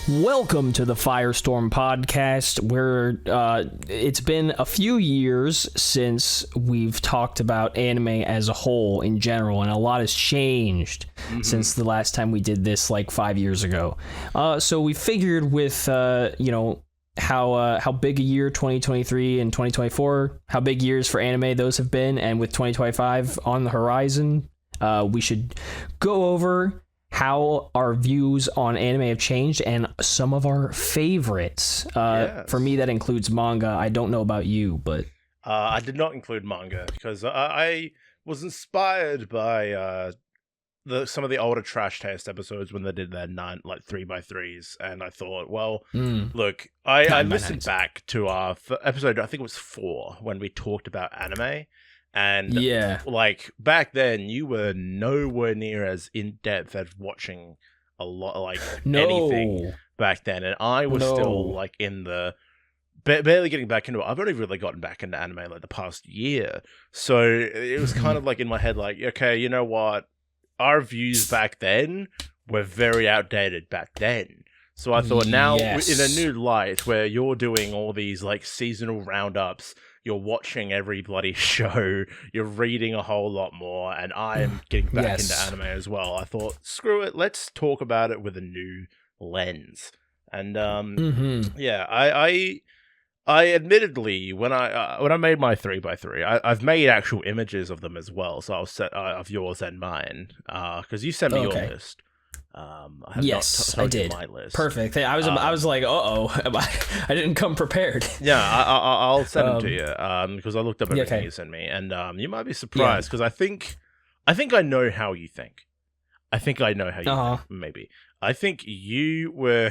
Welcome to the FireStorm podcast, where it's been a few years since we've talked about anime as a whole in general, and a lot has changed since the last time we did this like 5 years ago. So we figured with, how big a year 2023 and 2024, how big years for anime those have been, and with 2025 on the horizon, we should go over how our views on anime have changed and some of our favorites. Yes. For me, that includes manga. I don't know about you, but I did not include manga because I was inspired by some of the older Trash Taste episodes when they did their 3x3s, and I thought, well, look, I listened back to our episode, I think it was 4, when we talked about anime. And like back then, you were nowhere near as in depth as watching a lot, like anything back then. And I was still like in the barely getting back into it. I've only really gotten back into anime like the past year, so it was kind of like in my head, like, okay, you know what? Our views back then were very outdated back then. So I thought now in a new light, where you're doing all these like seasonal roundups. You're watching every bloody show, you're reading a whole lot more, and I'm getting back into anime as well. I thought, screw it, let's talk about it with a new lens. And I admittedly, when I made my 3x3, I've made actual images of them as well, so I'll set of yours and mine, because you sent me your list. I have I did. You my list. Perfect. I was like, I didn't come prepared. Yeah, I'll send them to you because I looked up everything you sent me, and you might be surprised because I think I know how you think. I think I know how you think. Maybe I think you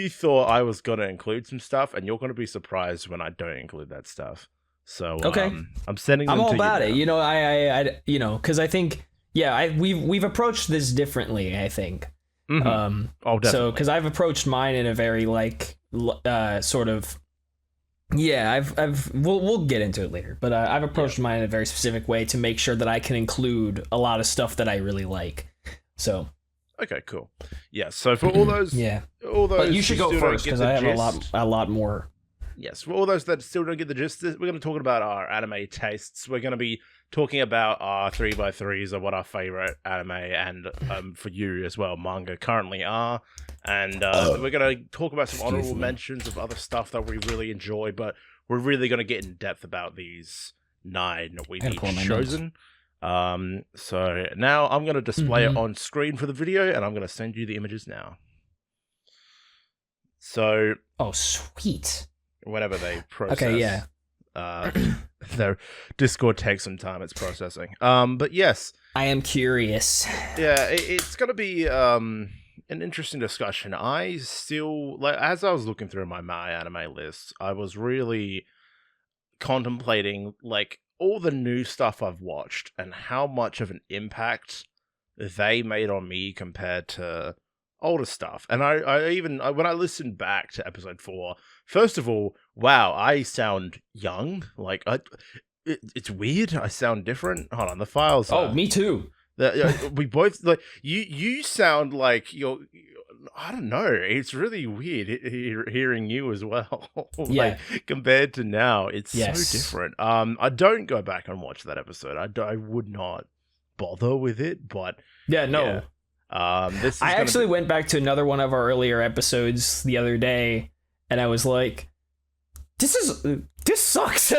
thought I was gonna include some stuff, and you're gonna be surprised when I don't include that stuff. So I'm sending them to you. I'm all about it. I because I think. Yeah, we've approached this differently, I think. Definitely. So, because I've approached mine in a very like sort of, we'll get into it later, but I've approached mine in a very specific way to make sure that I can include a lot of stuff that I really like. So. Okay, cool. Yeah. So for all those, but you should go first because I have a lot more. Yes, for all those that still don't get the gist, we're going to talk about our anime tastes. We're going to be talking about our 3x3s of what our favorite anime and for you as well, manga currently are. And we're going to talk about some honorable mentions of other stuff that we really enjoy, but we're really going to get in depth about these 9 that we've each chosen. So now I'm going to display it on screen for the video, and I'm going to send you the images now. So... Oh, sweet. Whenever they process. Okay, yeah. Their Discord takes some time, it's processing. But yes. I am curious. Yeah, it's going to be an interesting discussion. I still, like, as I was looking through my anime list, I was really contemplating, like, all the new stuff I've watched and how much of an impact they made on me compared to older stuff. And I even when I listened back to episode 4, first of all, wow, I sound young. Like it's weird. I sound different. Hold on, the files. Me too. We both like you sound like you're. I don't know. It's really weird hearing you as well. Like compared to now, it's so different. I don't go back and watch that episode. I would not bother with it. But I actually went back to another one of our earlier episodes the other day, and I was like, this sucks.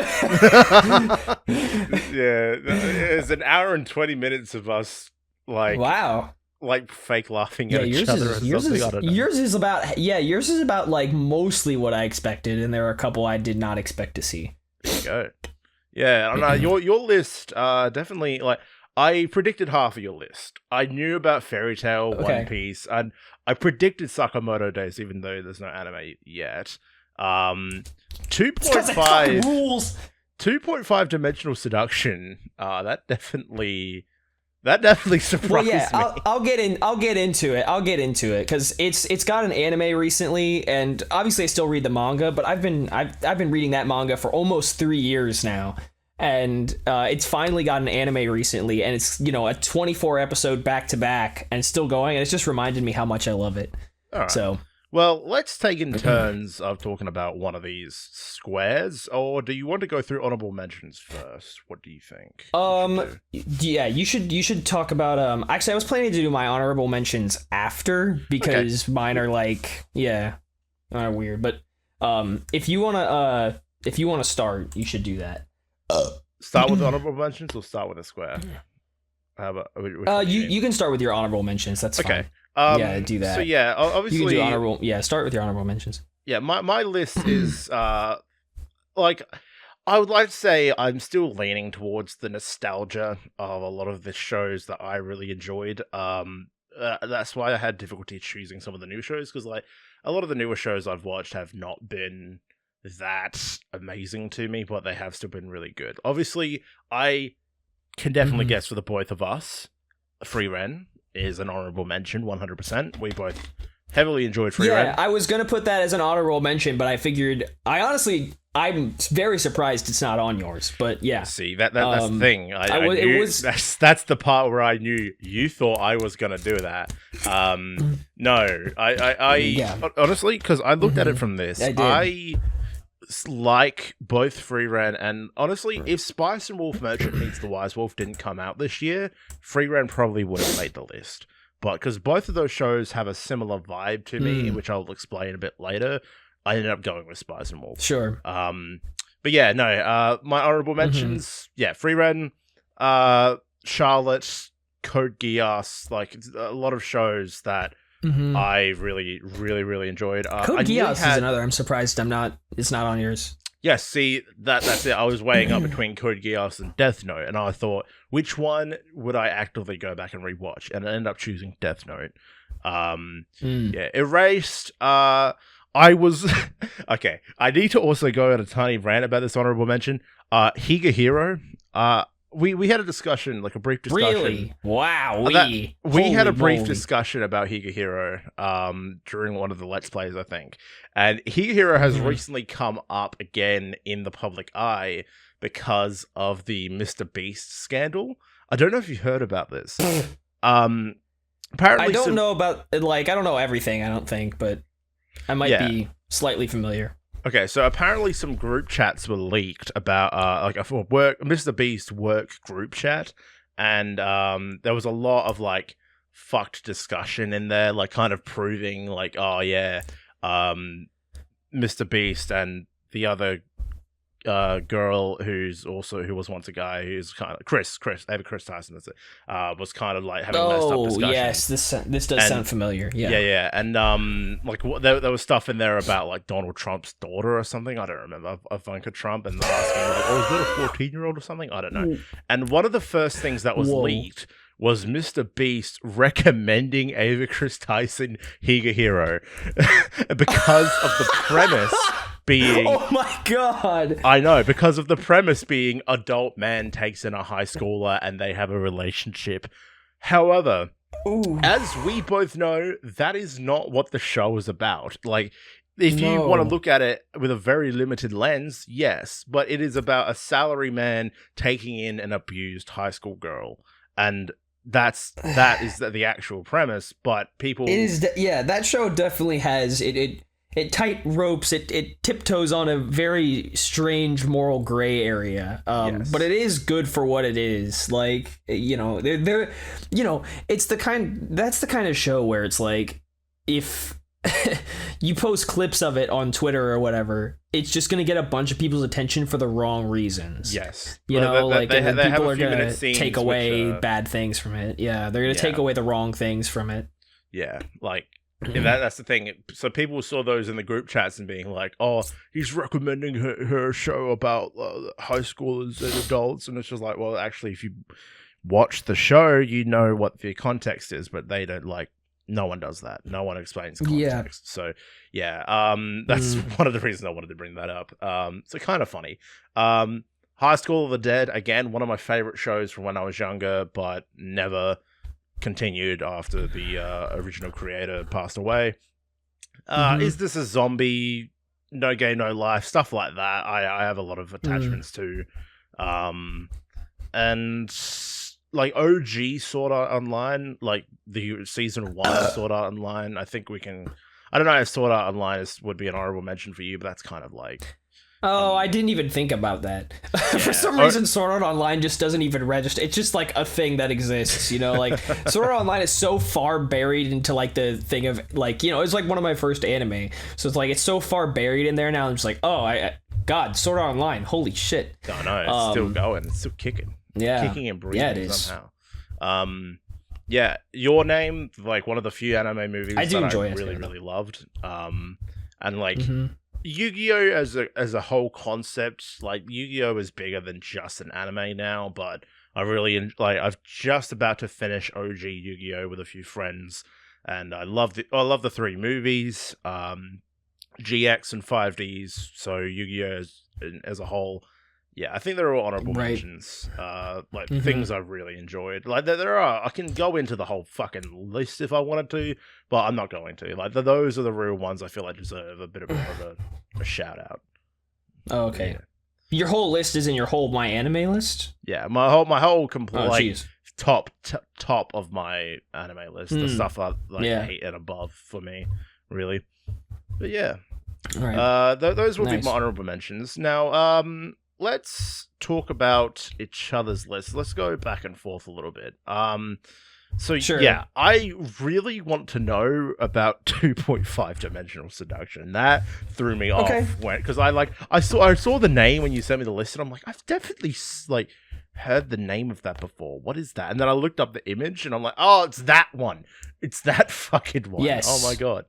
It's an hour and 20 minutes of us like fake laughing at each other or something. I don't know. Yours is about like mostly what I expected, and there are a couple I did not expect to see. There you go. Yeah, I don't know. Your list definitely, like, I predicted half of your list. I knew about Fairy Tail, One Piece, and I predicted Sakamoto Days, even though there's no anime yet. 2.5 rules. 2.5 Dimensional Seduction. That definitely surprised me. I'll get into it because it's got an anime recently, and obviously I still read the manga, but I've been reading that manga for almost 3 years now. And it's finally got an anime recently, and it's, a 24 episode back to back and still going, and it's just reminded me how much I love it. All right. So Well, let's take in turns of talking about one of these squares, or do you want to go through honorable mentions first? What do you think? Yeah, you should talk about actually I was planning to do my honorable mentions after because mine are like kind of weird, but if you want to start, you should do that. Start with honorable mentions or start with a square? How about you can start with your honorable mentions. That's fine. Do that. So yeah, obviously, you can do honorable. Yeah, start with your honorable mentions. Yeah, my list is like I would like to say I'm still leaning towards the nostalgia of a lot of the shows that I really enjoyed. That's why I had difficulty choosing some of the new shows because like a lot of the newer shows I've watched have not been that amazing to me, but they have still been really good. Obviously, I can definitely guess for the both of us, Free Ren is an honorable mention, 100%. We both heavily enjoyed Free Ren. Yeah, I was going to put that as an honorable mention, but I figured... I'm very surprised it's not on yours, but yeah. See, that's the thing. I knew, that's the part where I knew you thought I was going to do that. No, I honestly, because I looked at it from this, I like both Free Ren and honestly, if Spice and Wolf Merchant Meets the Wise Wolf didn't come out this year, Free Ren probably would have made the list. But because both of those shows have a similar vibe to me, which I'll explain a bit later, I ended up going with Spice and Wolf. Sure. But yeah, no. My honorable mentions, Free Ren, Charlotte, Code Geass, like a lot of shows that I really, really, really enjoyed. Code Geass is another. I'm surprised it's not on yours. Yeah, see, that's it. I was weighing up between Code Geass and Death Note, and I thought, which one would I actively go back and rewatch? And I ended up choosing Death Note. Yeah, Erased. I was... okay, I need to also go on a tiny rant about this honorable mention. Higehiro. We had a discussion, like a brief discussion. Really? Wow. We had a brief discussion about Higehiro during one of the Let's Plays, I think. And Higehiro has recently come up again in the public eye because of the Mr. Beast scandal. I don't know if you heard about this. Apparently, I don't know about, like, I don't know everything, I don't think, but I might be slightly familiar. Okay, so apparently some group chats were leaked about like a Mr. Beast work group chat, and there was a lot of like fucked discussion in there, like kind of proving like, oh yeah, Mr. Beast and the other girl who was once a guy who's kind of Chris Tyson, that's it, was kind of like having messed up discussion. Yes, this does sound familiar. Yeah, and like there was stuff in there about like Donald Trump's daughter or something. I don't remember, Ivanka Trump, and asking like, oh, is it a 14-year-old or something? I don't know. And one of the first things that was leaked was Mr. Beast recommending Ava Chris Tyson Higehiro because of the premise being... Oh my god! I know, because of the premise being adult man takes in a high schooler and they have a relationship. However, as we both know, that is not what the show is about. Like, if you want to look at it with a very limited lens, yes, but it is about a salary man taking in an abused high school girl. And that is the actual premise, but people... that show definitely has... It tight ropes, it tiptoes on a very strange moral gray area. But it is good for what it is. Like, they're it's that's the kind of show where it's like, if you post clips of it on Twitter or whatever, it's just going to get a bunch of people's attention for the wrong reasons. Yes. People are going to take away bad things from it. Yeah, they're going to take away the wrong things from it. Yeah, like... that's the thing. So people saw those in the group chats and being like, "Oh, he's recommending her show about high schoolers and adults," and it's just like, well, actually, if you watch the show, you know what the context is, but they don't. Like, no one does that. No one explains context. Yeah. So that's one of the reasons I wanted to bring that up. So kind of funny. High School of the Dead, again, one of my favorite shows from when I was younger, but never continued after the original creator passed away. Is this a zombie, no game, no life, stuff like that? I have a lot of attachments to. And like OG Sword Art Online, like the season 1 Sword Art Online, I think we can I don't know if Sword Art Online would be an honorable mention for you, but that's kind of like... Oh, I didn't even think about that. Yeah. For some reason, Sword Art Online just doesn't even register. It's just like a thing that exists, you know? Like, Sword Art Online is so far buried into like the thing of like, you know, it's like one of my first anime. So it's like, it's so far buried in there now. I'm just like, oh, God, Sword Art Online. Holy shit. I know, it's still going. It's still kicking. Yeah. Kicking and breathing it is. somehow. Yeah, Your Name, like one of the few anime movies I really, really loved. And like... Yu-Gi-Oh! As a whole concept, like Yu-Gi-Oh! Is bigger than just an anime now, but I really I'm just about to finish OG Yu-Gi-Oh! With a few friends, and I love the 3 movies, GX and 5Ds, so Yu-Gi-Oh! As a whole. Yeah, I think they're all honorable mentions. Things I've really enjoyed. Like there are, I can go into the whole fucking list if I wanted to, but I'm not going to. Like those are the real ones I feel like deserve a bit of a shout out. Oh, okay. Yeah. Your whole list is in your whole My Anime list? Yeah, my whole complete top of my anime list. The stuff I 8 and above for me, really. But yeah, all right. Those will be my honorable mentions. Now, let's talk about each other's lists. Let's go back and forth a little bit. Sure. Yeah, I really want to know about 2.5 Dimensional Seduction. That threw me off because I saw the name when you sent me the list, and I'm like, I've definitely heard the name of that before. What is that? And then I looked up the image, and I'm like, oh, it's that one. It's that fucking one. Yes. Oh my god.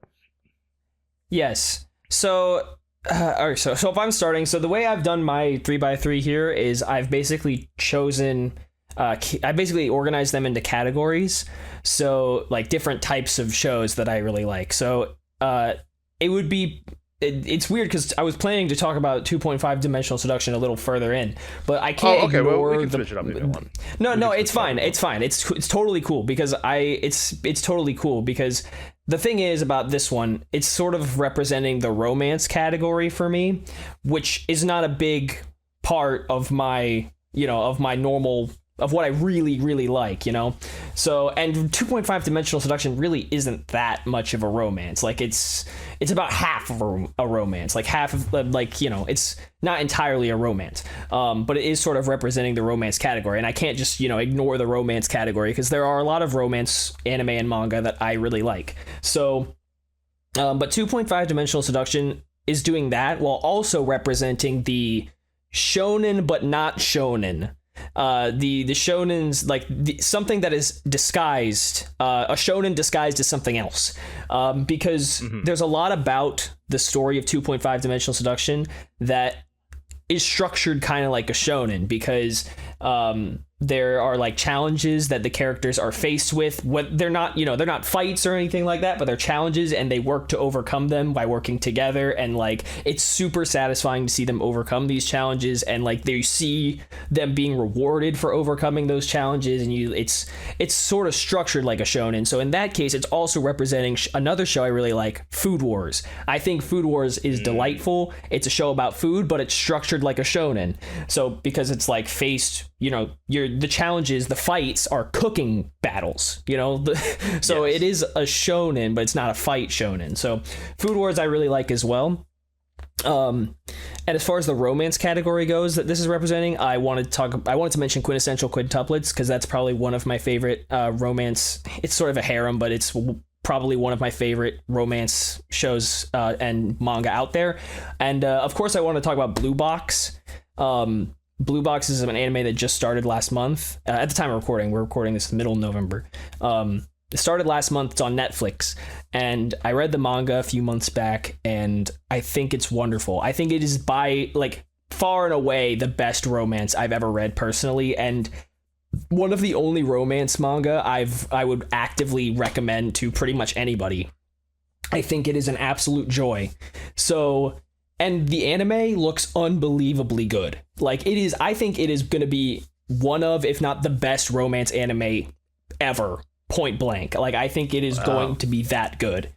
Yes. So. All right, so if I'm starting, so the way I've done my 3x3 here is I've basically chosen, I basically organized them into categories, so like different types of shows that I really like. So it would be, it's weird because I was planning to talk about 2.5 Dimensional Seduction a little further in, but I can't ignore well, we can switch it up if you want. No, it's fine. It's fine. It's totally cool because it's totally cool because the thing is about this one, it's sort of representing the romance category for me, which is not a big part of my, of my normal, of what I really, really like, So, and 2.5 Dimensional Seduction really isn't that much of a romance. Like, it's about half of a romance. Like, half of, it's not entirely a romance. But it is sort of representing the romance category. And I can't just, ignore the romance category because there are a lot of romance anime and manga that I really like. So, but 2.5 Dimensional Seduction is doing that while also representing the shonen but not shonen. The shonen's like something that is disguised, a shonen disguised as something else, because there's a lot about the story of 2.5 Dimensional Seduction that is structured kind of like a shonen because there are like challenges that the characters are faced with. What they're not, they're not fights or anything like that, but they're challenges and they work to overcome them by working together. And like, it's super satisfying to see them overcome these challenges. And like, they see them being rewarded for overcoming those challenges. And it's sort of structured like a shonen. So in that case, it's also representing another show I really like, Food Wars. I think Food Wars is delightful. It's a show about food, but it's structured like a shonen. So because it's like faced, the challenges, the fights are cooking battles, so yes. It is a shonen, but it's not a fight shonen. So Food Wars I really like as well. And as far as the romance category goes that this is representing, I wanted to mention Quintessential Quintuplets because that's probably one of my favorite romance. It's sort of a harem, but it's probably one of my favorite romance shows and manga out there. And of course I want to talk about Blue Box. Blue Box is an anime that just started last month. At the time of recording, we're recording this middle of November. It started last month. It's on Netflix. And I read the manga a few months back, and I think it's wonderful. I think it is by, far and away the best romance I've ever read personally, and one of the only romance manga I would actively recommend to pretty much anybody. I think it is an absolute joy. So... And the anime looks unbelievably good. I think it is going to be one of, if not the best romance anime ever, point blank. I think it is going to be that good.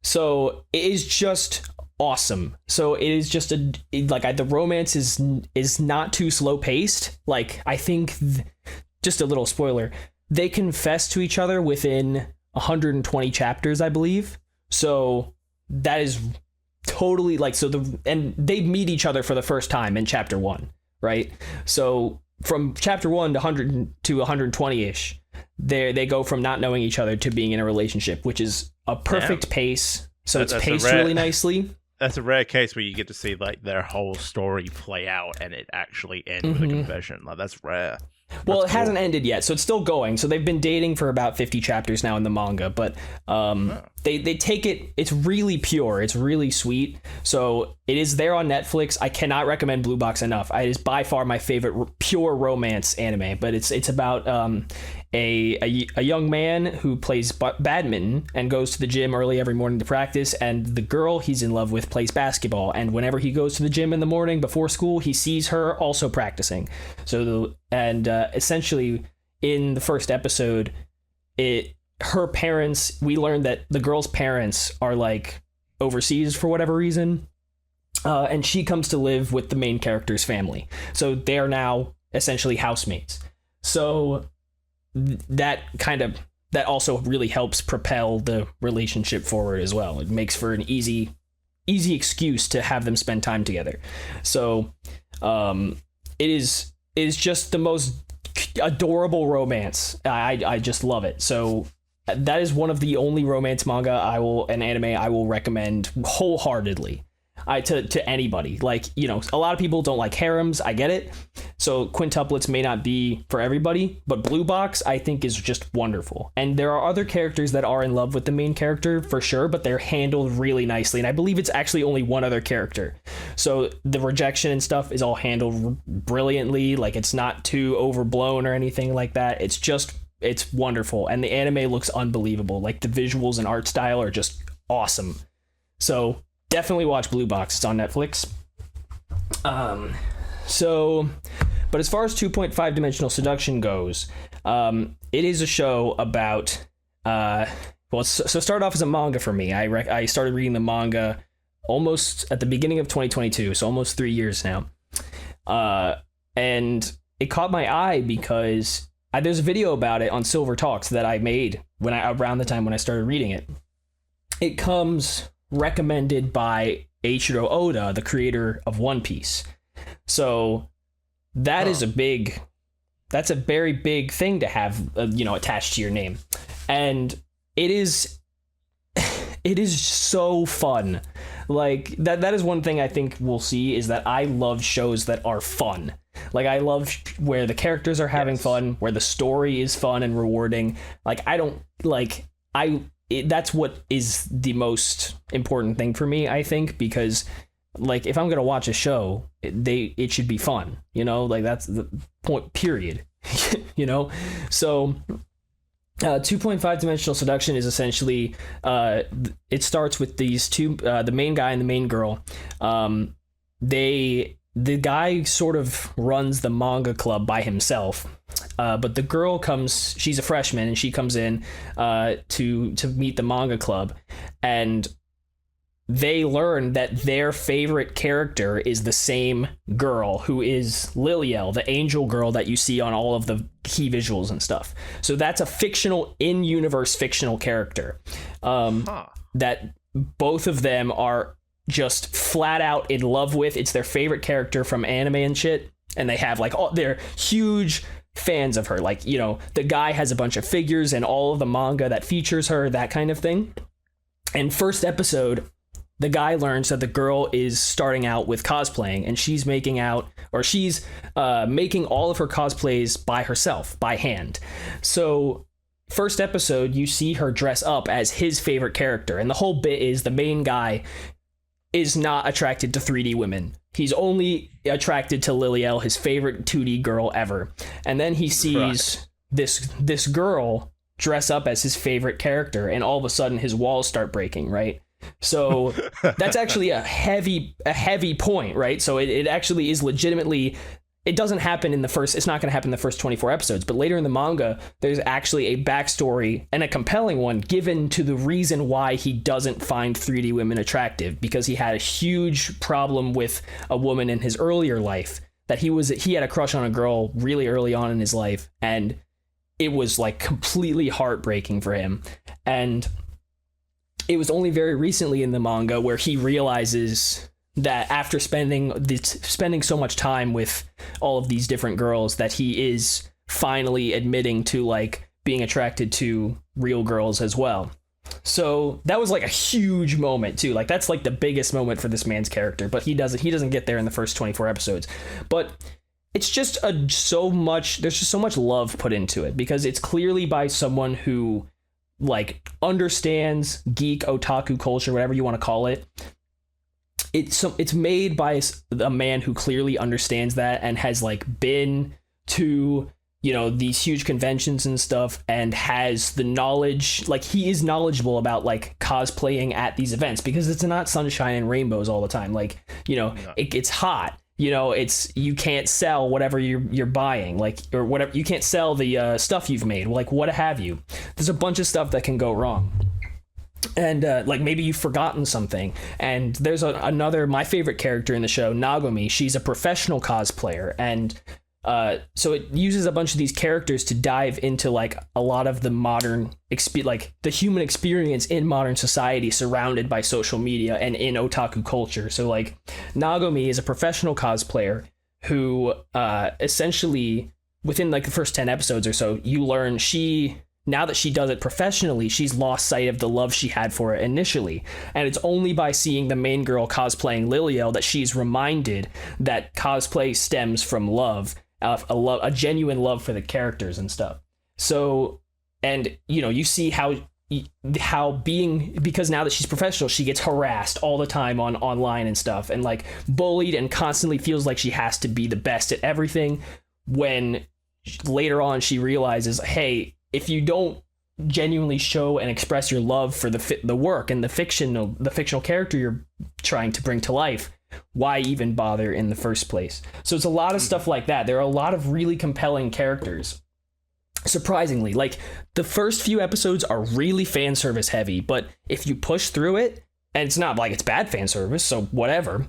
So it is just awesome. So it is just the romance is not too slow paced. I think, just a little spoiler, they confess to each other within 120 chapters, I believe. So that is totally like, and they meet each other for the first time in chapter 1, right? So from chapter 1 to 100 to 120-ish, they go from not knowing each other to being in a relationship, which is a perfect pace. So it's paced really nicely. That's a rare case where you get to see like their whole story play out and it actually end with a confession. Like, that's rare. Well, it hasn't ended yet, so it's still going. So they've been dating for about 50 chapters now in the manga, but they take it, it's really pure, it's really sweet. So it is there on Netflix. I cannot recommend Blue Box enough. It is by far my favorite pure romance anime, but it's about a young man who plays badminton and goes to the gym early every morning to practice, and the girl he's in love with plays basketball, and whenever he goes to the gym in the morning before school, he sees her also practicing. So essentially in the first episode, her parents, we learned that the girl's parents are like overseas for whatever reason, and she comes to live with the main character's family, so they are now essentially housemates. So that also really helps propel the relationship forward as well. It makes for an easy excuse to have them spend time together. So it is just the most adorable romance. I just love it. So that is one of the only romance manga and anime I will recommend wholeheartedly to anybody. Like, you know, a lot of people don't like harems. I get it. So quintuplets may not be for everybody, but Blue Box I think is just wonderful. And there are other characters that are in love with the main character for sure, but they're handled really nicely. And I believe it's actually only one other character. So the rejection and stuff is all handled brilliantly. Like, it's not too overblown or anything like that. It's wonderful. And the anime looks unbelievable. Like, the visuals and art style are just awesome. So definitely watch Blue Box. It's on Netflix. But as far as 2.5 Dimensional Seduction goes, it is a show about, so start off as a manga for me. I started reading the manga almost at the beginning of 2022, so almost 3 years now. And it caught my eye because there's a video about it on Silver Talks that I made around the time when I started reading it. It comes recommended by Eiichiro Oda, the creator of One Piece. So that's a very big thing to have, attached to your name. And it is so fun. Like, that is one thing I think we'll see, is that I love shows that are fun. Like, I love where the characters are having fun, where the story is fun and rewarding. Like, that's what is the most important thing for me, I think, because, like, if I'm going to watch a show, it should be fun, like, that's the point, period. So 2.5 Dimensional Seduction is essentially, it starts with these two, the main guy and the main girl. The guy sort of runs the manga club by himself, but the girl comes, she's a freshman, and she comes in to meet the manga club, and they learn that their favorite character is the same girl, who is Liliel, the angel girl that you see on all of the key visuals and stuff. So that's a fictional, in-universe fictional character that both of them are just flat out in love with. It's their favorite character from anime and shit, and they have they're huge fans of her. Like, the guy has a bunch of figures and all of the manga that features her, that kind of thing. And first episode, the guy learns that the girl is starting out with cosplaying, and she's making all of her cosplays by herself, by hand. So first episode, you see her dress up as his favorite character, and the whole bit is the main guy is not attracted to 3D women. He's only attracted to Liliel, his favorite 2D girl ever. And then he sees this girl dress up as his favorite character, and all of a sudden his walls start breaking, right? So that's actually a heavy point, right? So it actually is legitimately, it doesn't happen it's not going to happen in the first 24 episodes, but later in the manga, there's actually a backstory, and a compelling one, given to the reason why he doesn't find 3D women attractive, because he had a huge problem with a woman in his earlier life, that he had a crush on a girl really early on in his life, and it was like completely heartbreaking for him. And it was only very recently in the manga where he realizes that after spending so much time with all of these different girls, that he is finally admitting to like being attracted to real girls as well. So that was like a huge moment too. Like that's like the biggest moment for this man's character, but he doesn't get there in the first 24 episodes. But it's just there's just so much love put into it, because it's clearly by someone who like understands geek otaku culture, whatever you want to call it. It's made by a man who clearly understands that and has like been to, you know, these huge conventions and stuff, and has the knowledge, like he is knowledgeable about like cosplaying at these events, because it's not sunshine and rainbows all the time. Like, you know, it's hot, you know, you can't sell whatever you're buying, like, or whatever, you can't sell the stuff you've made, like what have you. There's a bunch of stuff that can go wrong. And like maybe you've forgotten something. And there's another, my favorite character in the show, Nagomi. She's a professional cosplayer, and so it uses a bunch of these characters to dive into like a lot of the modern like the human experience in modern society, surrounded by social media and in otaku culture. So like Nagomi is a professional cosplayer who essentially within like the first 10 episodes or so, you learn now that she does it professionally, she's lost sight of the love she had for it initially. And it's only by seeing the main girl cosplaying Liliel that she's reminded that cosplay stems from love, a genuine love for the characters and stuff. So, and you know, you see how because now that she's professional, she gets harassed all the time online and stuff, and like bullied, and constantly feels like she has to be the best at everything, when later on she realizes, hey, if you don't genuinely show and express your love for the work and the fictional character you're trying to bring to life, why even bother in the first place? So it's a lot of stuff like that. There are a lot of really compelling characters. Surprisingly, like the first few episodes are really fan service heavy, but if you push through it, and it's not like it's bad fan service, so whatever.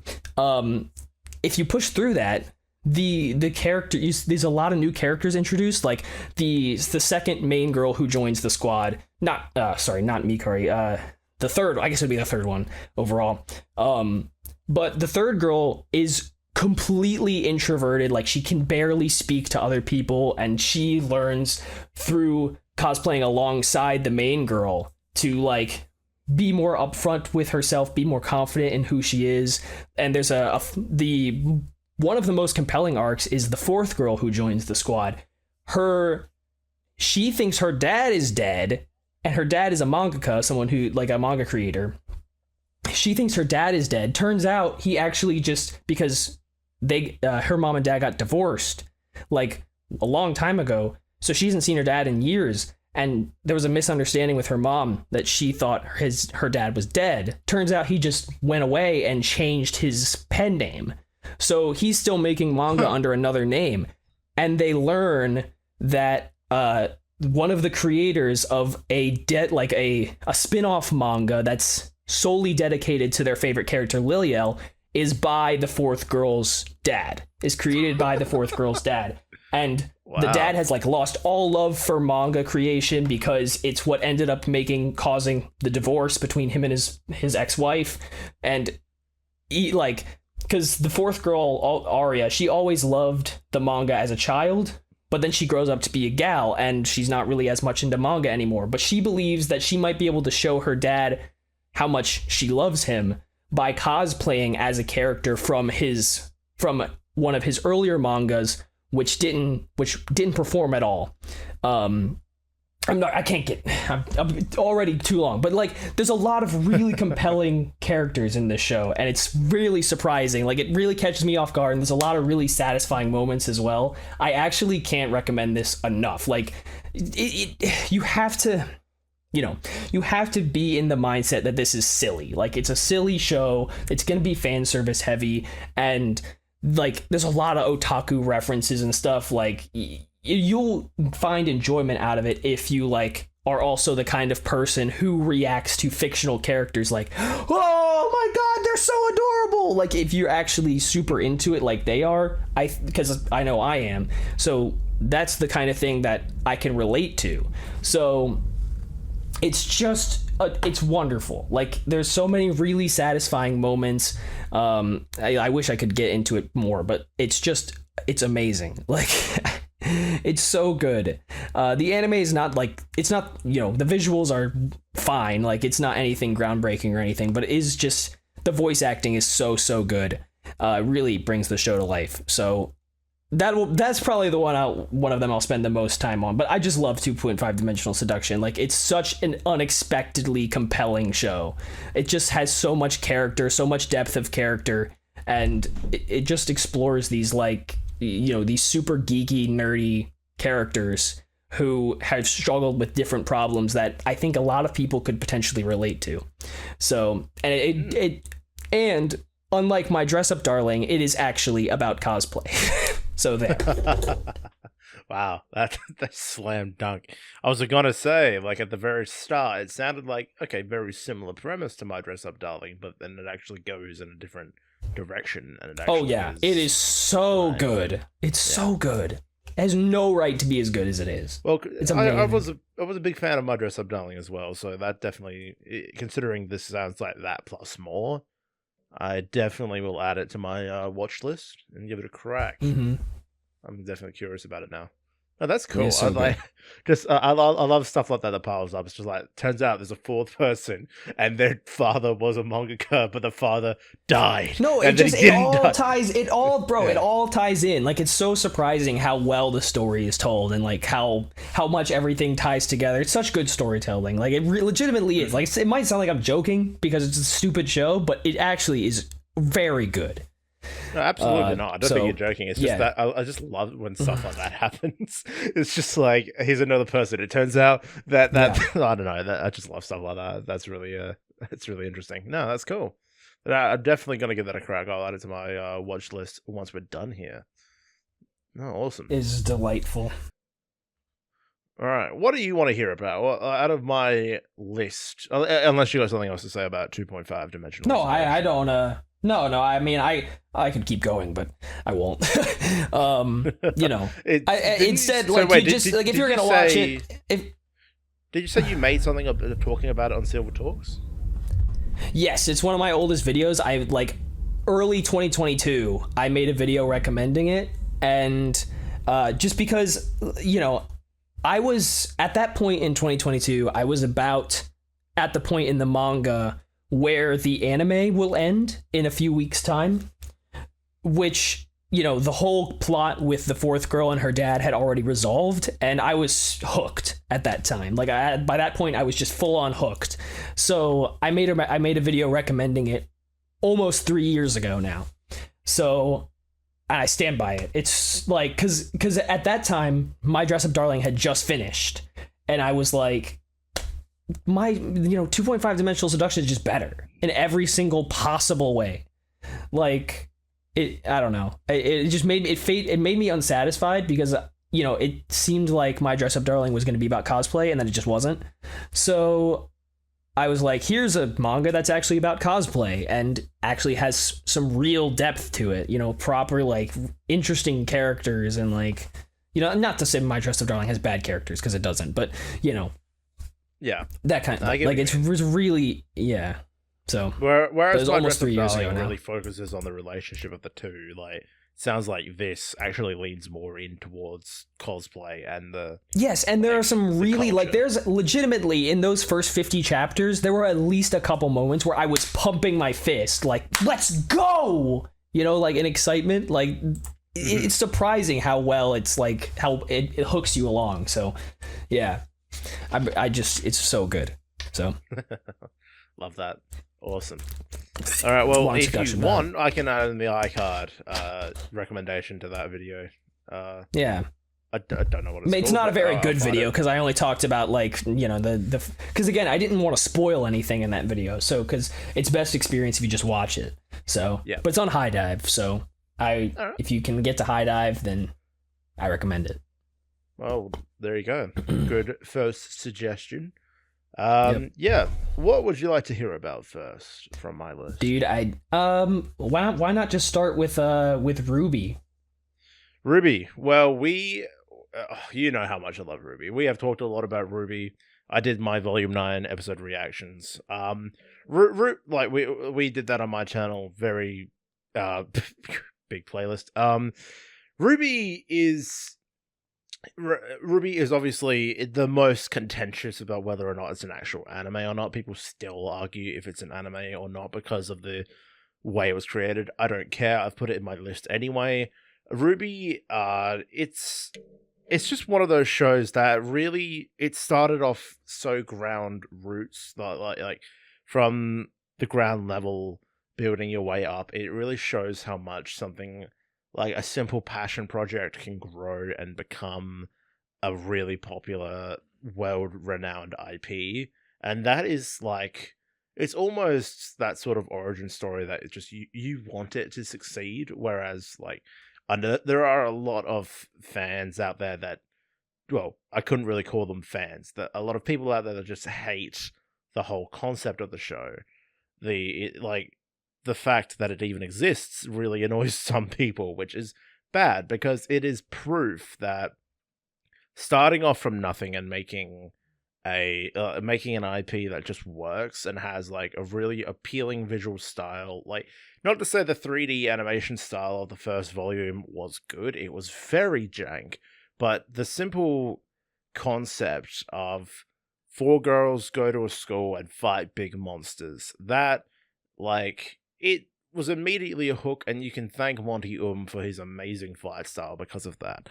If you push through that, the character, there's a lot of new characters introduced, like the second main girl who joins the squad, not Mikari, the third, I guess it'd be the third one overall, but the third girl is completely introverted, like she can barely speak to other people, and she learns through cosplaying alongside the main girl to like be more upfront with herself, be more confident in who she is. And there's one of the most compelling arcs is the fourth girl who joins the squad. She thinks her dad is dead, and her dad is a mangaka, someone who, like a manga creator. She thinks her dad is dead. Turns out he actually just, because her mom and dad got divorced like a long time ago, so she hasn't seen her dad in years, and there was a misunderstanding with her mom that she thought her dad was dead. Turns out he just went away and changed his pen name. So he's still making manga under another name. And they learn that one of the creators of a spin-off manga that's solely dedicated to their favorite character, Liliel, is by the fourth girl's dad. Is created by the fourth girl's dad. And the dad has like lost all love for manga creation because it's what ended up causing the divorce between him and his ex-wife. And because the fourth girl, Aria, she always loved the manga as a child, but then she grows up to be a gal, and she's not really as much into manga anymore. But she believes that she might be able to show her dad how much she loves him by cosplaying as a character from one of his earlier mangas, which didn't perform at all. I'm already too long, but like there's a lot of really compelling characters in this show, and it's really surprising. Like it really catches me off guard, and there's a lot of really satisfying moments as well. I actually can't recommend this enough. Like you have to be in the mindset that this is silly. Like it's a silly show. It's going to be fan service heavy, and like there's a lot of otaku references and stuff. Like you'll find enjoyment out of it if you like are also the kind of person who reacts to fictional characters like, oh my god, they're so adorable. Like if you're actually super into it like they are, because I know I am. So that's the kind of thing that I can relate to. So it's just it's wonderful. Like, there's so many really satisfying moments. I wish I could get into it more, but it's amazing. Like, it's so good. The anime is not like, it's not, the visuals are fine. Like, it's not anything groundbreaking or anything, but it is just, the voice acting is so good. It really brings the show to life. So that's probably the one of them I'll spend the most time on. But I just love 2.5 Dimensional Seduction. Like, it's such an unexpectedly compelling show. It just has so much character, so much depth of character, and it just explores these, like, these super geeky, nerdy characters who have struggled with different problems that I think a lot of people could potentially relate to. So, and unlike My Dress Up Darling, it is actually about cosplay. So there. Wow, that's slam dunk. I was gonna say, like, at the very start, it sounded like, okay, very similar premise to My Dress Up Darling, but then it actually goes in a different direction, and it actually it is so good. It's so good. It has no right to be as good as it is. Well, it's amazing. I was a big fan of My Dress Up Darling as well, so that definitely, considering this sounds like that plus more, I definitely will add it to my watch list and give it a crack. Mm-hmm. I'm definitely curious about it now. Oh, that's cool. So I love stuff like that piles up. It's just like, turns out there's a fourth person, and their father was a mangaka, but the father died. No, it all ties in. Like, it's so surprising how well the story is told, and like how much everything ties together. It's such good storytelling. Like, it legitimately is. Like, it might sound like I'm joking because it's a stupid show, but it actually is very good. No, absolutely not. I don't think you're joking. It's just that I just love when stuff like that happens. It's just like, here's another person. It turns out that I don't know. I just love stuff like that. That's really it's really interesting. No, that's cool. I'm definitely gonna give that a crack. I'll add it to my watch list once we're done here. No, awesome. It's delightful. All right, what do you want to hear about? Well, out of my list, unless you got something else to say about 2.5 Dimensional. No, I don't. No, I mean, I could keep going, but I won't. Instead, like, wait, if you're gonna watch it, did you say you made something up talking about it on Silver Talks? Yes, it's one of my oldest videos. I early 2022. I made a video recommending it, and just because I was at that point in 2022. I was about at the point in the manga where the anime will end in a few weeks' time, which, the whole plot with the fourth girl and her dad had already resolved, and I was hooked at that time. Like, by that point, I was just full on hooked. So I made a video recommending it almost 3 years ago now. So I stand by it. It's like, because at that time, My Dress Up Darling had just finished, and I was like, my 2.5 Dimensional Seduction is just better in every single possible way. Like, I don't know, it just made me unsatisfied because it seemed like My Dress Up Darling was going to be about cosplay, and then it just wasn't. So I was like, here's a manga that's actually about cosplay and actually has some real depth to it, proper, like, interesting characters, and like, not to say My Dress Up Darling has bad characters, because it doesn't, but yeah, that kind of like, it's really So whereas My Dress Up Darling really focuses on the relationship of the two, like, sounds like this actually leans more in towards cosplay and the and there are some really culture. Like, there's legitimately, in those first 50 chapters, there were at least a couple moments where I was pumping my fist, like, let's go, like, in excitement. Like, it's surprising how well it's like, how it hooks you along. So yeah, it's so good. So love that. Awesome. All right, well, if you want, I can add in the iCard recommendation to that video. Yeah. I don't know what it's called. It's not a very good video, because I only talked about, like, because, again, I didn't want to spoil anything in that video, so, because it's best experience if you just watch it. So, yeah. But it's on High Dive, so if you can get to High Dive, then I recommend it. Well, there you go. Good first suggestion. Yeah. What would you like to hear about first from my list, dude? Why not just start with RWBY? RWBY. Well, you know how much I love RWBY. We have talked a lot about RWBY I did my Volume 9 episode reactions. Like we did that on my channel, very big playlist. RWBY is RWBY is obviously the most contentious about whether or not it's an actual anime or not. People still argue if it's an anime or not because of the way it was created. I don't care. I've put it in my list anyway. RWBY, it's just one of those shows that really, it started off so ground roots, like from the ground level, building your way up. It really shows how much something like a simple passion project can grow and become a really popular, world-renowned IP. And that is like, it's almost that sort of origin story that it's just you want it to succeed. Whereas like, there are a lot of fans out there that, well, I couldn't really call them fans. That a lot of people out there that just hate the whole concept of the show. The fact that it even exists really annoys some people, which is bad because it is proof that starting off from nothing and making an IP that just works and has like a really appealing visual style. Like, not to say the 3D animation style of the first volume was good, it was very jank, but the simple concept of 4 girls go to a school and fight big monsters, that, like, it was immediately a hook, and you can thank Monty for his amazing fight style because of that.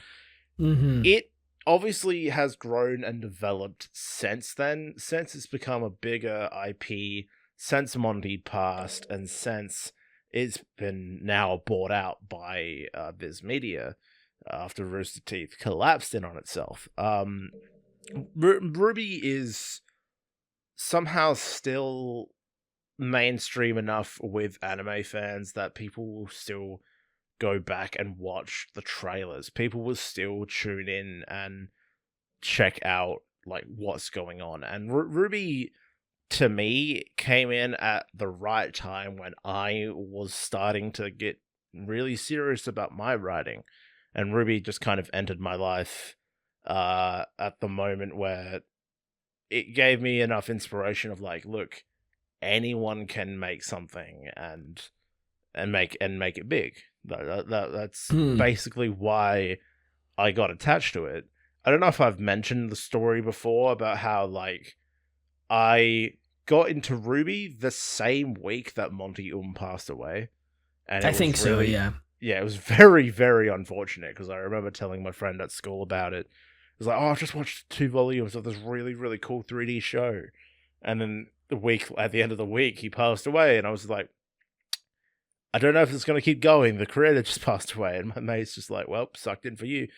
Mm-hmm. It obviously has grown and developed since then, since it's become a bigger IP, since Monty passed, and since it's been now bought out by Viz Media after Rooster Teeth collapsed in on itself. RWBY is somehow still mainstream enough with anime fans that people will still go back and watch the trailers. People will still tune in and check out like what's going on. And RWBY, to me, came in at the right time when I was starting to get really serious about my writing, and RWBY just kind of entered my life at the moment where it gave me enough inspiration of like, look, anyone can make something and make it big. That's basically why I got attached to it. I don't know if I've mentioned the story before about how like I got into RWBY the same week that Monty passed away, and I think so. Yeah. Yeah, it was very, very unfortunate because I remember telling my friend at school about it. It was like, oh, I've just watched 2 volumes of this really, really cool 3D show, and then at the end of the week, he passed away, and I was like, I don't know if it's going to keep going. The creator just passed away, and my mate's just like, well, sucked in for you.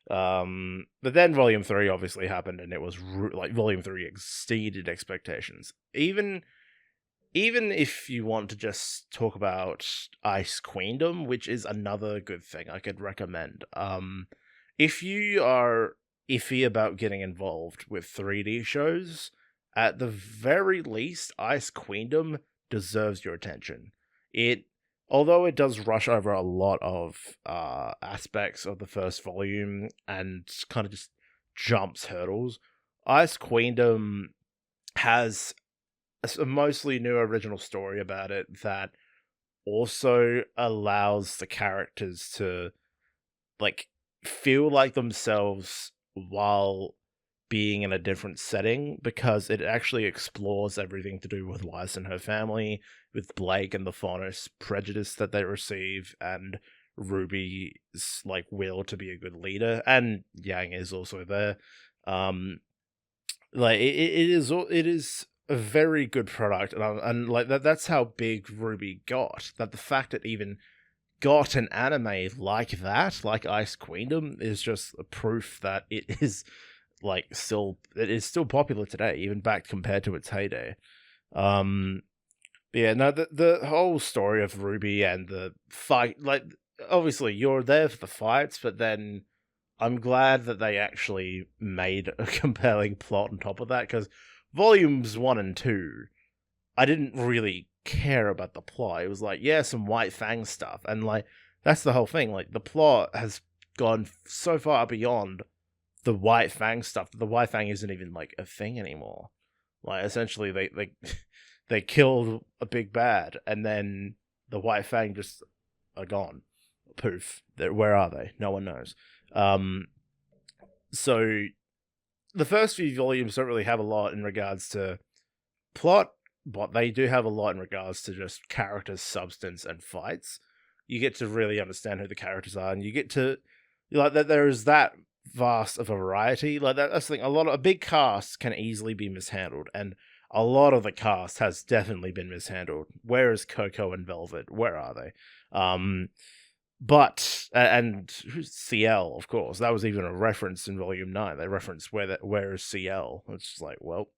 But then Volume 3 obviously happened, and it was like Volume 3 exceeded expectations. Even if you want to just talk about Ice Queendom, which is another good thing I could recommend. If you are iffy about getting involved with 3D shows, at the very least, Ice Queendom deserves your attention. Although it does rush over a lot of aspects of the first volume and kind of just jumps hurdles, Ice Queendom has a mostly new original story about it that also allows the characters to like feel like themselves while being in a different setting, because it actually explores everything to do with Weiss and her family, with Blake and the Faunus prejudice that they receive, and RWBY's like will to be a good leader, and Yang is also there. Like it is a very good product, and like that's how big RWBY got. That the fact it even got an anime like that, like Ice Queendom, is just a proof that it is still popular today, even back compared to its heyday. Yeah, no, the whole story of RWBY and the fight, like, obviously you're there for the fights, but then I'm glad that they actually made a compelling plot on top of that, because volumes 1 and 2, I didn't really care about the plot. It was like, yeah, some White Fang stuff, and like that's the whole thing. Like the plot has gone so far beyond the White Fang stuff. The White Fang isn't even like a thing anymore. Like essentially, they killed a big bad, and then the White Fang just are gone. Poof. Where are they? No one knows. So the first few volumes don't really have a lot in regards to plot, but they do have a lot in regards to just characters, substance, and fights. You get to really understand who the characters are, and you get to that. There is that vast of a variety. Like that's the thing. A big cast can easily be mishandled, and a lot of the cast has definitely been mishandled. Where is Coco and Velvet? Where are they? But and CL, of course, that was even a reference in Volume 9. They referenced where is CL. It's just like, well,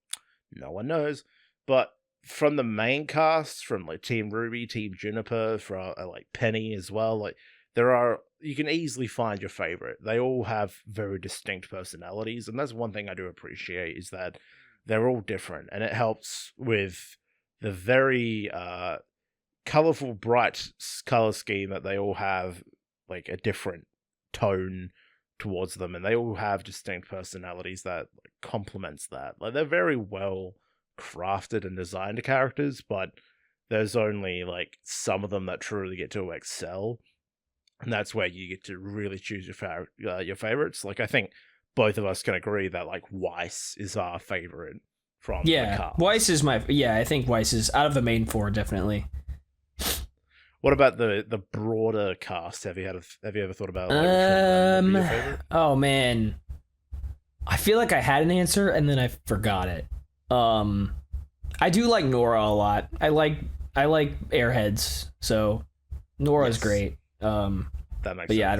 no one knows. But from the main cast, from like Team RWBY, Team Juniper, from like Penny as well, like you can easily find your favorite. They all have very distinct personalities, and that's one thing I do appreciate is that they're all different, and it helps with the very colorful, bright color scheme that they all have, like a different tone towards them, and they all have distinct personalities that like, complements that. Like they're very well crafted and designed characters, but there's only like some of them that truly get to excel, and that's where you get to really choose your favorites. Like I think both of us can agree that like Weiss is our favorite from the cast. Weiss is I think Weiss is out of the main four definitely. What about the broader cast? Have you ever thought about like, which one would be your favorite? Oh man, I feel like I had an answer and then I forgot it. I do like Nora a lot. I like Airheads, so Nora's great. That makes sense. Yeah,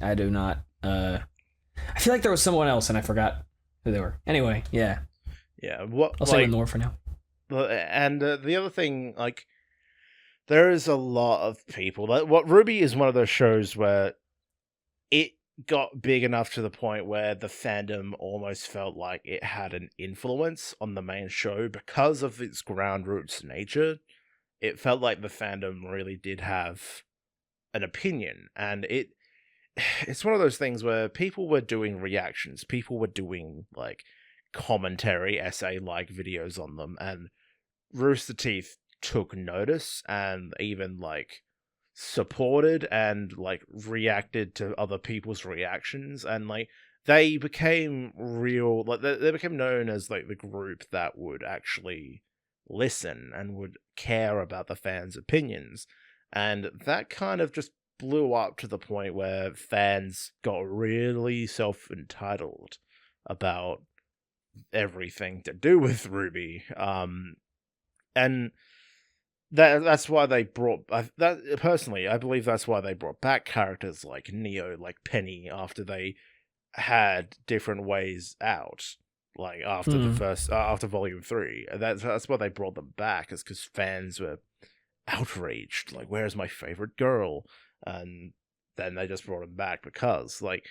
I do not. I feel like there was someone else and I forgot who they were. Anyway, yeah. Yeah, I'll say with Nora for now. And the other thing, like, there is a lot of people. Like, RWBY is one of those shows where it got big enough to the point where the fandom almost felt like it had an influence on the main show because of its ground roots nature. It felt like the fandom really did have an opinion, and it's one of those things where people were doing reactions, people were doing like commentary essay like videos on them, and Rooster Teeth took notice and even like supported and like reacted to other people's reactions, and like they became real, like they became known as like the group that would actually listen and would care about the fans' opinions. And that kind of just blew up to the point where fans got really self-entitled about everything to do with RWBY. And that's why they brought that. Personally, I believe that's why they brought back characters like Neo, like Penny, after they had different ways out. Like after the first, after Volume 3, that's why they brought them back. Is because fans were outraged. Like, where's my favorite girl? And then they just brought him back because, like,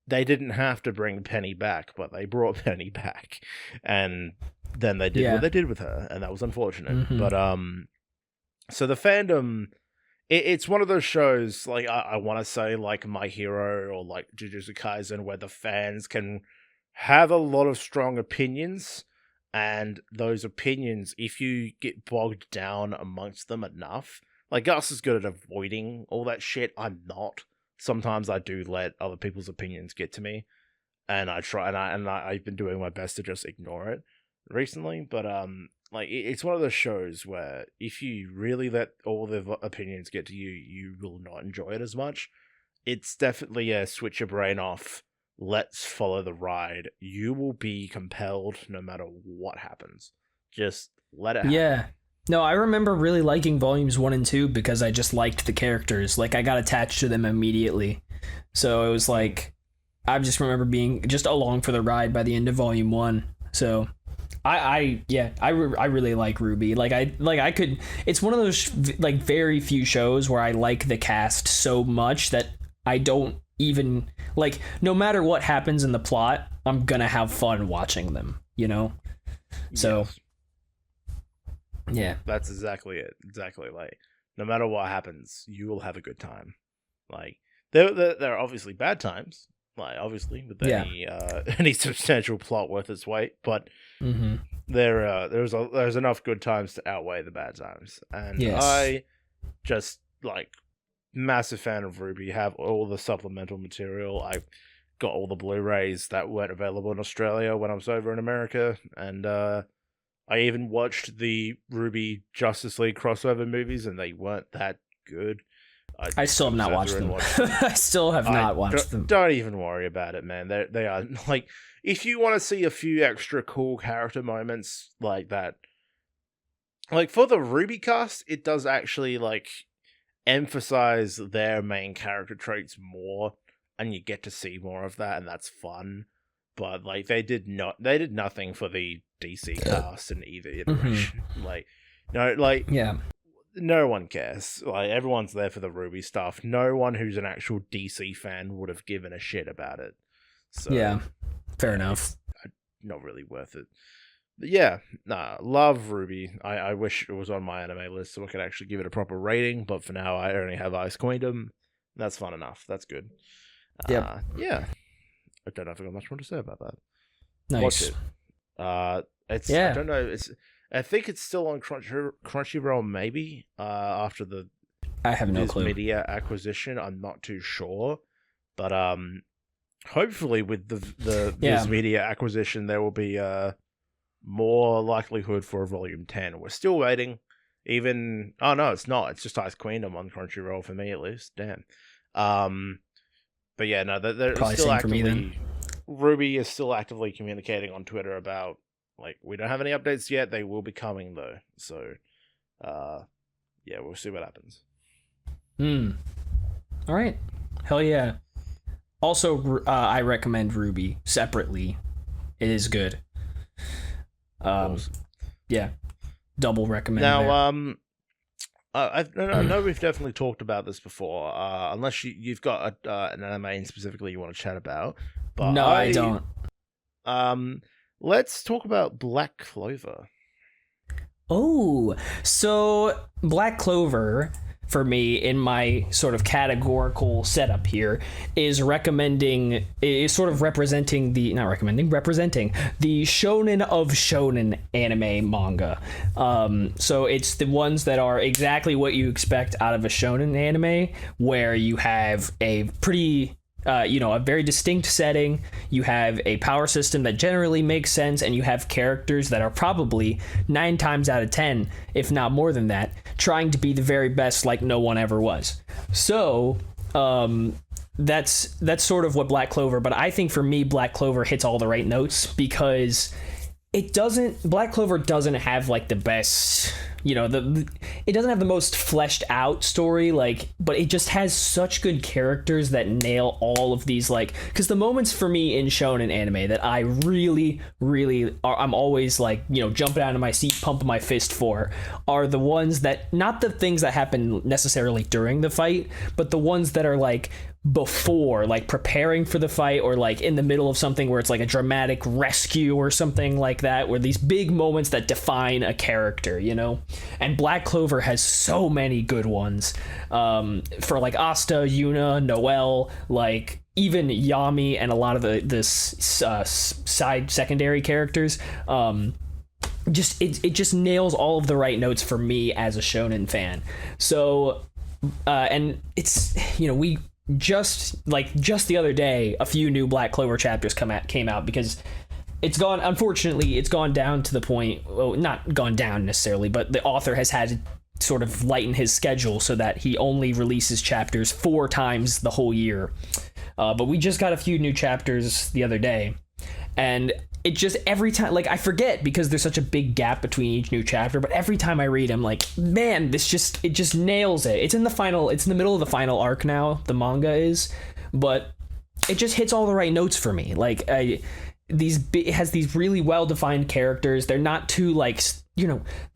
they didn't have to bring Penny back, but they brought Penny back, and then they did what they did with her, and that was unfortunate. But so the fandom, it's one of those shows, like I want to say, like My Hero or like Jujutsu Kaisen, where the fans can have a lot of strong opinions, and those opinions, if you get bogged down amongst them enough, like Gus is good at avoiding all that shit. I'm not. Sometimes I do let other people's opinions get to me, and I try, and I've been doing my best to just ignore it recently. But like it's one of those shows where if you really let all the opinions get to you, you will not enjoy it as much. It's definitely a switch your brain off. Let's follow the ride. You will be compelled no matter what happens. Just let it happen. Yeah. No, I remember really liking volumes 1 and 2 because I just liked the characters. Like, I got attached to them immediately. So it was like, I just remember being just along for the ride by the end of volume 1. So I really like RWBY. I could, it's one of those like very few shows where I like the cast so much that I don't even like, no matter what happens in the plot, I'm gonna have fun watching them, you know? So yes. Yeah. That's exactly it. Exactly. Like, no matter what happens, you will have a good time. Like, there are obviously bad times, like obviously with any any substantial plot worth its weight, but there's enough good times to outweigh the bad times, and I just like massive fan of RWBY. Have all the supplemental material. I've got all the Blu-rays that weren't available in Australia when I was over in America, and I even watched the RWBY Justice League crossover movies, and they weren't that good. I still have not watched them. I still have not watched them. Don't even worry about it, man. They are like, if you want to see a few extra cool character moments like that, like for the RWBY cast, it does actually like emphasize their main character traits more, and you get to see more of that, and that's fun. But like they did nothing for the DC cast in either iteration. Like no one cares. Like everyone's there for the RWBY stuff. No one who's an actual DC fan would have given a shit about it. So yeah, fair enough. Not really worth it. But yeah, love RWBY. I wish it was on my anime list so I could actually give it a proper rating. But for now, I only have Ice Queendom. That's fun enough. That's good. Yeah. I don't know if I've got much more to say about that. Nice. Watch it. I don't know. I think it's still on Crunchyroll, maybe. After the I have no clue. Media acquisition, I'm not too sure, but hopefully with the Viz Media acquisition, there will be more likelihood for a volume 10. We're still waiting. No, it's not. It's just Ice Queendom on Crunchyroll for me at least. Damn. But yeah, no, they're still actively. RWBY is still actively communicating on Twitter about like we don't have any updates yet. They will be coming though, so yeah, we'll see what happens. All right, hell yeah. Also, I recommend RWBY separately. It is good. Yeah, double recommend. Now, I know we've definitely talked about this before, unless you've got an anime specifically you want to chat about. But no, I don't. Let's talk about Black Clover. Oh, so Black Clover, for me, in my sort of categorical setup here, is representing the shonen of shonen anime manga. So it's the ones that are exactly what you expect out of a shonen anime, where you have a pretty a very distinct setting, you have a power system that generally makes sense, and you have characters that are probably 9 times out of 10, if not more than that, trying to be the very best like no one ever was. So that's sort of what Black Clover, but I think for me Black Clover hits all the right notes because Black Clover doesn't have like the best, it doesn't have the most fleshed out story, but it just has such good characters that nail all of these, because the moments for me in shonen anime that I really, really I'm always jumping out of my seat, pumping my fist for, are the ones that, not the things that happen necessarily during the fight, but the ones that are before, preparing for the fight, or in the middle of something where it's a dramatic rescue or something like that, where these big moments that define a character, and Black Clover has so many good ones, for Asta, Yuna, Noelle, even Yami, and a lot of the side secondary characters. It just nails all of the right notes for me as a shonen fan. So and it's, we just the other day, a few new Black Clover chapters came out, because unfortunately it's gone down to the point, well, not gone down necessarily, but the author has had to sort of lighten his schedule so that he only releases chapters 4 times the whole year. But we just got a few new chapters the other day, and it just, every time, I forget because there's such a big gap between each new chapter, but every time I read, I'm man, it just nails it. It's in the middle of the final arc now, the manga is, but it just hits all the right notes for me. It has these really well-defined characters. They're not too,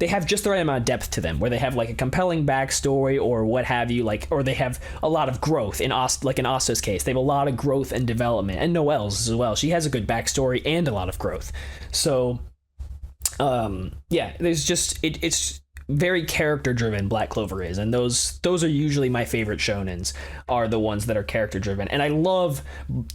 they have just the right amount of depth to them, where they have a compelling backstory or what have you, or they have a lot of growth. In Asta's case, they have a lot of growth and development, and Noelle's as well. She has a good backstory and a lot of growth. So, yeah, there's just it's very character driven Black Clover is, and those are usually my favorite shonens, are the ones that are character driven. And I love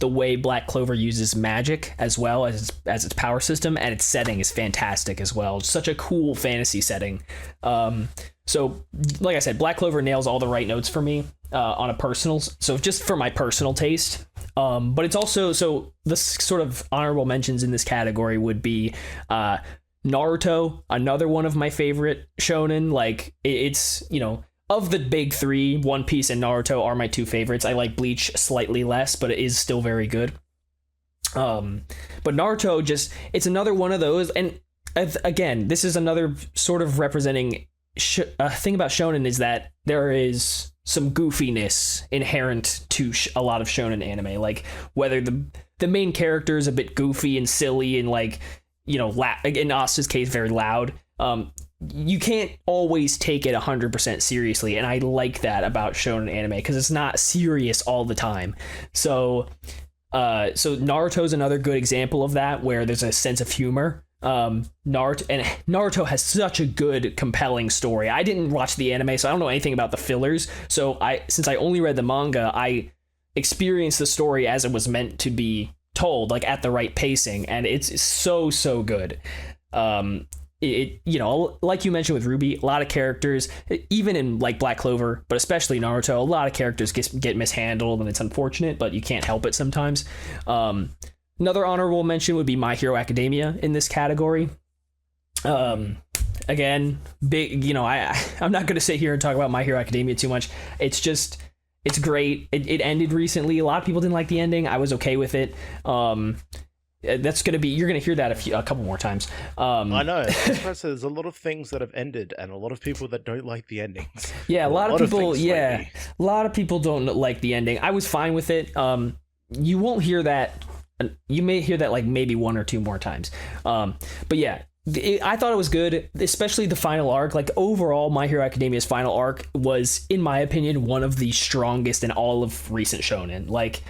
the way Black Clover uses magic as well as its power system, and its setting is fantastic as well. It's such a cool fantasy setting. So like I said, Black Clover nails all the right notes for me on a personal, so just for my personal taste. But it's also, so the sort of honorable mentions in this category would be Naruto, another one of my favorite shonen. Like, it's, you know, of the big three, One Piece and Naruto are my two favorites. I like Bleach slightly less, but it is still very good. But Naruto, just, it's another one of those. And again, this is another sort of representing thing about shonen, is that there is some goofiness inherent to a lot of shonen anime. Like, whether the main character is a bit goofy and silly and, like, you know, in Asta's case, very loud. You can't always take it 100% seriously, and I like that about shonen anime, because it's not serious all the time. So Naruto's another good example of that, where there's a sense of humor. Naruto has such a good, compelling story. I didn't watch the anime, so I don't know anything about the fillers. So since I only read the manga, I experienced the story as it was meant to be told, like at the right pacing, and it's so good. It you know, like you mentioned with RWBY, a lot of characters, even in like Black Clover, but especially Naruto, a lot of characters get mishandled, and it's unfortunate, but you can't help it sometimes. Another honorable mention would be My Hero Academia in this category. Again, big, you know, I'm not going to sit here and talk about My Hero Academia too much. It's just, it's great. It ended recently. A lot of people didn't like the ending. I was okay with it. That's going to be, you're going to hear that a couple more times. I know. There's a lot of things that have ended, and a lot of people that don't like the endings. Yeah, a lot of people. Yeah, a lot of people don't like the ending. I was fine with it. You won't hear that. You may hear that like maybe one or two more times. But yeah, I thought it was good, especially the final arc. Like, overall, My Hero Academia's final arc was, in my opinion, one of the strongest in all of recent shonen. Like,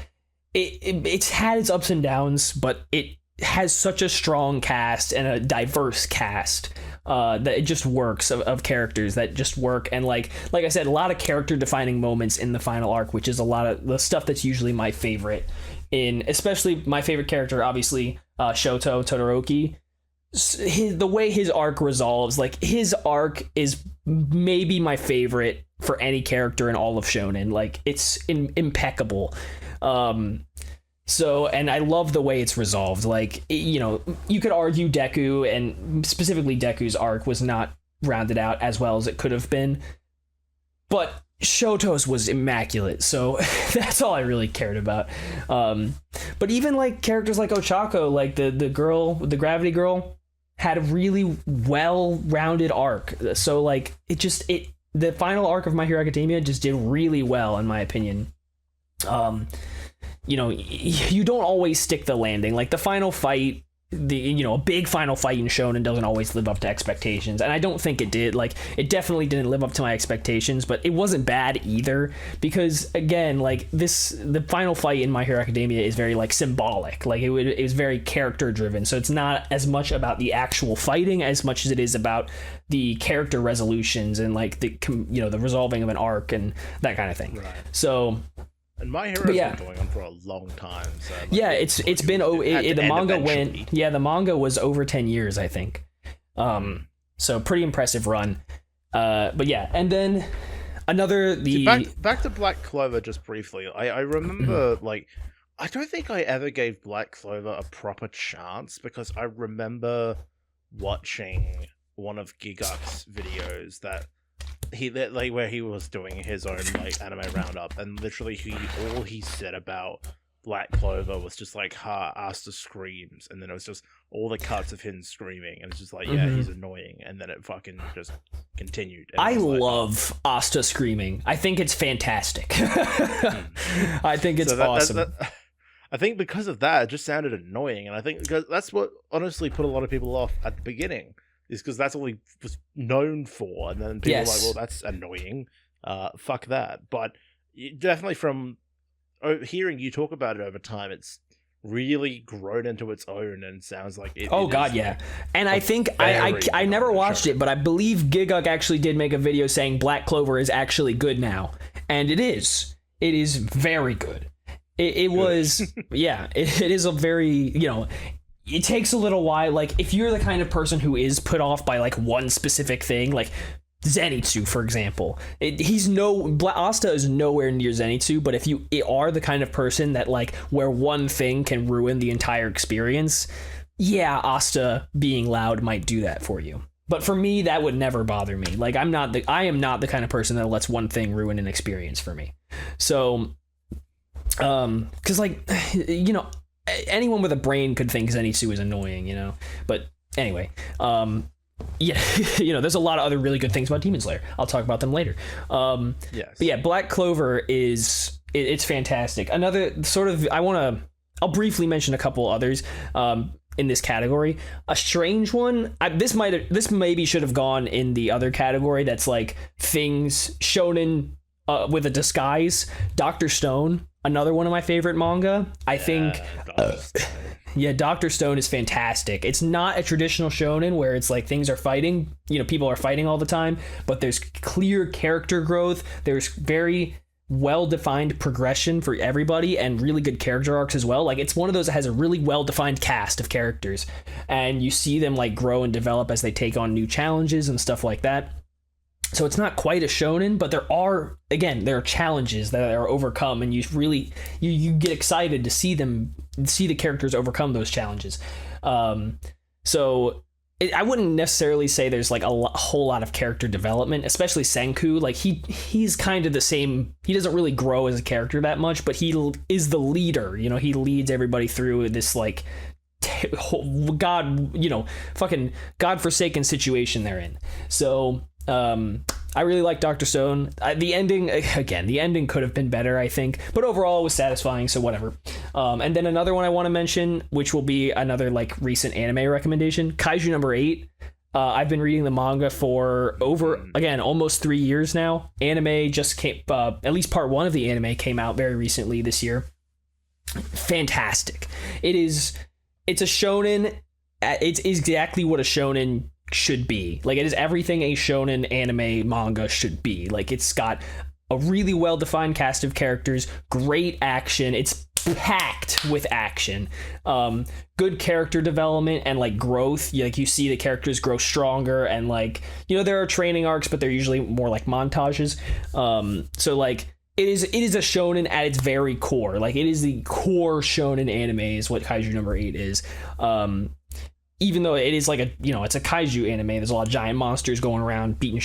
it's had its ups and downs, but it has such a strong cast and a diverse cast that it just works, of characters that just work. And like I said, a lot of character defining moments in the final arc, which is a lot of the stuff that's usually my favorite. Especially my favorite character, obviously, Shoto Todoroki. The way his arc resolves, like, his arc is maybe my favorite for any character in all of shonen. Like, it's impeccable. So, and I love the way it's resolved. Like, you know, you could argue Deku, and specifically Deku's arc, was not rounded out as well as it could have been, but Shoto's was immaculate, so that's all I really cared about. But even like characters like Ochako, like the girl, the Gravity Girl, had a really well-rounded arc. So like the final arc of My Hero Academia just did really well, in my opinion. You know, you don't always stick the landing. Like, the final fight, a big final fight in shonen doesn't always live up to expectations, and I don't think it did. Like, it definitely didn't live up to my expectations, but it wasn't bad either, because again, like, the final fight in My Hero Academia is very like symbolic. Like, it was very character driven, so it's not as much about the actual fighting as much as it is about the character resolutions and like the resolving of an arc and that kind of thing. Right. So. And My Hero's been going on for a long time. So like, yeah, it's been the manga eventually. The manga was over 10 years, I think. So pretty impressive run. But yeah, and then back to Black Clover just briefly. I remember like, I don't think I ever gave Black Clover a proper chance, because I remember watching one of Giguk's videos where he was doing his own like anime roundup, and literally all he said about Black Clover was just like, Asta screams, and then it was just all the cuts of him screaming, and it's just like, yeah, he's annoying, and then it fucking just continued. I love Asta screaming. I think it's fantastic. I think it's awesome. I think because of that, it just sounded annoying, and I think because that's what honestly put a lot of people off at the beginning. Is because that's all he was known for, and then people were like, well, that's annoying, fuck that. But definitely from hearing you talk about it over time, it's really grown into its own, and sounds like it. Oh God, yeah. And I think I never watched it, but I believe Giguk actually did make a video saying Black Clover is actually good now, and it is. It is very good. It was, yeah. It is a very, you know. It takes a little while. Like, if you're the kind of person who is put off by like one specific thing, like Zenitsu, for example, Asta is nowhere near Zenitsu, but if you are the kind of person that like where one thing can ruin the entire experience, yeah, Asta being loud might do that for you. But for me, that would never bother me. Like, I am not the kind of person that lets one thing ruin an experience for me. So, because like, you know, anyone with a brain could think Zenitsu is annoying, you know. But anyway, yeah, you know, there's a lot of other really good things about Demon Slayer. I'll talk about them later. Yes. But yeah, Black Clover it's fantastic. Another sort of, I'll briefly mention a couple others in this category. A strange one, this maybe should have gone in the other category that's like things shonen with a disguise. Dr. Stone, another one of my favorite manga. I think yeah, Dr. Stone is fantastic. It's not a traditional shonen where it's like things are fighting, you know, people are fighting all the time, but there's clear character growth. There's very well-defined progression for everybody and really good character arcs as well. Like, it's one of those that has a really well-defined cast of characters, and you see them like grow and develop as they take on new challenges and stuff like that. So it's not quite a shonen, but there are challenges that are overcome, and you really you get excited to see the characters overcome those challenges. So I wouldn't necessarily say there's like a whole lot of character development, especially Senku. Like, he's kind of the same. He doesn't really grow as a character that much, but he is the leader. You know, he leads everybody through this like fucking godforsaken situation they're in. So I really like Dr. Stone. The ending could have been better, I think, but overall it was satisfying, so whatever. And then another one I want to mention, which will be another like recent anime recommendation, Kaiju number 8. I've been reading the manga for almost 3 years now. Anime just came, at least part 1 of the anime came out very recently this year. Fantastic. It's a shonen. It's exactly what a shonen should be. Like, it is everything a shonen anime manga should be. Like, it's got a really well-defined cast of characters, great action, it's packed with action, good character development and like growth. Like, you see the characters grow stronger, and like, you know, there are training arcs, but they're usually more like montages. So like, it is a shonen at its very core. Like, it is the core shonen anime is what Kaiju number 8 is. Even though it is like it's a kaiju anime, there's a lot of giant monsters going around beating,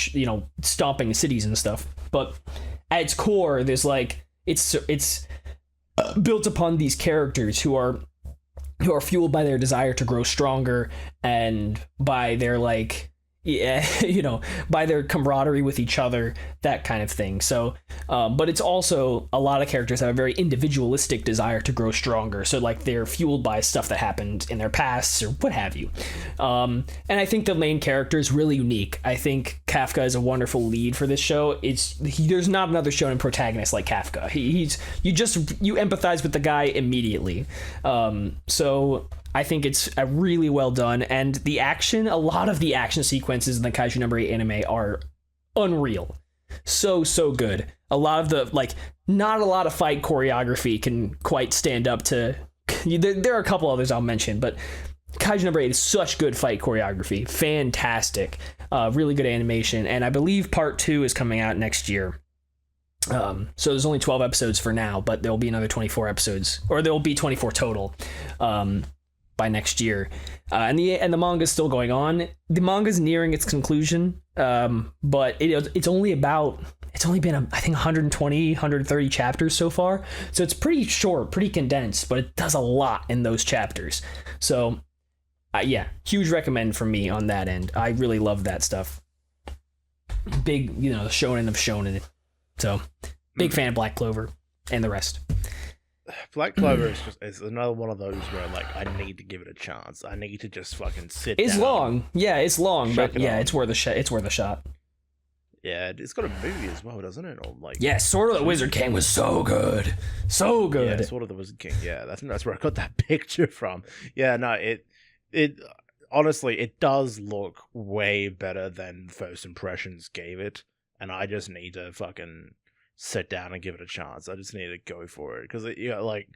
stomping cities and stuff. But at its core, there's like, it's built upon these characters who are fueled by their desire to grow stronger and by their like, by their camaraderie with each other, that kind of thing. So, but it's also a lot of characters have a very individualistic desire to grow stronger. So like, they're fueled by stuff that happened in their pasts or what have you. And I think the main character is really unique. I think Kafka is a wonderful lead for this show. There's not another shonen protagonist like Kafka. You empathize with the guy immediately. So I think it's a really well done, and a lot of the action sequences in the Kaiju number 8 anime are unreal. So good. A lot of the, like, not a lot of fight choreography can quite stand up to, there are a couple others I'll mention, but Kaiju number 8 is such good fight choreography. Fantastic. Really good animation, and I believe part 2 is coming out next year. So there's only 12 episodes for now, but there'll be another 24 episodes, or there'll be 24 total. By next year, and the manga is still going on. The manga is nearing its conclusion, but it's only been I think 130 chapters so far, so it's pretty short, pretty condensed, but it does a lot in those chapters. So yeah, huge recommend from me on that end. I really love that stuff. Big, shonen of shonen. So big fan of Black Clover and the rest. Black Clover is another one of those where, like, I need to give it a chance. I need to just fucking sit down. It's long. Yeah, it's long, but yeah, it's worth a shot. Yeah, it's got a movie as well, doesn't it? Or like, Yeah, Sword of the Wizard King was so good. So good. yeah, Sword of the Wizard King. Yeah, that's where I got that picture from. Yeah, no, it honestly, it does look way better than first impressions gave it, and I just need to fucking sit down and give it a chance. I just need to go for it because like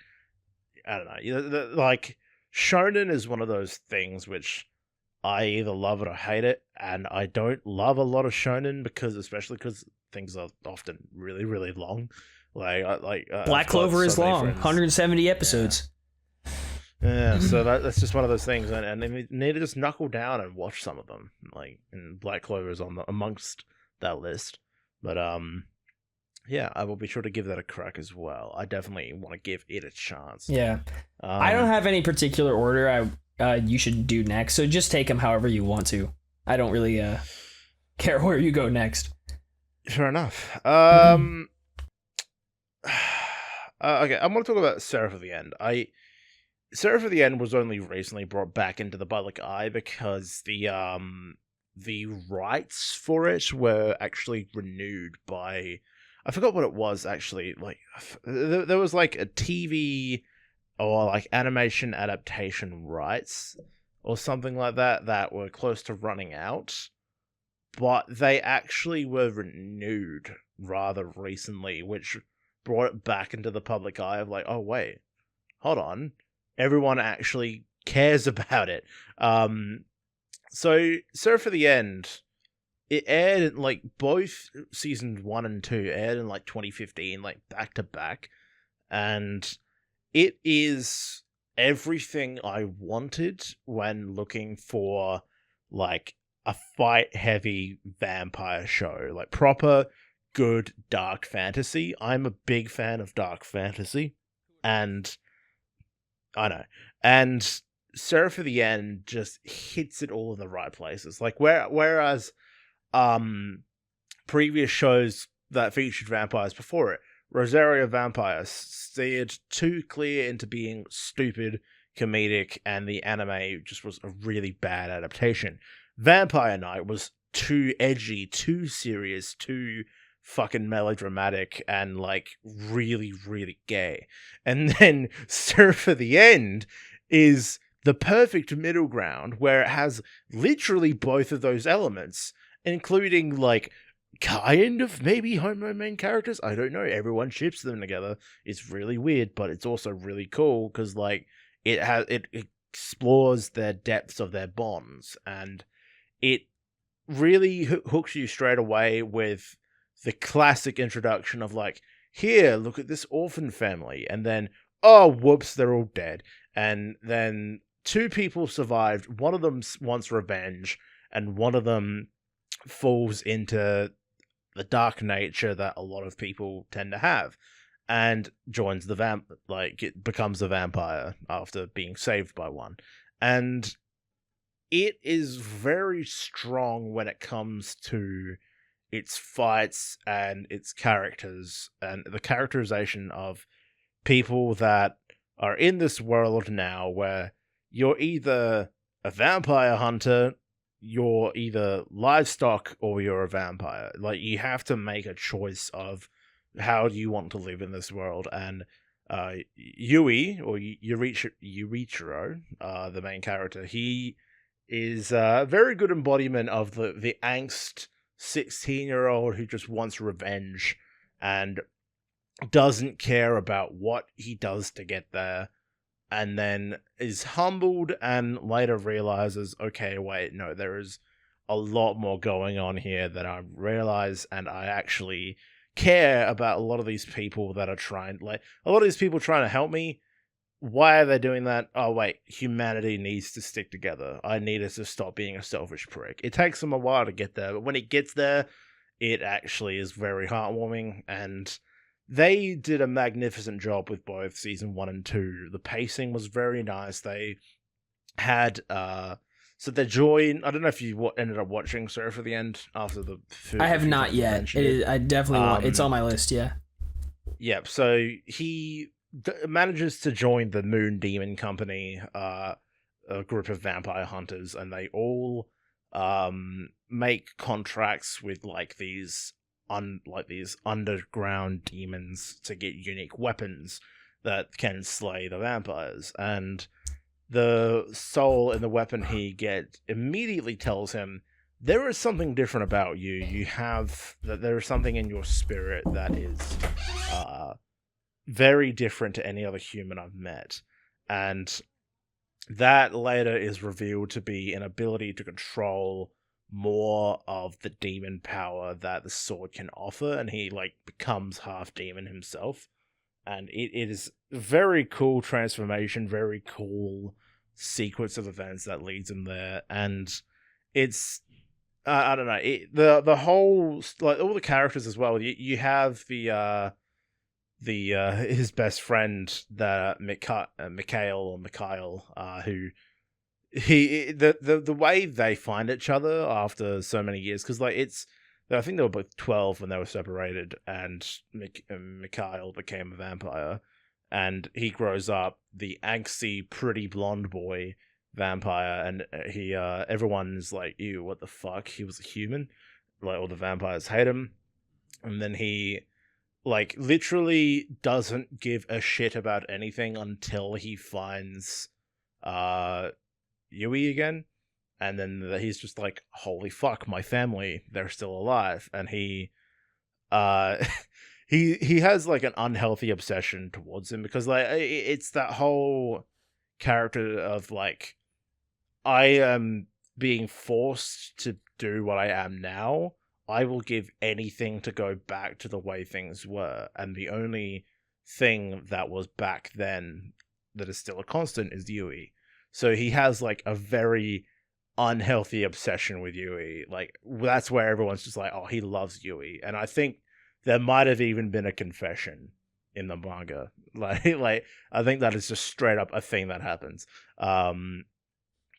I don't know, like shonen is one of those things which I either love it or hate it, and I don't love a lot of shonen especially because things are often really, really long. Black Clover is long, 170 episodes. Yeah, so that's just one of those things, and they need to just knuckle down and watch some of them. Like, and Black Clover is amongst that list, but yeah, I will be sure to give that a crack as well. I definitely want to give it a chance. Yeah, I don't have any particular order you should do next, so just take them however you want to. I don't really care where you go next. Fair enough. Okay, I want to talk about Seraph of the End. Seraph of the End was only recently brought back into the public eye because the rights for it were actually renewed by, I forgot what it was actually. Like there was like a TV or like animation adaptation rights or something like that were close to running out, but they actually were renewed rather recently, which brought it back into the public eye of like, oh wait, hold on, everyone actually cares about it. So Seraph of the End, it aired in, like, both seasons 1 and 2 aired in like 2015, like back to back, and it is everything I wanted when looking for like a fight heavy vampire show, like proper good dark fantasy. I'm a big fan of dark fantasy, and I know, and Seraph of the End just hits it all in the right places. Like whereas previous shows that featured vampires before it, Rosario Vampire steered too clear into being stupid, comedic, and the anime just was a really bad adaptation. Vampire Night was too edgy, too serious, too fucking melodramatic, and like really, really gay. And then Seraph of the End is the perfect middle ground where it has literally both of those elements, including like kind of maybe homo main characters. I don't know. Everyone ships them together. It's really weird, but it's also really cool because like it explores the depths of their bonds, and it really hooks you straight away with the classic introduction of like, here, look at this orphan family, and then oh whoops, they're all dead, and then two people survived. One of them wants revenge, and one of them falls into the dark nature that a lot of people tend to have, and joins the it becomes a vampire after being saved by one. And it is very strong when it comes to its fights and its characters and the characterization of people that are in this world now where you're either a vampire hunter, you're either livestock, or you're a vampire. Like, you have to make a choice of how do you want to live in this world. And Yui, or Yurichiro, the main character, he is a very good embodiment of the angst 16-year-old who just wants revenge and doesn't care about what he does to get there, and then is humbled and later realizes, okay, wait, no, there is a lot more going on here that I realize, and I actually care about a lot of these people that are trying to help me. Why are they doing that? Oh, wait, humanity needs to stick together. I need us to stop being a selfish prick. It takes them a while to get there, but when it gets there, it actually is very heartwarming, and they did a magnificent job with both season 1 and 2. The pacing was very nice. They had so they joined. I don't know if you ended up watching Seraph of the End after the. I have not yet. I definitely want. It's on my list. Yeah. Yep. So he manages to join the Moon Demon Company, a group of vampire hunters, and they all make contracts with like these underground demons to get unique weapons that can slay the vampires. And the soul in the weapon he gets immediately tells him, there is something different about you. There is something in your spirit that is very different to any other human I've met. And that later is revealed to be an ability to control more of the demon power that the sword can offer, and he like becomes half demon himself. And it is a very cool transformation, very cool sequence of events that leads him there. And it's I don't know, the whole, like, all the characters as well. You have the his best friend, that Mikhail, who the way they find each other after so many years, because like I think they were both 12 when they were separated, and Mikhail became a vampire, and he grows up the angsty, pretty blonde boy vampire, and he everyone's like, ew, what the fuck, he was a human, like all the vampires hate him. And then he like literally doesn't give a shit about anything until he finds Yui again, and then he's just like, holy fuck, my family, they're still alive. And he he has like an unhealthy obsession towards him, because like it's that whole character of like, I am being forced to do what I am now. I will give anything to go back to the way things were, and the only thing that was back then that is still a constant is Yui. So he has like a very unhealthy obsession with Yui. Like, that's where everyone's just like, oh, he loves Yui. And I think there might have even been a confession in the manga. Like I think that is just straight up a thing that happens.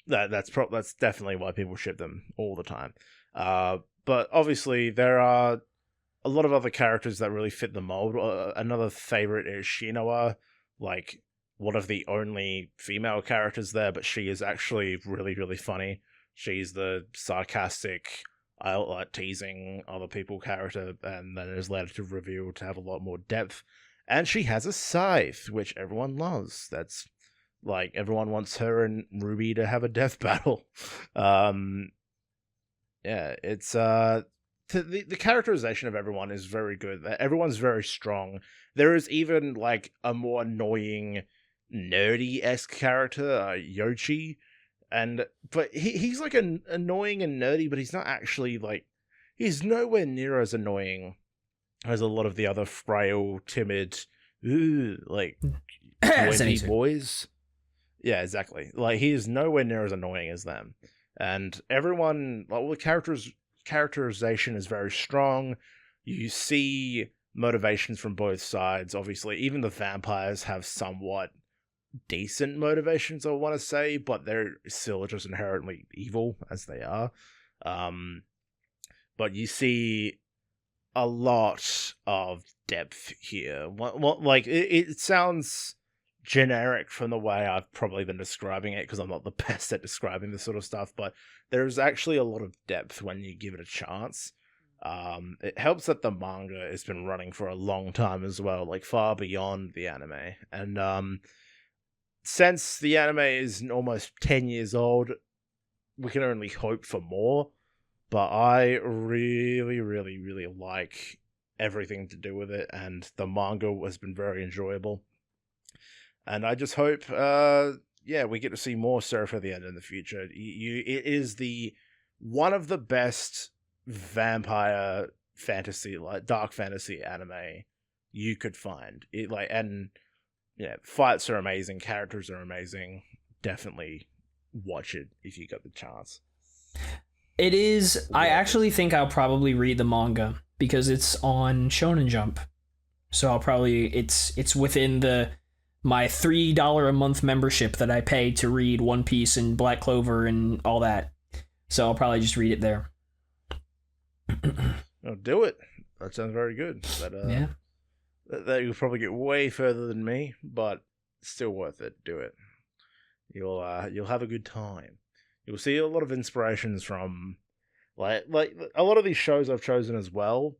That's definitely why people ship them all the time. But obviously there are a lot of other characters that really fit the mold. Another favorite is Shinoa, like one of the only female characters there, but she is actually really, really funny. She's the sarcastic, teasing other people character, and then is later to reveal to have a lot more depth. And she has a scythe, which everyone loves. That's like, everyone wants her and RWBY to have a death battle. Yeah, it's the characterization of everyone is very good. Everyone's very strong. There is even like a more annoying, nerdy-esque character, Yoshi, but he's like an annoying and nerdy, but he's not actually like, he's nowhere near as annoying as a lot of the other frail, timid, like 20 boys. Yeah, exactly. Like, he is nowhere near as annoying as them. And everyone, like, all the characterization is very strong. You see motivations from both sides. Obviously, even the vampires have somewhat decent motivations, I want to say, but they're still just inherently evil as they are. But you see a lot of depth here. Like, it sounds generic from the way I've probably been describing it, because I'm not the best at describing this sort of stuff, but there's actually a lot of depth when you give it a chance. It helps that the manga has been running for a long time as well, like far beyond the anime. And since the anime is almost 10 years old, we can only hope for more. But I really, really, really like everything to do with it, and the manga has been very enjoyable. And I just hope, we get to see more Seraph at the end in the future. It is one of the best vampire fantasy, like dark fantasy anime you could find. Fights are amazing, characters are amazing. Definitely watch it if you got the chance. It is. I actually think I'll probably read the manga because it's on Shonen Jump, so I'll probably it's within my $3 a month membership that I pay to read One Piece and Black Clover and all that. So I'll probably just read it there. Oh, do it. That sounds very good. Yeah. That you'll probably get way further than me, but still worth it. Do it. You'll have a good time. You'll see a lot of inspirations from like a lot of these shows I've chosen as well.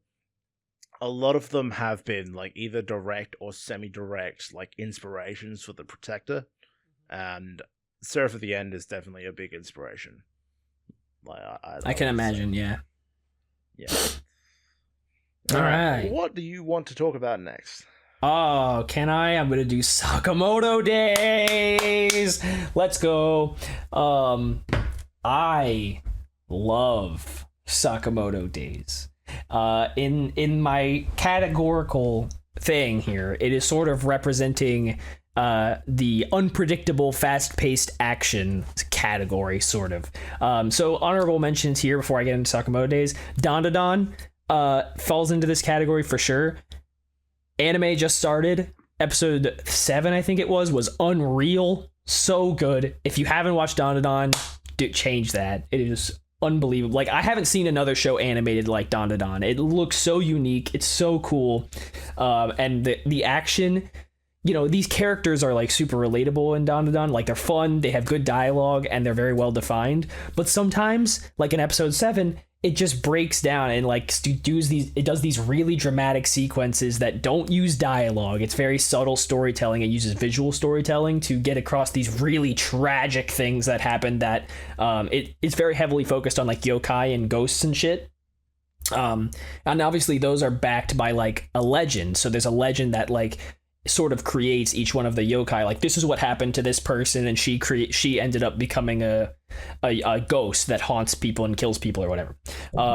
A lot of them have been like either direct or semi-direct like inspirations for the Protector, and Seraph at the End is definitely a big inspiration. Like I can imagine, yeah. All right. What do you want to talk about next? Oh, can I? I'm gonna do Sakamoto Days. Let's go. I love Sakamoto Days. In my categorical thing here, it is sort of representing the unpredictable, fast-paced action category, sort of. So honorable mentions here before I get into Sakamoto Days. Dandadan falls into this category for sure. Anime just started. Episode 7, I think it was unreal. So good. If you haven't watched Dandadan, change that. It is unbelievable. Like, I haven't seen another show animated like Dandadan. It looks so unique. It's so cool. And the action, you know, these characters are like super relatable in Dandadan. Like, they're fun, they have good dialogue, and they're very well defined. But sometimes, like in episode 7, it just breaks down and like it does these really dramatic sequences that don't use dialogue. It's very subtle storytelling. It uses visual storytelling to get across these really tragic things that happen. That it's very heavily focused on like yokai and ghosts and shit. And obviously those are backed by like a legend. So there's a legend that like sort of creates each one of the yokai. Like, this is what happened to this person, and she ended up becoming a ghost that haunts people and kills people or whatever.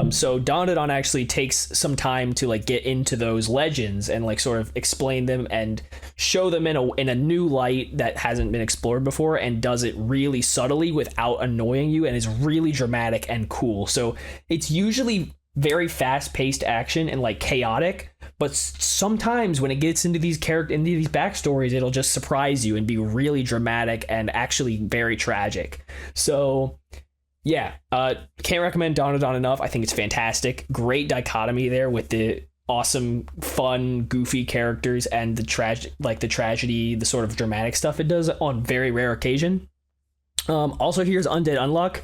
So Dandadan actually takes some time to like get into those legends and like sort of explain them and show them in a new light that hasn't been explored before, and does it really subtly without annoying you, and is really dramatic and cool. So it's usually very fast-paced action and like chaotic, but sometimes when it gets into these backstories, it'll just surprise you and be really dramatic and actually very tragic. So yeah, can't recommend Dandadan enough. I think it's fantastic. Great dichotomy there with the awesome, fun, goofy characters and the tragedy, the sort of dramatic stuff it does on very rare occasion. Also, here's Undead Unluck.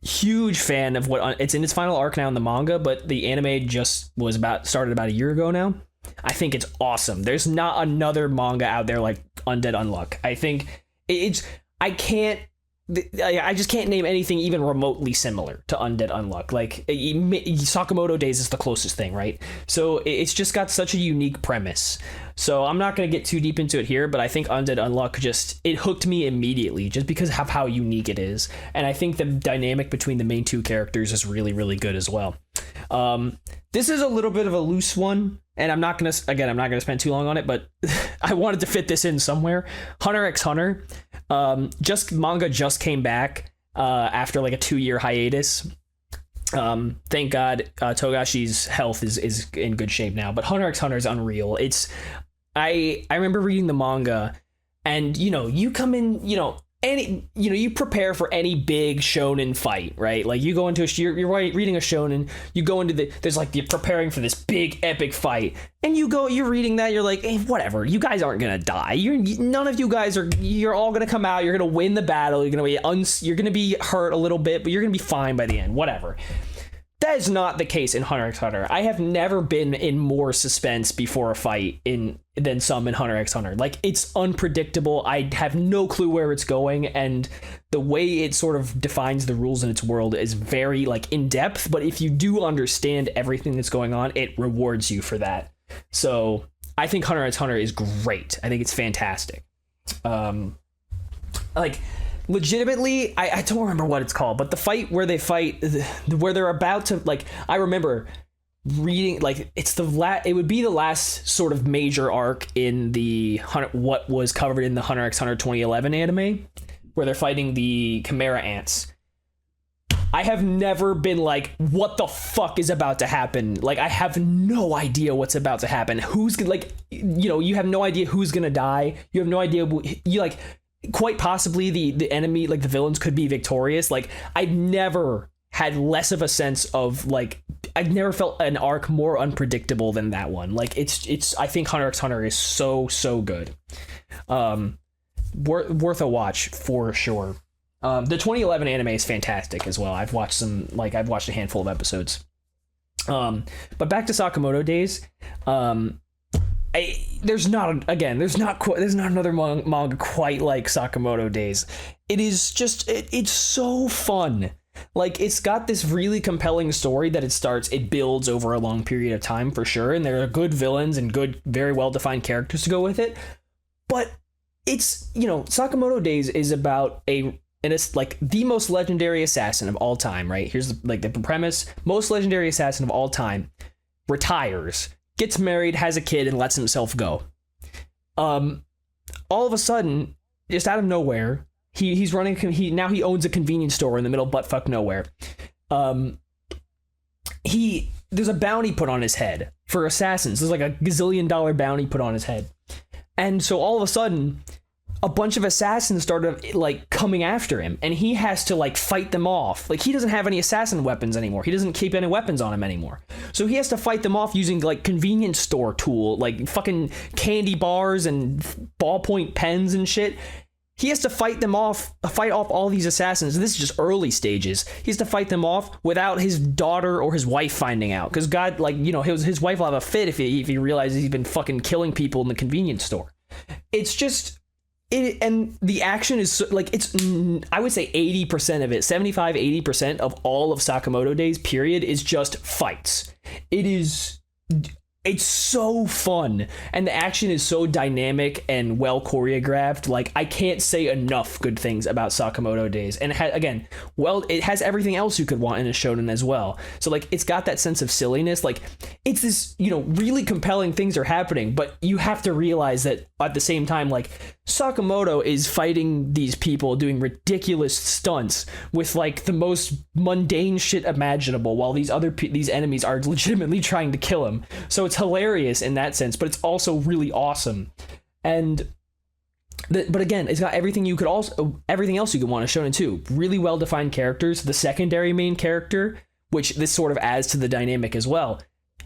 Huge fan of it's in its final arc now in the manga, but the anime just started about a year ago now. I think it's awesome. There's not another manga out there like Undead Unluck. I think I just can't name anything even remotely similar to Undead Unluck. Like, Sakamoto Days is the closest thing, right? So it's just got such a unique premise. So I'm not going to get too deep into it here, but I think Undead Unluck it hooked me immediately just because of how unique it is. And I think the dynamic between the main two characters is really, really good as well. This is a little bit of a loose one, and I'm not going to spend too long on it, but I wanted to fit this in somewhere. Hunter x Hunter. Manga just came back after like a 2-year hiatus. Thank God Togashi's health is in good shape now, but Hunter x Hunter is unreal. I remember reading the manga, and you come in, you prepare for any big shonen fight, right? Like, you go into you're reading a shonen, you go into there's like you're preparing for this big epic fight, and you're reading that, you're like, hey, whatever, you guys aren't gonna die. None of you guys you're all gonna come out, you're gonna win the battle, you're gonna be hurt a little bit, but you're gonna be fine by the end, whatever. That is not the case in Hunter x Hunter. I have never been in more suspense before a fight than some in Hunter x Hunter. Like, it's unpredictable. I have no clue where it's going, and the way it sort of defines the rules in its world is very like in depth. But if you do understand everything that's going on, it rewards you for that. So I think Hunter x Hunter is great. I think it's fantastic. Legitimately, I don't remember what it's called, but the fight where they're about to, like, I remember reading, like, it would be the last sort of major arc in what was covered in the Hunter x Hunter 2011 anime, where they're fighting the Chimera ants. I have never been like, what the fuck is about to happen? Like, I have no idea what's about to happen. You have no idea who's gonna die. You have no idea, quite possibly the enemy, like the villains, could be victorious. Like, I've never had less of a sense of, like, I've never felt an arc more unpredictable than that one. Like, it's I think Hunter x Hunter is so good. Worth a watch for sure. The 2011 anime is fantastic as well. I've watched a handful of episodes. But back to Sakamoto Days. There's not another manga quite like Sakamoto Days. It is just it's so fun. Like, it's got this really compelling story that it builds over a long period of time for sure, and there are good villains and good, very well defined characters to go with it. But it's, Sakamoto Days is about it's like the most legendary assassin of all time, right? Here's the premise: most legendary assassin of all time retires, gets married, has a kid, and lets himself go. All of a sudden, just out of nowhere, he owns a convenience store in the middle of buttfuck nowhere. There's a bounty put on his head for assassins. There's like a gazillion-dollar bounty put on his head. And so all of a sudden, a bunch of assassins started like coming after him, and he has to like fight them off. Like, he doesn't have any assassin weapons anymore. He doesn't keep any weapons on him anymore. So he has to fight them off using like convenience store tool, like fucking candy bars and ballpoint pens and shit. He has to fight off all these assassins. This is just early stages. He has to fight them off without his daughter or his wife finding out. Because God, his wife will have a fit if he realizes he's been fucking killing people in the convenience store. It's just... and the action is I would say 80% of it, 75-80% of all of Sakamoto Days period is just fights. It's so fun, and the action is so dynamic and well choreographed. Like, I can't say enough good things about Sakamoto Days. And it has everything else you could want in a shonen as well. So like, it's got that sense of silliness. Like, it's this, really compelling things are happening, but you have to realize that at the same time, like, Sakamoto is fighting these people doing ridiculous stunts with like the most mundane shit imaginable, while these enemies are legitimately trying to kill him. So it's hilarious in that sense, but it's also really awesome. And but again, it's got everything else you could want to shonen too. Really well defined characters. The secondary main character, which this sort of adds to the dynamic as well,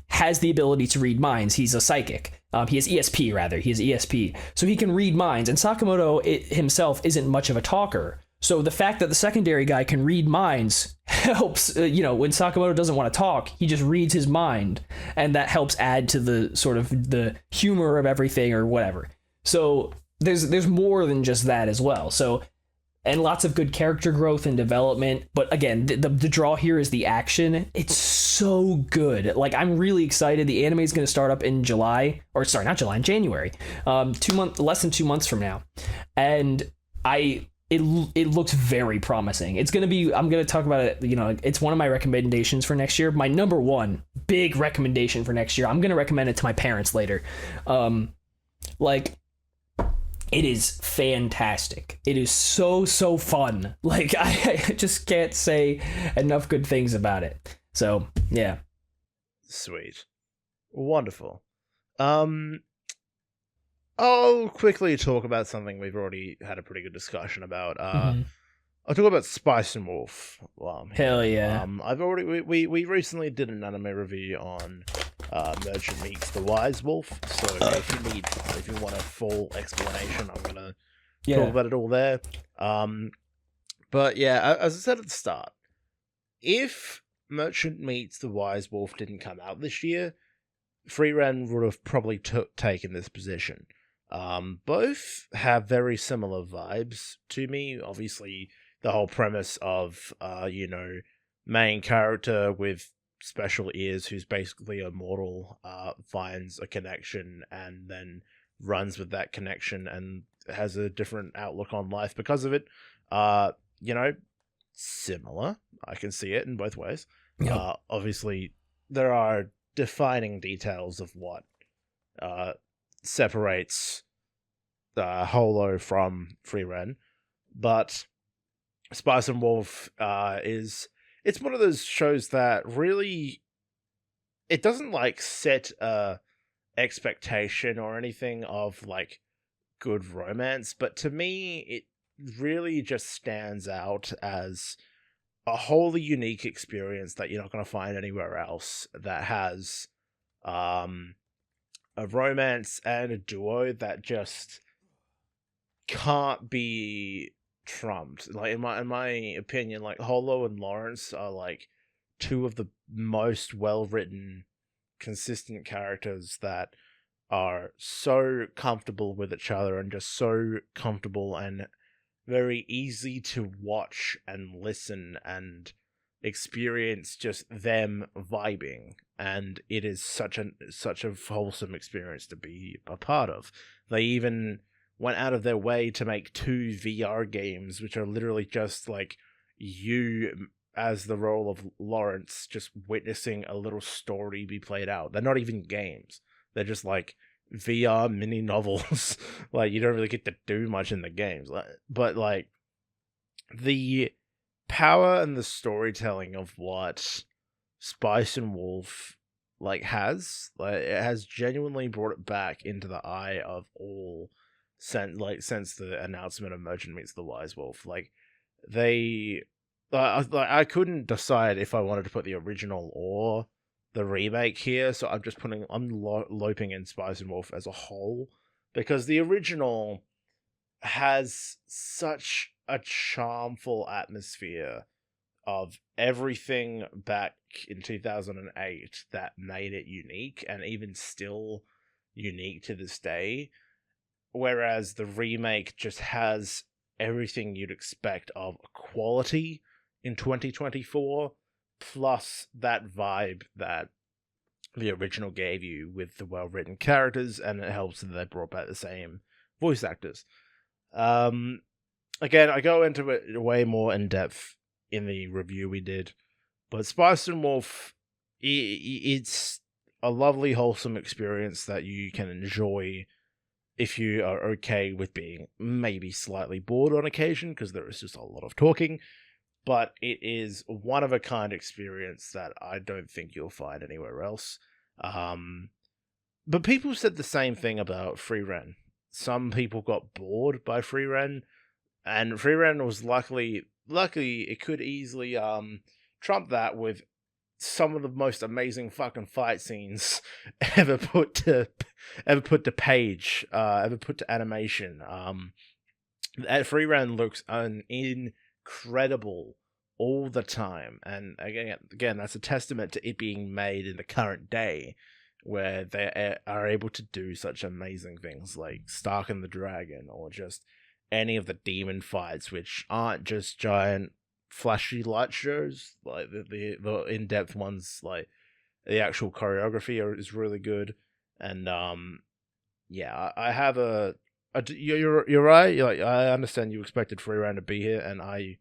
has the ability to read minds. He's a psychic. He has ESP, rather. He has ESP. So he can read minds. And Sakamoto himself isn't much of a talker. So the fact that the secondary guy can read minds helps, when Sakamoto doesn't want to talk, he just reads his mind. And that helps add to the sort of the humor of everything or whatever. So there's more than just that as well. So, and lots of good character growth and development. But again, the draw here is the action. It's so good. Like, I'm really excited. The anime is going to start up in January. Less than 2 months from now. And it looks very promising. I'm going to talk about it. It's one of my recommendations for next year. My number one big recommendation for next year. I'm going to recommend it to my parents later. It is fantastic. It is so fun. Like, I just can't say enough good things about it. So, yeah. Sweet. Wonderful. I'll quickly talk about something we've already had a pretty good discussion about. I'll talk about Spice and Wolf. Hell yeah. We recently did an anime review on Merchant Meets the Wise Wolf. So if you want a full explanation, I'm gonna talk about it all there. But yeah, as I said at the start, if Merchant Meets the Wise Wolf didn't come out this year, Freeran would have probably taken this position. Both have very similar vibes to me. Obviously, the whole premise of main character with special ears who's basically immortal finds a connection and then runs with that connection and has a different outlook on life because of it. Similar. I can see it in both ways. Yep. Obviously, there are defining details of what separates Holo from Freeran, but Spice and Wolf it's one of those shows that really, it doesn't like set a expectation or anything of like good romance, but to me it really just stands out as a wholly unique experience that you're not going to find anywhere else, that has a romance and a duo that just can't be trumped. Like in my opinion, like Holo and Lawrence are like two of the most well written, consistent characters that are so comfortable with each other and just so comfortable and very easy to watch and listen and experience just them vibing, and it is such a wholesome experience to be a part of. They even went out of their way to make 2 VR games, which are literally just like you as the role of Lawrence, just witnessing a little story be played out. They're not even games. They're just like VR mini novels. Like you don't really get to do much in the games. But like the power and the storytelling of what Spice and Wolf like has, like it has genuinely brought it back into the eye of all since the announcement of Merchant Meets the Wise Wolf. Like they I couldn't decide if I wanted to put the original or the remake here, so I'm loping in Spice and Wolf as a whole, because the original has such a charmful atmosphere of everything back in 2008 that made it unique, and even still unique to this day, whereas the remake just has everything you'd expect of quality in 2024, plus that vibe that the original gave you with the well-written characters, and it helps that they brought back the same voice actors. Again, I go into it way more in depth in the review we did, but Spice and Wolf, it's a lovely, wholesome experience that you can enjoy if you are okay with being maybe slightly bored on occasion, because there is just a lot of talking, but it is one of a kind experience that I don't think you'll find anywhere else. But people said the same thing about Free Ren. Some people got bored by Free Ren, and Free Ren was luckily it could easily trump that with some of the most amazing fucking fight scenes ever put to page, ever put to animation. Free Ren looks incredible all the time, and again, that's a testament to it being made in the current day, where they are able to do such amazing things like Stark and the Dragon, or just any of the demon fights, which aren't just giant flashy light shows. Like the in-depth ones, like the actual choreography is really good. And yeah, I have you're right. Like, I understand you expected Free Ren to be here, and I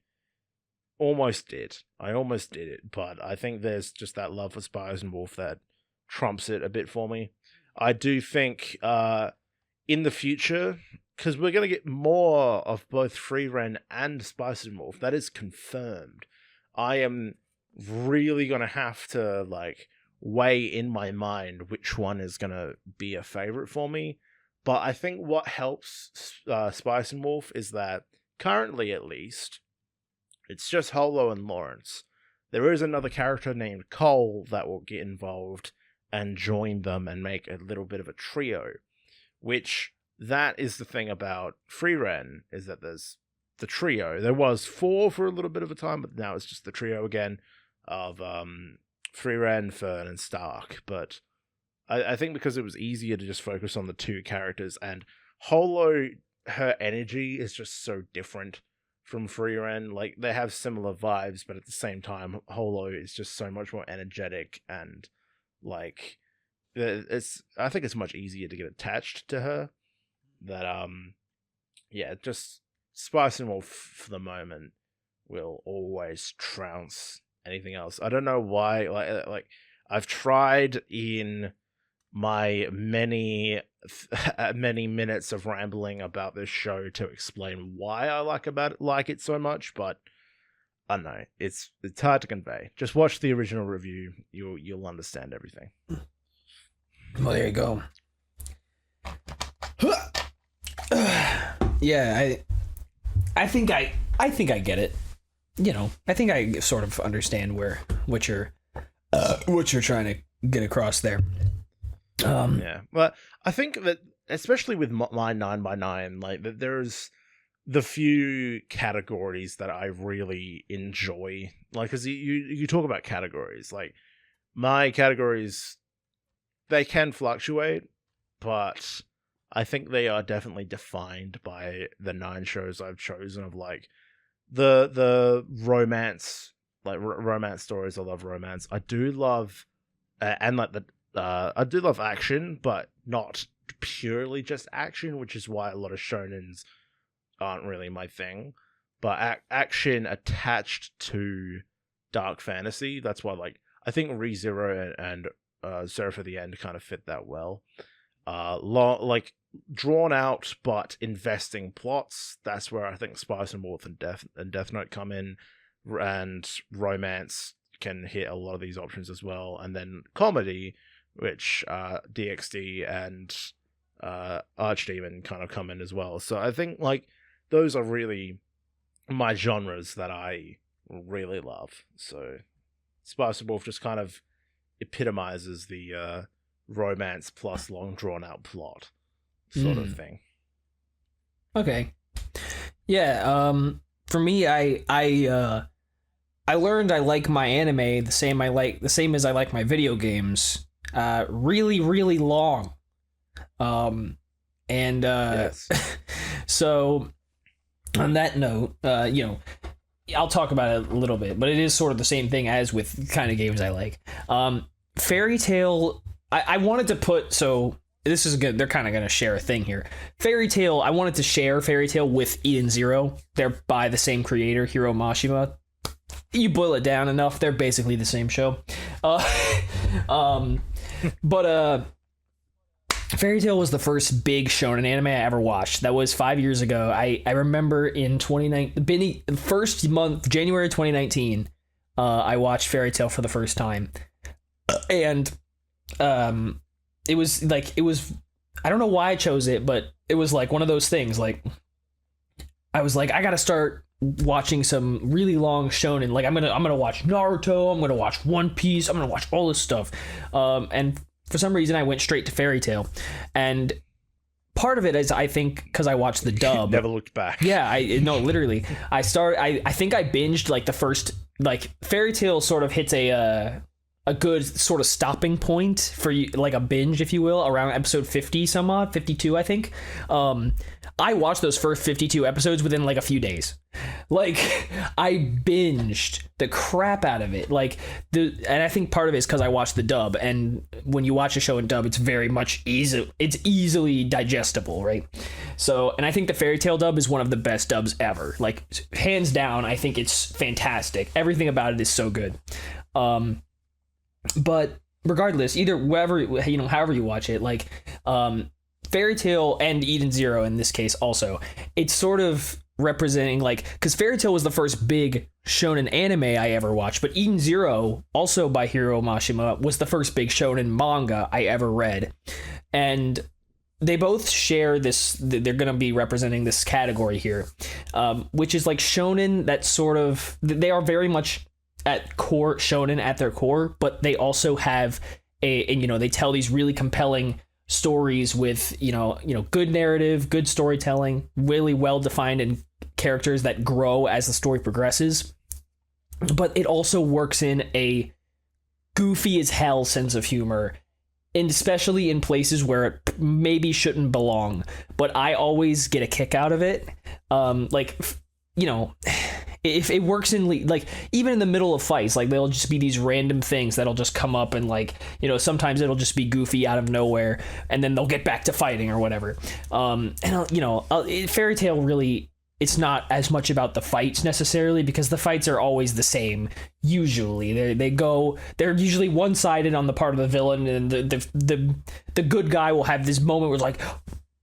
almost did it, but I think there's just that love for Spice and Wolf that trumps it a bit for me. I do think in the future, because we're going to get more of both Free Ren and Spice and Wolf, that is confirmed. I am really going to have to like weigh in my mind which one is going to be a favorite for me. But I think what helps Spice and Wolf is that currently, at least, it's just Holo and Lawrence. There is another character named Cole that will get involved and join them and make a little bit of a trio, which that is the thing about Free Ren, is that there's the trio. There was 4 for a little bit of a time, but now it's just the trio again of Free Ren, Fern, and Stark. But I think because it was easier to just focus on the 2 characters, and Holo, her energy is just so different from Free Ren. Like, they have similar vibes, but at the same time, Holo is just so much more energetic, and like I think it's much easier to get attached to her. That yeah, just Spice and Wolf for the moment will always trounce anything else. I don't know why. Like I've tried in my many minutes of rambling about this show to explain why I like it so much, but I don't know, it's hard to convey. Just watch the original review, you'll understand everything. Well, there you go. Yeah, I think I get it. You know, I think I sort of understand what you're trying to get across there. Yeah, well, I think that especially with my 9x9, like that there's the few categories that I really enjoy. Like, because you talk about categories. Like, my categories, they can fluctuate, but I think they are definitely defined by the 9 shows I've chosen of, like, the romance, like, romance stories. I love romance. I do love, and, like, I do love action, but not purely just action, which is why a lot of shonens aren't really my thing, but action attached to dark fantasy. That's why, like, I think ReZero and Seraph at the End kind of fit that well. Like, drawn out but investing plots. That's where I think Spice and Morph and Death Note come in, and romance can hit a lot of these options as well. And then comedy, which DxD and Archdemon kind of come in as well. So I think, like, those are really my genres that I really love. So Spice and Wolf just kind of epitomizes the romance plus long drawn out plot sort of thing. Okay. Yeah, for me, I learned I like my anime the same as I like my video games. Really, really long. Yes. So on that note, I'll talk about it a little bit, but it is sort of the same thing as with kind of games I like. Fairy Tail, I wanted to put, so this is good. They're kind of going to share a thing here. Fairy Tail, I wanted to share Fairy Tail with Eden Zero. They're by the same creator, Hiro Mashima. You boil it down enough, they're basically the same show. But Fairy Tail was the first big shonen anime I ever watched. That was 5 years ago. I remember in 2019, the first month, January 2019, I watched Fairy Tail for the first time. And it was, I don't know why I chose it, but it was like one of those things. Like, I was like, I gotta start watching some really long shonen. Like, I'm gonna watch Naruto, I'm gonna watch One Piece, I'm gonna watch all this stuff. And for some reason I went straight to Fairy Tail, and part of it is, I think, because I watched the dub. Never looked back. Yeah, literally. I think I binged like the first, like, Fairy Tail sort of hits a good sort of stopping point for you, like a binge, if you will, around episode 50 some odd, 52, I think. I watched those first 52 episodes within like a few days. Like, I binged the crap out of it. Like, and I think part of it is because I watched the dub, and when you watch a show in dub, it's very much it's easily digestible, right? So, and I think the Fairy Tail dub is one of the best dubs ever. Like, hands down, I think it's fantastic. Everything about it is so good. But regardless, however you watch it, like, Fairy Tail and Eden Zero in this case also, it's sort of representing, like, because Fairy Tail was the first big shonen anime I ever watched, but Eden Zero, also by Hiro Mashima, was the first big shonen manga I ever read. And they both share this, they're going to be representing this category here, which is like shonen that sort of, they are very much at core shonen at their core, but they also have they tell these really compelling stories with good narrative, good storytelling, really well defined, and characters that grow as the story progresses. But it also works in a goofy as hell sense of humor, and especially in places where it maybe shouldn't belong, but I always get a kick out of it. If it works in, like, even in the middle of fights, like, there'll just be these random things that'll just come up, and, like, sometimes it'll just be goofy out of nowhere, and then they'll get back to fighting or whatever. Fairy Tail really, it's not as much about the fights necessarily, because the fights are always the same. Usually they're usually one-sided on the part of the villain, and the good guy will have this moment where it's like,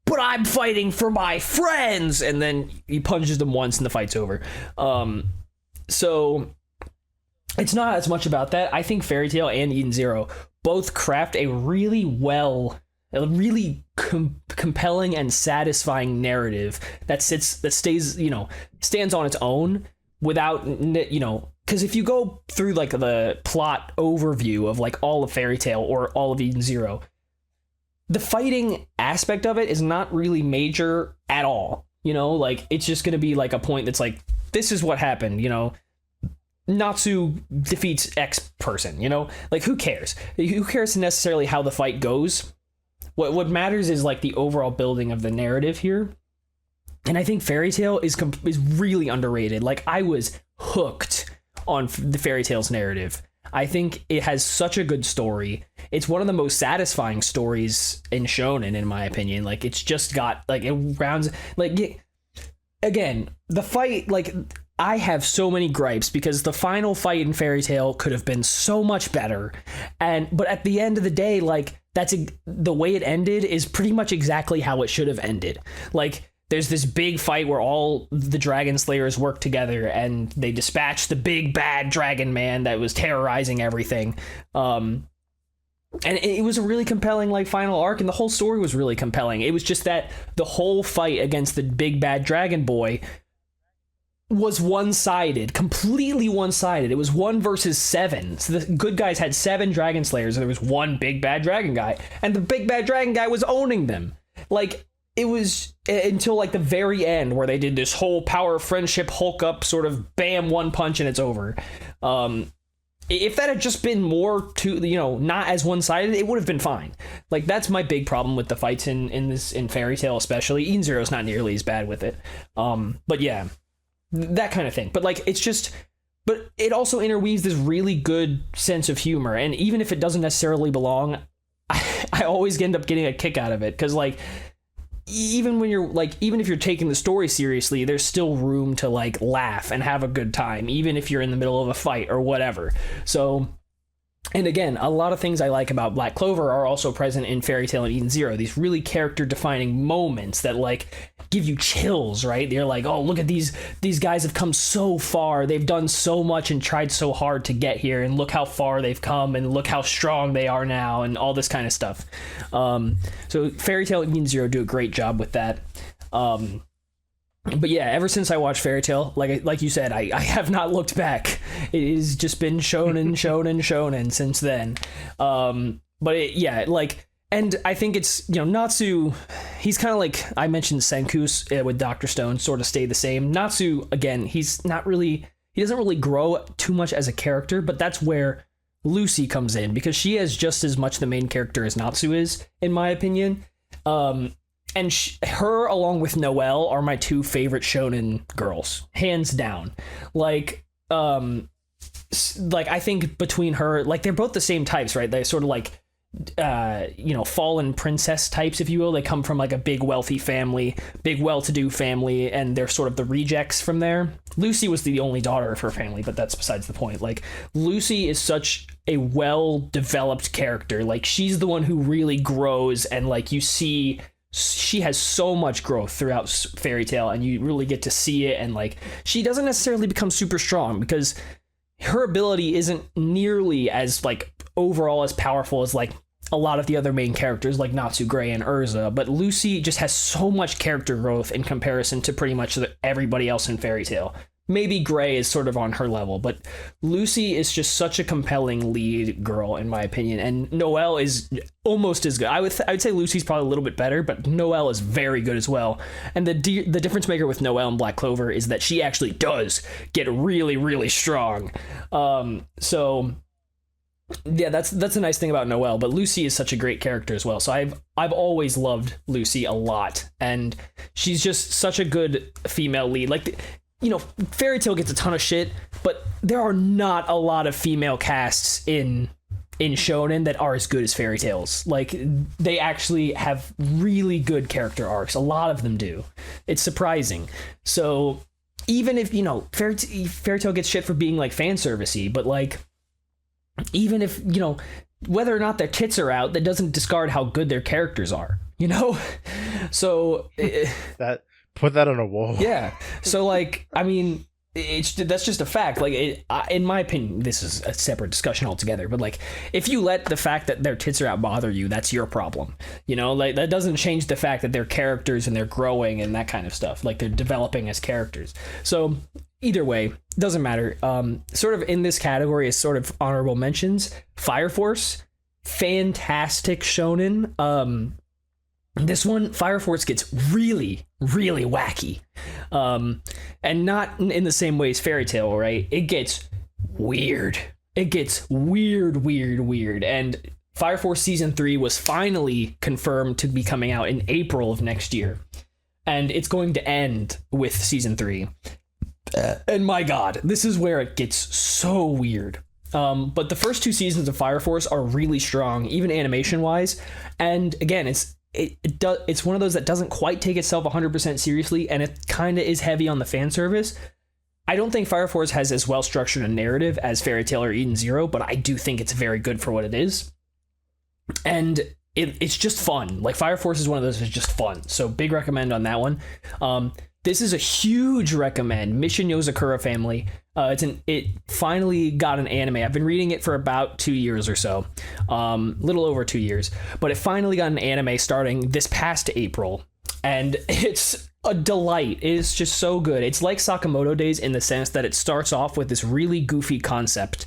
but I'm fighting for my friends, and then he punches them once and the fight's over. So it's not as much about that. I think Fairy Tail and Eden Zero both craft a really compelling and satisfying narrative that stands on its own without, because if you go through, like, the plot overview of, like, all of Fairy Tail or all of Eden Zero, the fighting aspect of it is not really major at all. You know, like, it's just going to be like a point that's like, this is what happened, you know, Natsu defeats X person, you know, like, who cares? Who cares necessarily how the fight goes? What matters is like the overall building of the narrative here. And I think Fairy Tail is really underrated. Like, I was hooked on the Fairy Tail's narrative. I think it has such a good story. It's one of the most satisfying stories in shonen, in my opinion. Like, it's just got, like, it rounds, like, again, the fight, like, I have so many gripes because the final fight in Fairy Tail could have been so much better. But at the end of the day, like, the way it ended is pretty much exactly how it should have ended. Like, there's this big fight where all the Dragon Slayers work together and they dispatch the big bad dragon man that was terrorizing everything. And it was a really compelling, like, final arc, and the whole story was really compelling. It was just that the whole fight against the big bad dragon boy was one-sided, completely one-sided. It was 1 versus 7. So the good guys had 7 Dragon Slayers, and there was one big bad dragon guy, and the big bad dragon guy was owning them. Like, it was until like the very end where they did this whole power of friendship Hulk up sort of bam, one punch and it's over. If that had just been more to, you know, not as one-sided, it would have been fine. Like, that's my big problem with the fights in Fairy Tail, especially. Eden Zero's not nearly as bad with it. But yeah, that kind of thing. But like, it's just, but it also interweaves this really good sense of humor. And even if it doesn't necessarily belong, I always end up getting a kick out of it. Cause like, even when you're like, even if you're taking the story seriously, there's still room to like laugh and have a good time, even if you're in the middle of a fight or whatever. So, and again, a lot of things I like about Black Clover are also present in Fairy Tail and Eden Zero. These really character defining moments that like give you chills, right? They're like, oh, look at these guys have come so far. They've done so much and tried so hard to get here, and look how far they've come and look how strong they are now and all this kind of stuff. So Fairy Tail and Eden Zero do a great job with that. But yeah, ever since I watched Fairy Tail, like you said, I have not looked back. It has just been shonen since then. But like, and I think it's, you know, Natsu, he's kind of like, I mentioned Senku with Dr. Stone sort of stayed the same. Natsu, again, he doesn't really grow too much as a character, but that's where Lucy comes in, because she has just as much the main character as Natsu is, in my opinion. And her, along with Noelle, are my 2 favorite shonen girls, hands down. Like I think between her, like, they're both the same types, right? They're sort of like, you know, fallen princess types, if you will. They come from like a big wealthy family, big well-to-do family, and they're sort of the rejects from there. Lucy was the only daughter of her family, but that's besides the point. Like, Lucy is such a well-developed character. Like, she's the one who really grows, and like, you see she has so much growth throughout Fairy Tail, and you really get to see it. And like, she doesn't necessarily become super strong because her ability isn't nearly as like overall as powerful as like a lot of the other main characters like Natsu, Grey, and Urza, but Lucy just has so much character growth in comparison to pretty much everybody else in Fairy Tail. Maybe Grey is sort of on her level, but Lucy is just such a compelling lead girl, in my opinion, and Noelle is almost as good. I would say Lucy's probably a little bit better, but Noelle is very good as well. And the difference maker with Noelle and Black Clover is that she actually does get really, really strong. So yeah, that's a nice thing about Noelle, but Lucy is such a great character as well. So I've always loved Lucy a lot, and she's just such a good female lead. Like, you know, Fairy Tail gets a ton of shit, but there are not a lot of female casts in shonen that are as good as Fairy Tail's. Like, they actually have really good character arcs. A lot of them do. It's surprising. So even if, you know, Fairy Tail gets shit for being like fan servicey, but like, even if, you know, whether or not their tits are out, that doesn't discard how good their characters are, you know? So that put that on a wall. Yeah. So like, I mean, that's just a fact. Like, in my opinion, this is a separate discussion altogether, but like, if you let the fact that their tits are out bother you, that's your problem. You know, like, that doesn't change the fact that they're characters and they're growing and that kind of stuff. Like, they're developing as characters. So either way, doesn't matter. Sort of in this category is sort of honorable mentions. Fire Force, fantastic shonen. This one, Fire Force gets really, really wacky. And not in the same way as Fairy Tail, right? It gets weird. It gets weird. And Fire Force Season 3 was finally confirmed to be coming out in April of next year. And it's going to end with Season 3. And my God, this is where it gets so weird. But the first 2 seasons of Fire Force are really strong, even animation-wise. And again, it's one of those that doesn't quite take itself 100% seriously, and it kind of is heavy on the fan service. I don't think Fire Force has as well structured a narrative as Fairy Tail or Eden Zero, but I do think it's very good for what it is. And it's just fun. Like, Fire Force is one of those that's just fun. So big recommend on that one. This is a huge recommend. Mission Yozakura Family. It finally got an anime. I've been reading it for about 2 years or so, little over 2 years, but it finally got an anime starting this past April, and it's a delight. It is just so good. It's like Sakamoto Days in the sense that it starts off with this really goofy concept,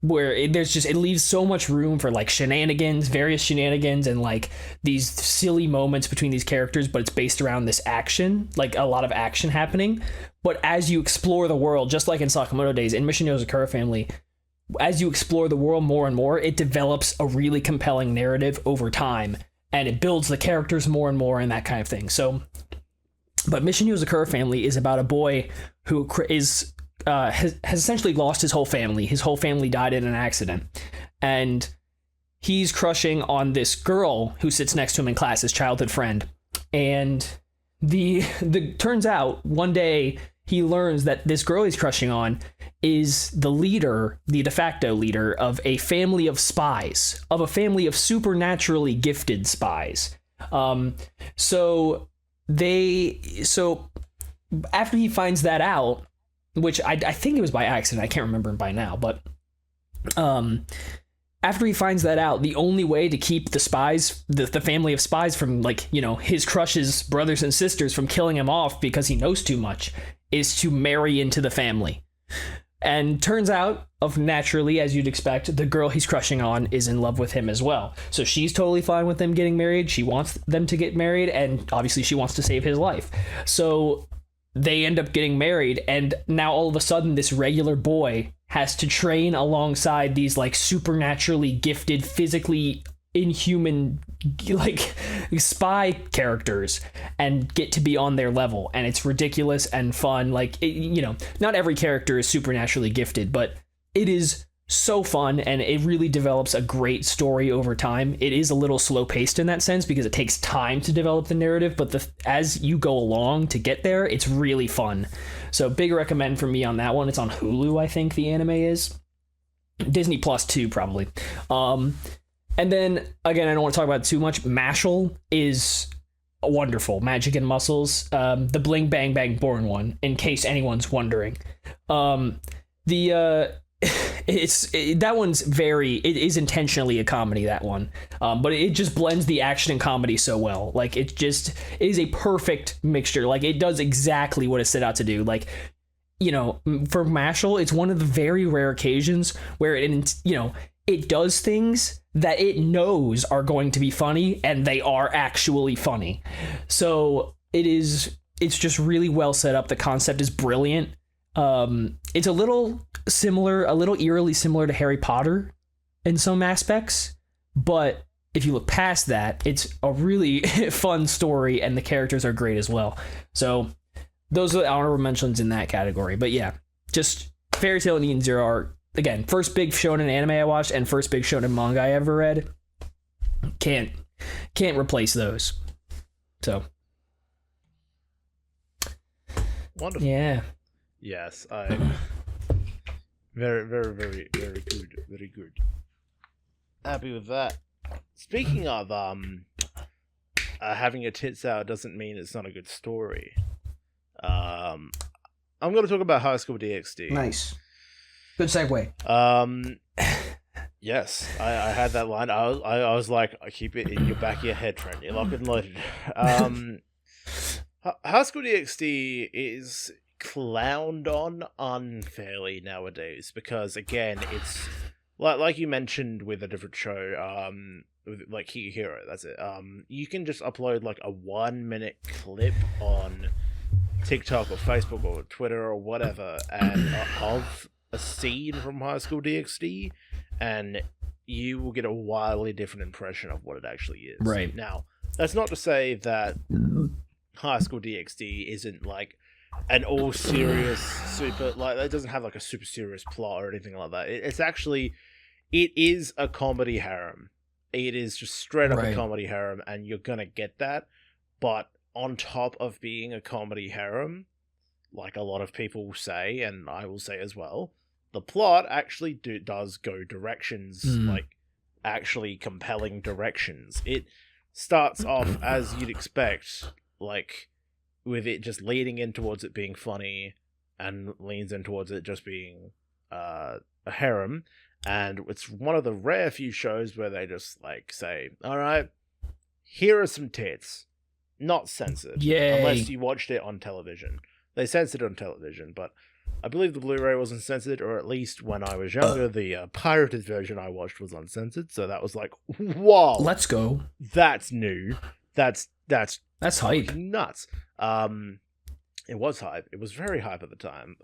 where it leaves so much room for like various shenanigans, and like these silly moments between these characters, but it's based around this action, like a lot of action happening. But as you explore the world, just like in Sakamoto Days, in Mission Yozakura Family, as you explore the world more and more, it develops a really compelling narrative over time, and it builds the characters more and more and that kind of thing. So, but Mission Yozakura Family is about a boy who has essentially lost his whole family. His whole family died in an accident, and he's crushing on this girl who sits next to him in class, his childhood friend. And the turns out one day he learns that this girl he's crushing on is the de facto leader of a family of spies, of a family of supernaturally gifted spies. So after he finds that out, which I think it was by accident, I can't remember by now, but after he finds that out, the only way to keep the spies, the family of spies from, like, you know, his crush's brothers and sisters from killing him off because he knows too much, is to marry into the family. And turns out, naturally, as you'd expect, the girl he's crushing on is in love with him as well. So she's totally fine with them getting married. She wants them to get married, and obviously she wants to save his life. So they end up getting married, and now all of a sudden this regular boy has to train alongside these like supernaturally gifted, physically inhuman, like, spy characters and get to be on their level. And it's ridiculous and fun. Like, not every character is supernaturally gifted, but it is so fun, and it really develops a great story over time. It is a little slow paced in that sense because it takes time to develop the narrative, but as you go along to get there, it's really fun. So big recommend for me on that one. It's on Hulu, I think the anime is. Disney Plus too, probably. And then again, I don't want to talk about it too much. Mashal is wonderful. Magic and Muscles, the Bling Bang Bang Born one, in case anyone's wondering. That one's it is intentionally a comedy, that one, but it just blends the action and comedy so well. Like, it is a perfect mixture. Like, it does exactly what it set out to do. Like, for Mashal, it's one of the very rare occasions where it does things that it knows are going to be funny, and they are actually funny. So it's just really well set up. The concept is brilliant. It's a little eerily similar to Harry Potter in some aspects, but if you look past that, it's a really fun story, and the characters are great as well. So those are the honorable mentions in that category. But yeah, just Fairy Tail and Eden Zero are, again, first big shonen anime I watched and first big shonen manga I ever read. Can't replace those. So wonderful. Yeah. Yes, I very, very, very, very good, very good. Happy with that. Speaking of having a tits out doesn't mean it's not a good story. I'm going to talk about High School DxD. Nice, good segue. Yes, I had that line. I was like, I keep it in your back of your head, Trent. You're locked and loaded. High School DxD is clowned on unfairly nowadays because, again, it's like you mentioned with a different show, with, like Hero, that's it. You can just upload like a 1-minute clip on TikTok or Facebook or Twitter or whatever, and of a scene from High School DxD, and you will get a wildly different impression of what it actually is. Right. Now, that's not to say that High School DxD isn't like an all serious super, like, it doesn't have like a super serious plot or anything like that. It is a comedy harem. It is just straight up a comedy harem, and you're gonna get that. But on top of being a comedy harem, like a lot of people say, and I will say as well, the plot actually does go directions, like actually compelling directions. It starts off as you'd expect, like with it just leading in towards it being funny, and leans in towards it just being a harem. And it's one of the rare few shows where they just like say, all right, here are some tits, not censored. Yay. Unless you watched it on television. They censored it on television, but I believe the Blu-ray wasn't censored, or at least when I was younger, the pirated version I watched was uncensored. So that was like, whoa, let's go. That's new. That's hype. Nuts. It was hype. It was very hype at the time.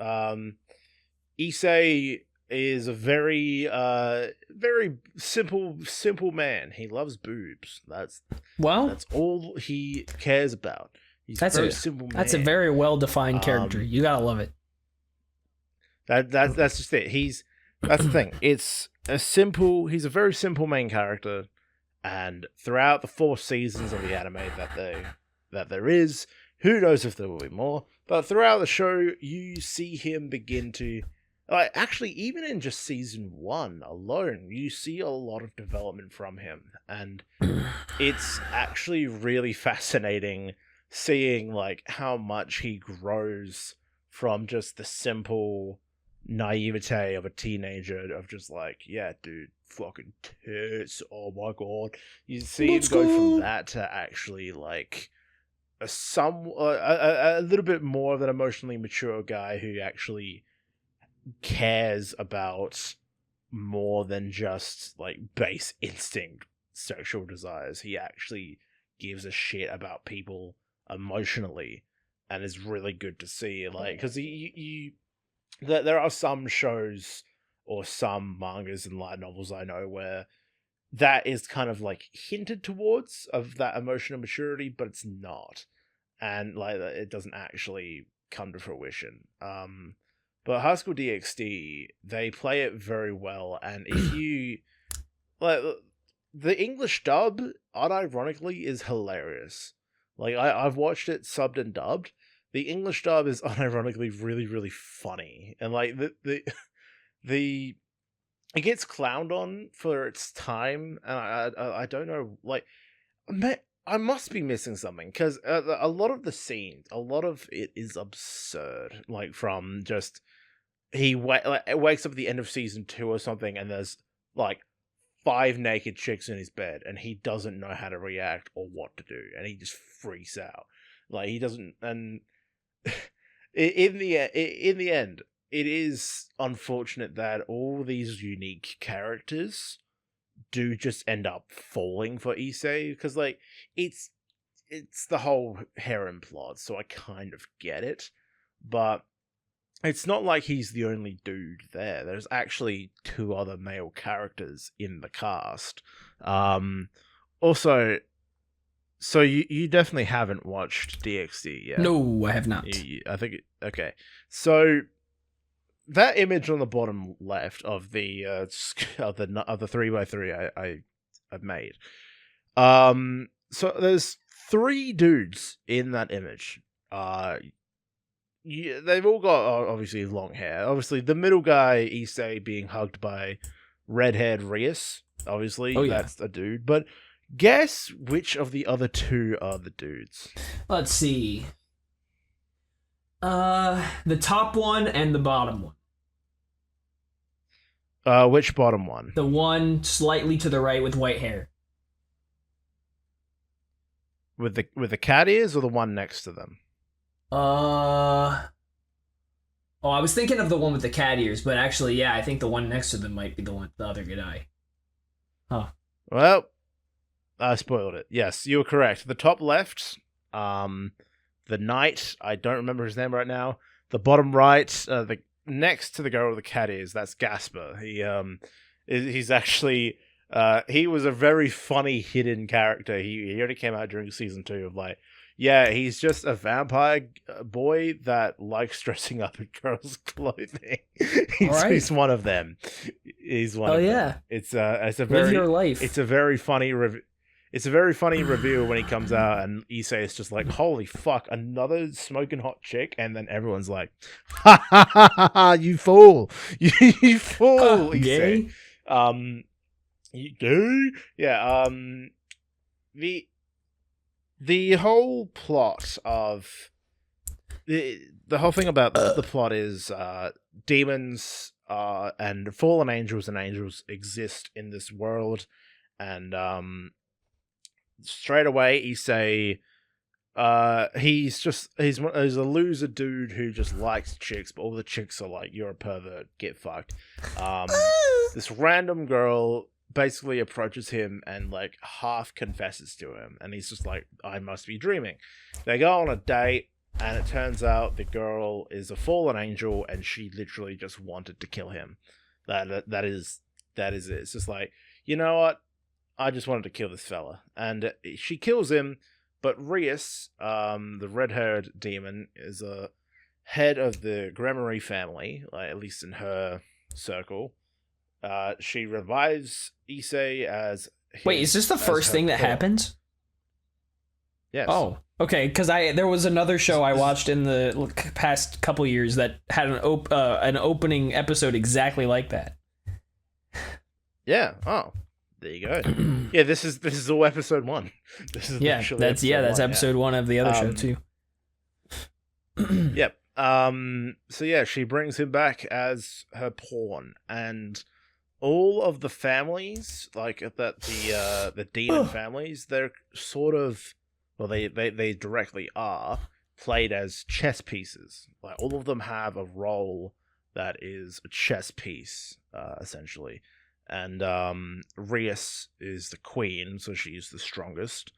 Issei is a very simple man. He loves boobs. That's all he cares about. He's a very simple man. That's a very well-defined character. You gotta love it. That's just it. That's the thing. He's a very simple main character, and throughout the 4 seasons of the anime that there is, who knows if there will be more, but throughout the show you see him begin to, like, actually, even in just season 1 alone, you see a lot of development from him, and it's actually really fascinating seeing like how much he grows from just the simple naivete of a teenager of just like, yeah, dude, fucking tits, oh my god. You see him go from that to actually like a little bit more of an emotionally mature guy who actually cares about more than just like base instinct sexual desires. He actually gives a shit about people emotionally, and is really good to see. Like, because there are some shows or some mangas and light novels I know where that is kind of like hinted towards of that emotional maturity, but it's not, and like it doesn't actually come to fruition. But High School DxD, they play it very well, and if you like, the English dub, unironically, is hilarious. Like, I've watched it subbed and dubbed. The English dub is unironically really, really funny, and like the it gets clowned on for its time, and I don't know, like, I must be missing something, because a lot of the scenes, a lot of it is absurd. Like, from just it wakes up at the end of season 2 or something, and there's like 5 naked chicks in his bed, and he doesn't know how to react or what to do, and he just freaks out. Like, he doesn't, and in the end, it is unfortunate that all these unique characters do just end up falling for Issei, because like it's the whole harem plot, so I kind of get it, but it's not like he's the only dude there. There's actually 2 other male characters in the cast. Also, so you definitely haven't watched DxD yet. No, I have not. I think okay. So that image on the bottom left of the 3x3 I've made. So there's 3 dudes in that image. Yeah, they've all got obviously long hair. Obviously, the middle guy, Issei, being hugged by red-haired Rias. Obviously, that's a dude. But guess which of the other 2 are the dudes? Let's see. The top one and the bottom one. Which bottom one? The one slightly to the right with white hair. With the cat ears, or the one next to them? Oh, I was thinking of the one with the cat ears, but actually, yeah, I think the one next to them might be the other guy. Huh. Well, I spoiled it. Yes, you were correct. The top left, the knight. I don't remember his name right now. The bottom right, the next to the girl with the cat ears. That's Gasper. He's actually. He was a very funny hidden character. He only came out during season 2 of like, yeah, he's just a vampire boy that likes dressing up in girls' clothing. He's one of them. He's one of them. It's a very live your life. It's a very funny It's a very funny review when he comes out and Issei is just like, holy fuck, another smoking hot chick, and then everyone's like, ha ha ha ha, ha you fool, you fool, Issei. Gay? You do? Yeah, the whole plot of the whole thing about the plot is demons and fallen angels and angels exist in this world, and straight away Issei he's a loser dude who just likes chicks, but all the chicks are like, you're a pervert, get fucked. This random girl basically approaches him and like half confesses to him, and he's just like, I must be dreaming. They go on a date, and it turns out the girl is a fallen angel, and she literally just wanted to kill him. That is it. It's just like, you know what, I just wanted to kill this fella, and she kills him. But Rias, the red-haired demon, is a head of the Gremory family, like, at least in her circle. She revives Issei as... Wait, is this the first thing that happens? Yes. Oh, okay, because there was another show I watched in the past couple years that had an opening episode exactly like that. Yeah, oh. There you go. Yeah, this is all episode 1. This is that's episode 1 of the other show too. Yep. So yeah, she brings him back as her pawn, and all of the families, like the demon families, they're sort of, well, they directly are played as chess pieces. Like, all of them have a role that is a chess piece, essentially. And Rias is the queen, so she's the strongest.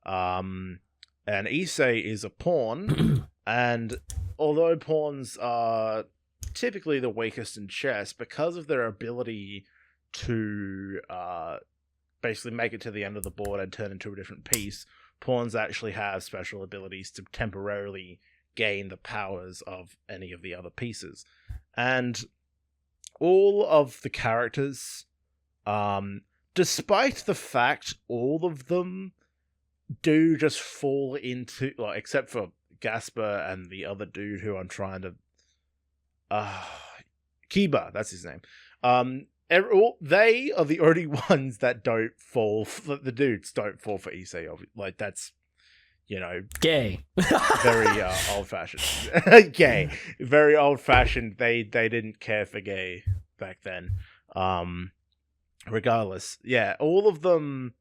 And Issei is a pawn, and although pawns are typically the weakest in chess, because of their ability to basically make it to the end of the board and turn into a different piece, pawns actually have special abilities to temporarily gain the powers of any of the other pieces. And all of the characters... despite the fact all of them do just fall into, like, except for Gasper and the other dude who I'm trying to, Kiba, that's his name. They are the only ones that don't fall. The dudes don't fall for Issei. Like, that's, you know, gay. Very old fashioned. Gay, very old fashioned. They didn't care for gay back then. Regardless, yeah, all of them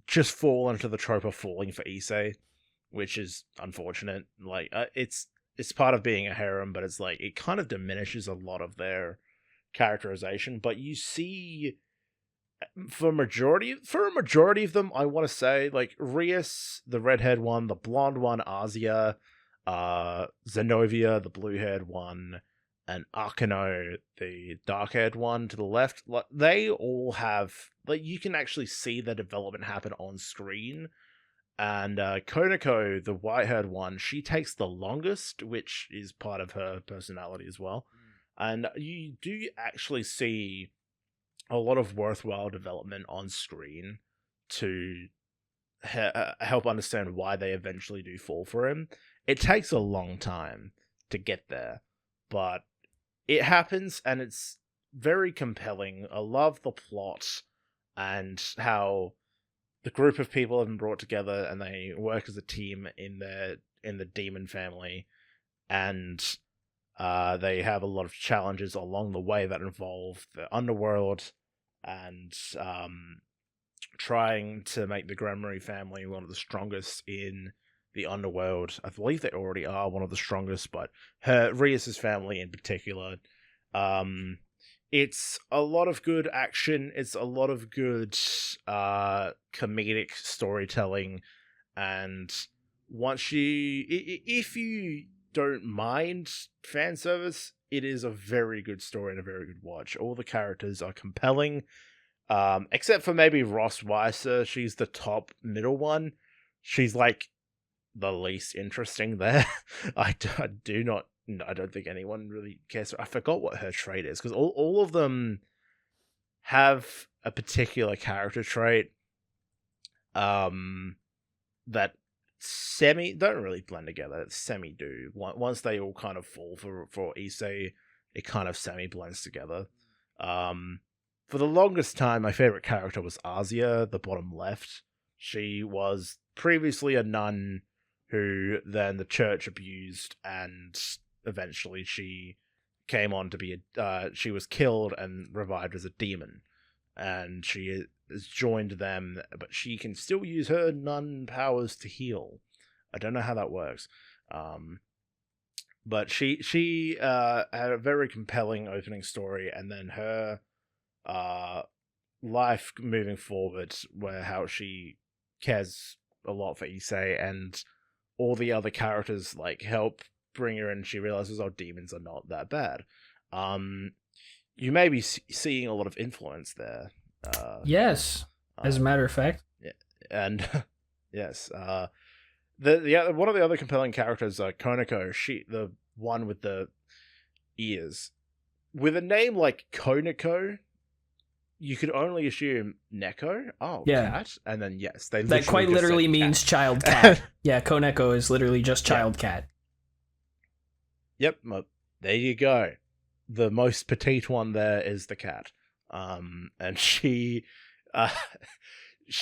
just fall into the trope of falling for Issei, which is unfortunate. Like, it's part of being a harem, but it's like, it kind of diminishes a lot of their characterization. But you see, for a majority of them, I want to say, like, Rias, the red-haired one, the blonde one, Asia, Zenovia, the blue-haired one, and Akano, the dark-haired one to the left, like, they all have, like, you can actually see the development happen on screen. And Konako, the white-haired one, she takes the longest, which is part of her personality as well. And you do actually see a lot of worthwhile development on screen to help understand why they eventually do fall for him. It takes a long time to get there, but it happens, and it's very compelling. I love the plot and how the group of people have been brought together and they work as a team in the demon family, and they have a lot of challenges along the way that involve the underworld and trying to make the Gremory family one of the strongest in the underworld. I believe they already are one of the strongest, but Rias's family in particular. It's a lot of good action. It's a lot of good comedic storytelling, and if you don't mind fan service, it is a very good story and a very good watch. All the characters are compelling, except for maybe Ross Weiser. She's the top middle one. She's like the least interesting there. I don't think anyone really cares. I forgot what her trait is, because all of them have a particular character trait that don't really blend together. Semi do. Once they all kind of fall for Issei, it kind of semi blends together. For the longest time, my favorite character was Azia, the bottom left. She was previously a nun who then the church abused, and eventually she came on to be she was killed and revived as a demon, and she has joined them, but she can still use her nun powers to heal. I don't know how that works, but she had a very compelling opening story, and then her life moving forward, where how she cares a lot for Issei, and all the other characters like help bring her in. She realizes, oh, demons are not that bad. You may be seeing a lot of influence there. Yes, as a matter of fact. Yeah, and yes, the one of the other compelling characters, Konako, the one with the ears, with a name like Konako, you could only assume Neko. Oh, yeah. Cat, and then yes, that quite literally means child cat. Yeah, Koneko is literally just child cat. Yep, there you go. The most petite one there is the cat. And she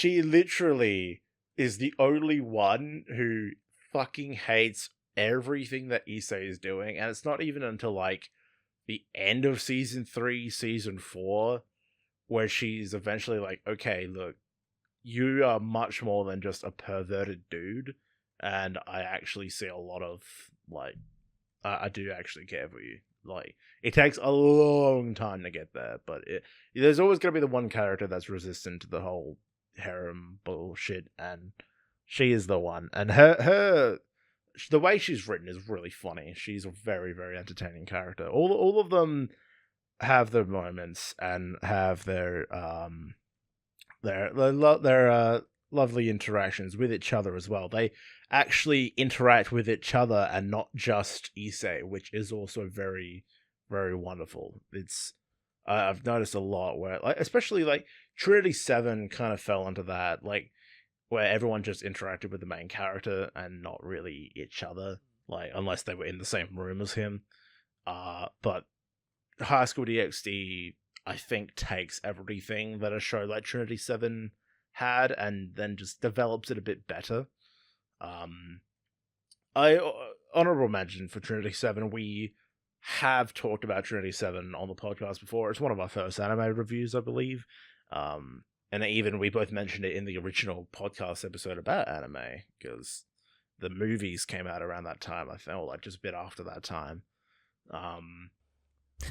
literally is the only one who fucking hates everything that Issei is doing, and it's not even until like the end of season 3, season 4, where she's eventually like, okay, look, you are much more than just a perverted dude, and I actually see a lot of like, I do actually care for you. Like, it takes a long time to get there, but there's always going to be the one character that's resistant to the whole harem bullshit, and she is the one. And the way she's written is really funny. She's a very, very entertaining character. All of them have their moments and have their lovely interactions with each other as well. They actually interact with each other and not just Issei, which is also very, very wonderful. It's I've noticed a lot where, like, especially like Trinity 7 kind of fell into that, like, where everyone just interacted with the main character and not really each other, like, unless they were in the same room as him. But High School DxD, I think, takes everything that a show like Trinity 7 had and then just develops it a bit better. I honorable mention for Trinity 7. We have talked about Trinity 7 on the podcast before. It's one of our first anime reviews, I believe. And even we both mentioned it in the original podcast episode about anime, because the movies came out around that time, I think, or like just a bit after that time.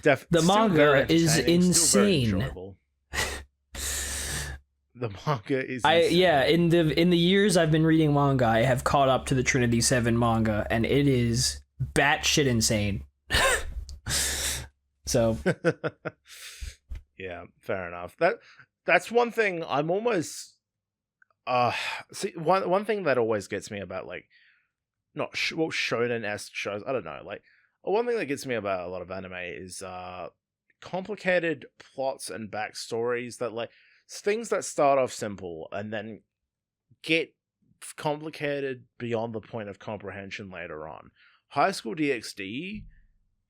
The manga is insane. The manga is insane. In the years I've been reading manga, I have caught up to the Trinity 7 manga, and it is batshit insane. So yeah, fair enough. That's one thing I'm almost see, one thing that always gets me about, like, not shonen-esque shows, I don't know, like, one thing that gets me about a lot of anime is complicated plots and backstories that, like, things that start off simple and then get complicated beyond the point of comprehension later on. High School DxD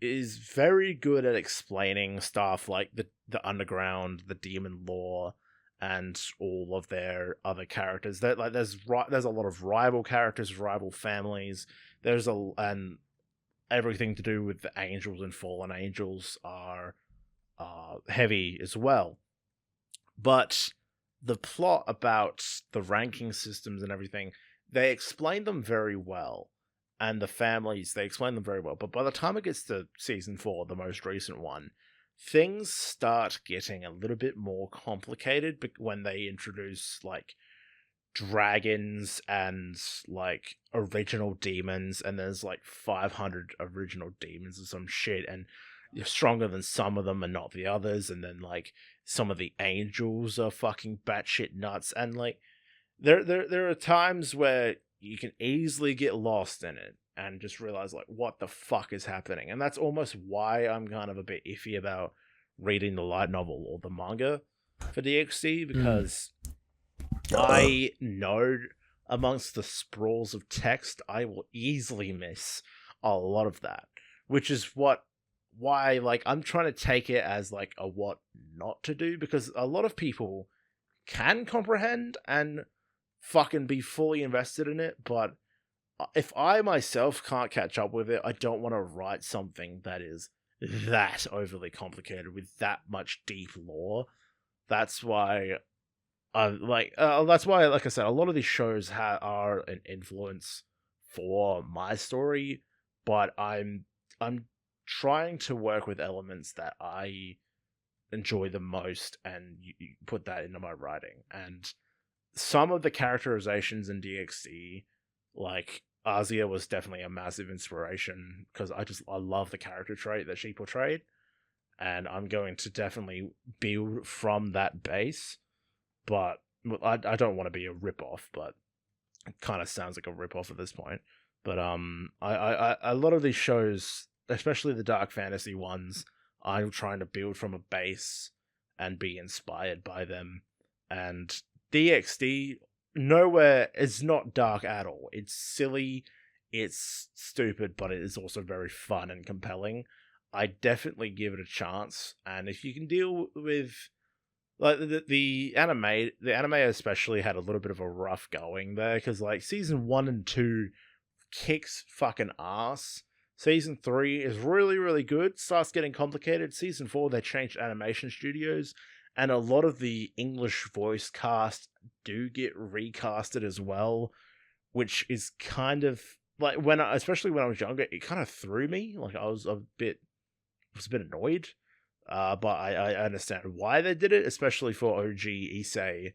is very good at explaining stuff like the underground, the demon lore, and all of their other characters. That, like, there's a lot of rival characters, rival families. And everything to do with the angels and fallen angels are heavy as well. But the plot about the ranking systems and everything, they explain them very well, and the families, they explain them very well. But by the time it gets to season 4, the most recent one, things start getting a little bit more complicated when they introduce like dragons and like original demons, and there's like 500 original demons or some shit, and you're stronger than some of them and not the others, and then like some of the angels are fucking batshit nuts, and like there are times where you can easily get lost in it and just realize like what the fuck is happening. And that's almost why I'm kind of a bit iffy about reading the light novel or the manga for DxD, because I know amongst the sprawls of text I will easily miss a lot of that, which is why like I'm trying to take it as like a what not to do, because a lot of people can comprehend and fucking be fully invested in it, but if I myself can't catch up with it, I don't want to write something that is that overly complicated with that much deep lore. That's why like I said, a lot of these shows are an influence for my story, but I'm trying to work with elements that I enjoy the most and you put that into my writing. And some of the characterizations in DxD, like Azia was definitely a massive inspiration, because I love the character trait that she portrayed, and I'm going to definitely build from that base. But I don't want to be a ripoff, but it kind of sounds like a ripoff at this point. But I a lot of these shows, especially the dark fantasy ones, I'm trying to build from a base and be inspired by them. And DxD nowhere is not dark at all. It's silly, it's stupid, but it is also very fun and compelling. I definitely give it a chance, and if you can deal with like the anime especially had a little bit of a rough going there, because like season 1 and 2 kicks fucking ass. Season 3 is really, really good. Starts getting complicated. Season 4, they changed animation studios, and a lot of the English voice cast do get recasted as well, which is kind of like especially when I was younger, it kind of threw me. Like I was a bit annoyed. But I understand why they did it, especially for OG Issei.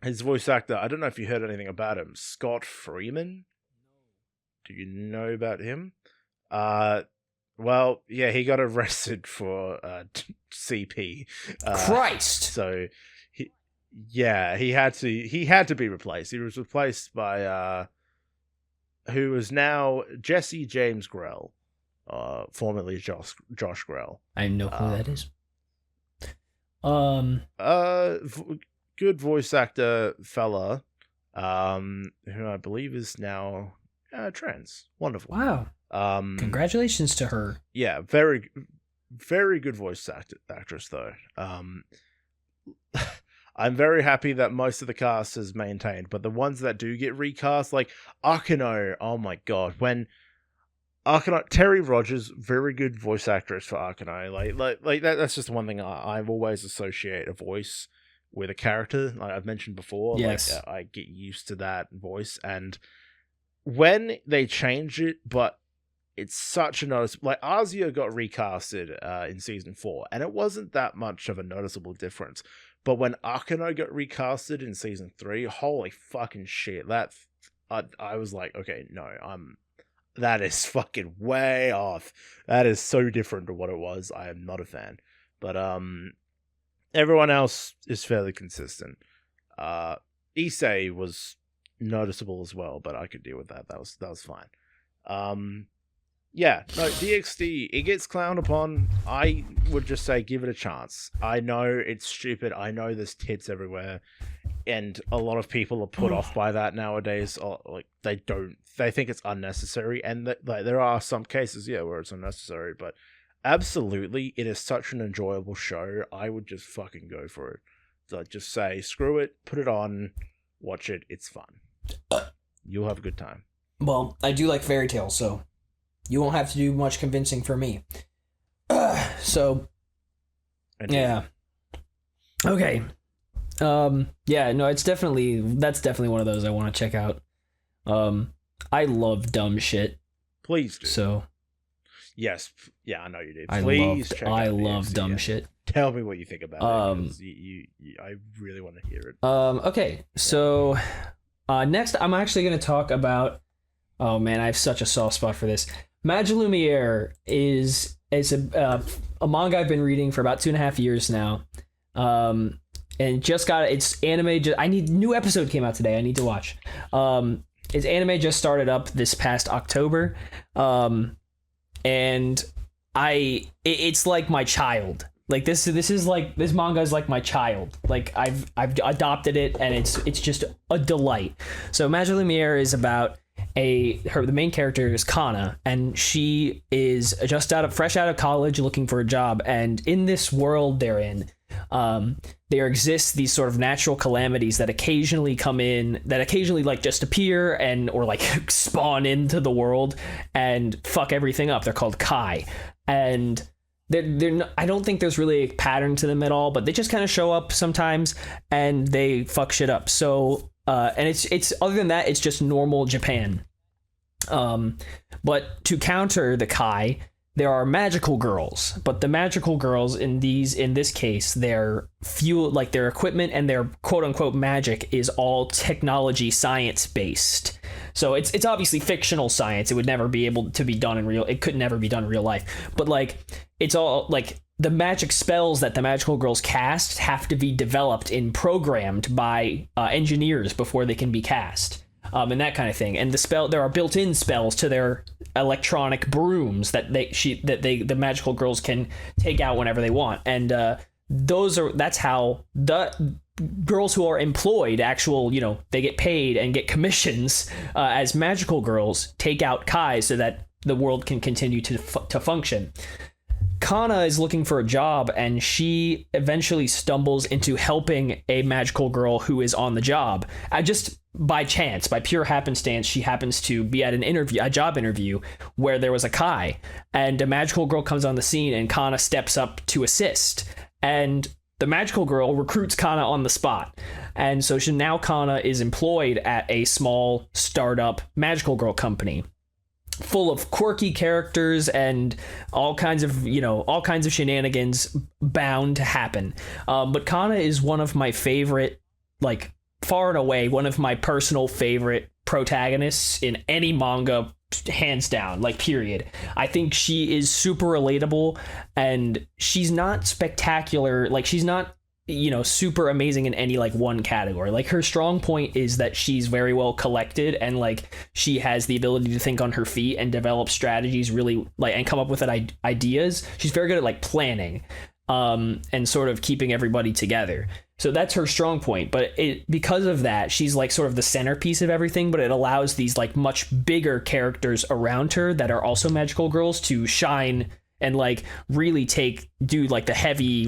His voice actor, I don't know if you heard anything about him, Scott Freeman. Do you know about him? Well, yeah, he got arrested for CP. Christ. So he had to be replaced. He was replaced by who is now Jesse James Grell, formerly Josh Grell. I have no clue who that is. Good voice actor fella, who I believe is now trans. Wonderful. Wow. Congratulations to her. Yeah, very, very good voice actress though. I'm very happy that most of the cast is maintained, but the ones that do get recast, like Akeno, oh my god, when Akeno, Terry Rogers, very good voice actress for Akeno. Like that's just one thing I've always associate a voice with a character. Like I've mentioned before, yes. Like I get used to that voice, and when they change it, but it's such a notice. Like Azia got recasted in season 4, and it wasn't that much of a noticeable difference. But when Akeno got recasted in season 3, holy fucking shit! That I was like, okay, no, that is fucking way off. That is so different to what it was. I am not a fan. But everyone else is fairly consistent. Issei was noticeable as well, but I could deal with that. That was fine. Yeah, no, DxD, it gets clowned upon. I would just say give it a chance. I know it's stupid. I know there's tits everywhere, and a lot of people are put off by that nowadays. Like they think it's unnecessary, and like there are some cases, yeah, where it's unnecessary. But absolutely, it is such an enjoyable show. I would just fucking go for it. So just say screw it, put it on, watch it. It's fun. You'll have a good time. Well, I do like fairy tales, so you won't have to do much convincing for me. So, yeah. Okay. Yeah, no, that's definitely one of those I want to check out. I love dumb shit. Please do. So yes, yeah, I know you do. I love dumb shit. Tell me what you think about it. I really want to hear it. Okay, so next I'm actually going to talk about. Oh man, I have such a soft spot for this. Magilumiere is a manga I've been reading for about 2.5 years now. And just got its anime. New episode came out today. I need to watch. Its anime just started up this past October, and it's like my child. Like this manga is like my child. Like I've adopted it, and it's just a delight. So Magilumiere is about the main character is Kana, and she is just fresh out of college looking for a job, and in this world they're in, there exists these sort of natural calamities that occasionally like just appear or like spawn into the world and fuck everything up. They're called Kai, and I don't think there's really a pattern to them at all, but they just kind of show up sometimes and they fuck shit up. So and it's other than that, it's just normal Japan. But to counter the Kai, there are magical girls, but the magical girls in this case, their equipment and their quote unquote magic is all technology science based. So it's obviously fictional science. It would never be able to be done it could never be done in real life. But like, it's all like the magic spells that the magical girls cast have to be developed and programmed by engineers before they can be cast. And that kind of thing. And there are built-in spells to their electronic brooms that the magical girls can take out whenever they want. And that's how the girls who are employed, they get paid and get commissions as magical girls, take out Kai so that the world can continue to function. Kana is looking for a job, and she eventually stumbles into helping a magical girl who is on the job. Just by chance, by pure happenstance, she happens to be at a job interview where there was a Kai, and a magical girl comes on the scene, and Kana steps up to assist. And the magical girl recruits Kana on the spot. And so now Kana is employed at a small startup magical girl company, full of quirky characters and all kinds of shenanigans bound to happen. But Kana is one of my favorite, like far and away, one of my personal favorite protagonists in any manga, hands down, like period. I think she is super relatable, and she's not spectacular. Like she's not, super amazing in any like one category. Like her strong point is that she's very well collected, and like she has the ability to think on her feet and develop strategies really and come up with ideas. She's very good at like planning and sort of keeping everybody together. So that's her strong point. But because of that, she's like sort of the centerpiece of everything, but it allows these like much bigger characters around her that are also magical girls to shine and like really do like the heavy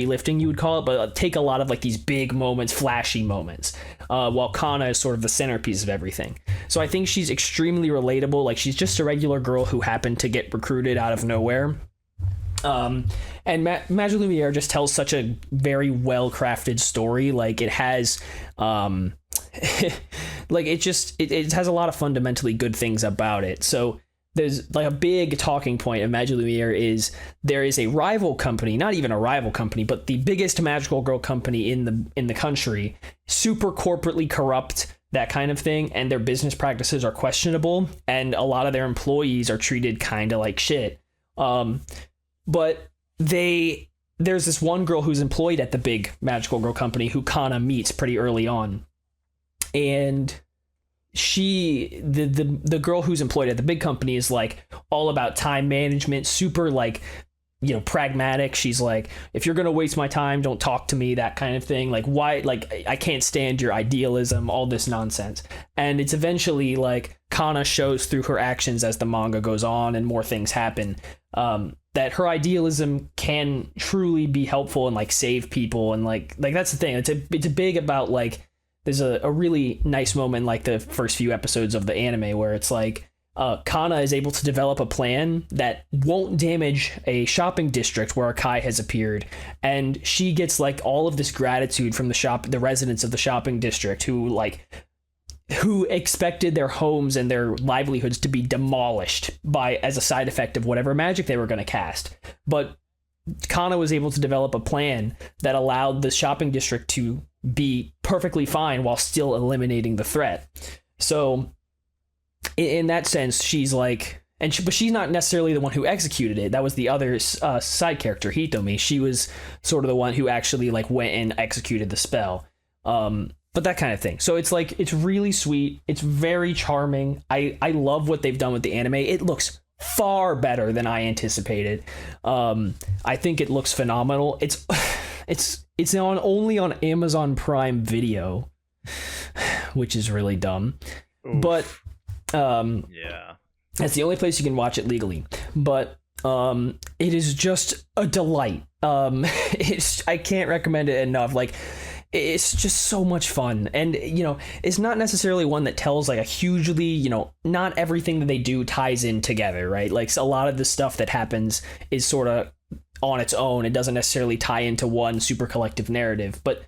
lifting, you would call it, but take a lot of like these big moments, flashy moments, while Kana is sort of the centerpiece of everything. So I think she's extremely relatable. Like she's just a regular girl who happened to get recruited out of nowhere. And Magilumiere just tells such a very well crafted story. Like it has like it has a lot of fundamentally good things about it. So there's like a big talking point of Magilumiere is there is a rival company, not even a rival company, but the biggest magical girl company in the country, super corporately corrupt, that kind of thing, and their business practices are questionable, and a lot of their employees are treated kind of like shit. But there's this one girl who's employed at the big magical girl company who Kana meets pretty early on, and the girl who's employed at the big company is like all about time management, super like pragmatic. She's like, if you're gonna waste my time, don't talk to me, that kind of thing. Like, why? Like, I can't stand your idealism, all this nonsense. And it's eventually like Kana shows through her actions as the manga goes on and more things happen, that her idealism can truly be helpful and like save people. And like that's the thing. It's a big about like, there's a really nice moment like the first few episodes of the anime where it's like Kana is able to develop a plan that won't damage a shopping district where Akai has appeared, and she gets like all of this gratitude from the residents of the shopping district who expected their homes and their livelihoods to be demolished as a side effect of whatever magic they were going to cast. But Kana was able to develop a plan that allowed the shopping district to be perfectly fine while still eliminating the threat. So in that sense, she's like, but she's not necessarily the one who executed it. That was the other side character, Hitomi. She was sort of the one who actually like went and executed the spell. But that kind of thing. So it's like, it's really sweet. It's very charming. I love what they've done with the anime. It looks far better than I anticipated. I think it looks phenomenal. It's only on Amazon Prime Video, which is really dumb. Oof. But yeah, that's the only place you can watch it legally. But it is just a delight. I can't recommend it enough. Like, it's just so much fun. And, you know, it's not necessarily one that tells like a hugely, you know, not everything that they do ties in together, right? Like a lot of the stuff that happens is sort of on its own. It doesn't necessarily tie into one super collected narrative, but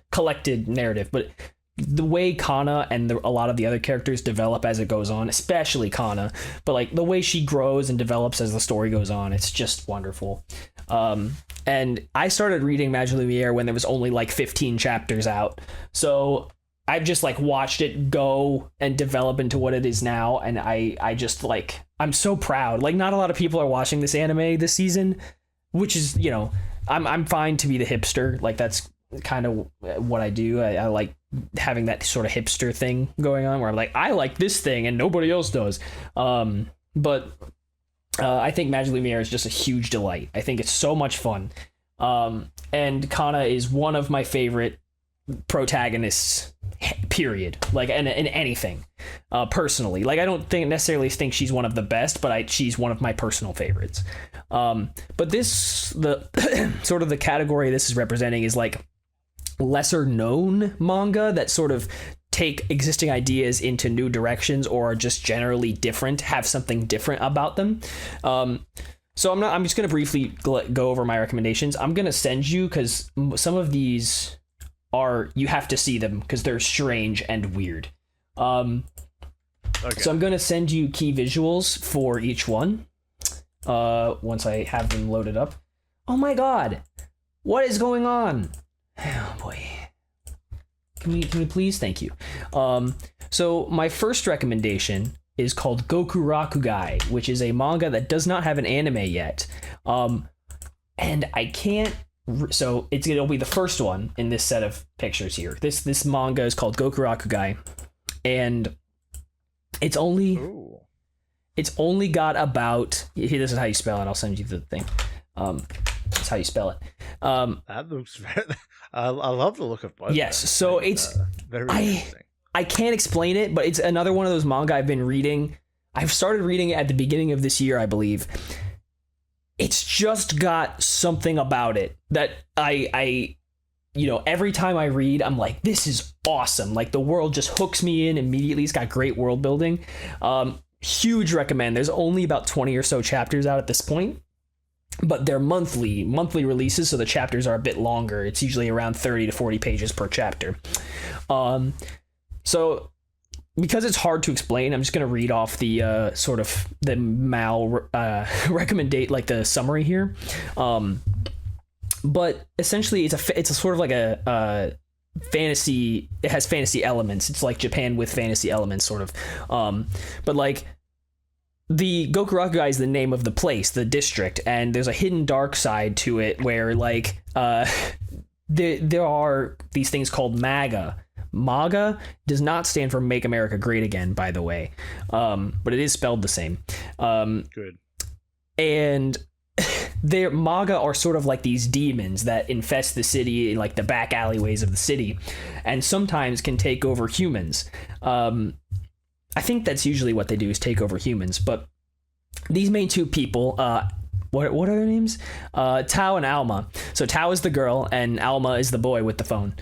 the way Kana and a lot of the other characters develop as it goes on, especially Kana, but like the way she grows and develops as the story goes on, it's just wonderful. And I started reading Magilumiere when there was only like 15 chapters out. So I've just like watched it go and develop into what it is now. And I just like, I'm so proud. Like, not a lot of people are watching this anime this season, which is, you know, I'm fine to be the hipster. Like, that's kind of what I do. I like having that sort of hipster thing going on where I'm like, I like this thing and nobody else does. But I think Magilumiere is just a huge delight. I think it's so much fun. And Kana is one of my favorite protagonists, period. Like, in anything, personally. Like, I don't necessarily think she's one of the best, but she's one of my personal favorites. But the sort of the category this is representing is like lesser known manga that sort of take existing ideas into new directions or are just generally different, have something different about them. So I'm just going to briefly go over my recommendations. I'm going to send you, because some of these you have to see them because they're strange and weird. Okay. So I'm going to send you key visuals for each one once I have them loaded up. Oh my God, what is going on? Oh boy. Can we please? Thank you. So my first recommendation is called Goku Rakugai, which is a manga that does not have an anime yet. And I can't. So it'll be the first one in this set of pictures here. This manga is called Goku Rakugai, and it's only got about. Here, this is how you spell it. I'll send you the thing. That's how you spell it. That looks very. I love the look of both. Yes, so it's very interesting. I can't explain it, but it's another one of those manga I've been reading. I've started reading it at the beginning of this year, I believe. It's just got something about it that I you know, every time I read, I'm like, this is awesome. Like, the world just hooks me in immediately. It's got great world building. Huge recommend. There's only about 20 or so chapters out at this point. But they're monthly releases, so the chapters are a bit longer. It's usually around 30 to 40 pages per chapter. So because it's hard to explain, I'm just going to read off the sort of the recommendate, like the summary here. But essentially, it's a sort of like a fantasy. It has fantasy elements. It's like Japan with fantasy elements, sort of. But like, the Goku Rakugai is the name of the place, the district, and there's a hidden dark side to it where, like, there are these things called MAGA. MAGA does not stand for Make America Great Again, by the way, but it is spelled the same. Good. And their MAGA are sort of like these demons that infest the city in like the back alleyways of the city, and sometimes can take over humans. I think that's usually what they do, is take over humans. But these main two people, what are their names? Tao and Alma. So Tao is the girl and Alma is the boy with the phone.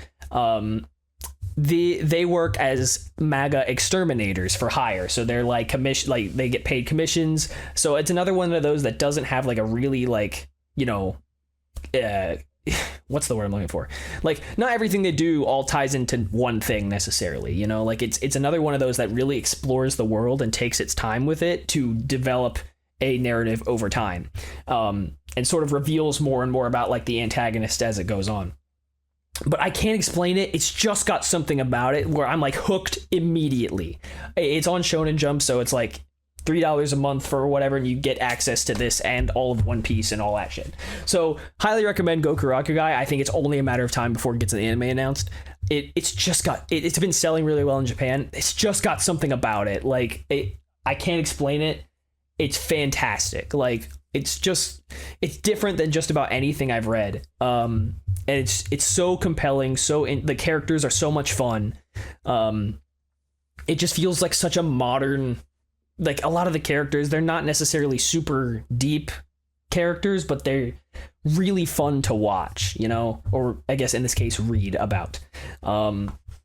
they work as MAGA exterminators for hire, so they're like commission, like they get paid commissions. So it's another one of those that doesn't have like a really like, you know, what's the word I'm looking for? Like, not everything they do all ties into one thing necessarily, you know, like it's another one of those that really explores the world and takes its time with it to develop a narrative over time, and sort of reveals more and more about like the antagonist as it goes on. But I can't explain it. It's just got something about it where I'm like hooked immediately. It's on Shonen Jump, so it's like $3 a month for whatever, and you get access to this and all of One Piece and all that shit. So highly recommend Goku Rakugai. I think it's only a matter of time before it gets an anime announced. It's been selling really well in Japan. It's just got something about it. Like, I can't explain it. It's fantastic. Like, it's different than just about anything I've read. And it's so compelling. The characters are so much fun. It just feels like such a modern, like a lot of the characters, they're not necessarily super deep characters, but they're really fun to watch, you know, or I guess in this case, read about.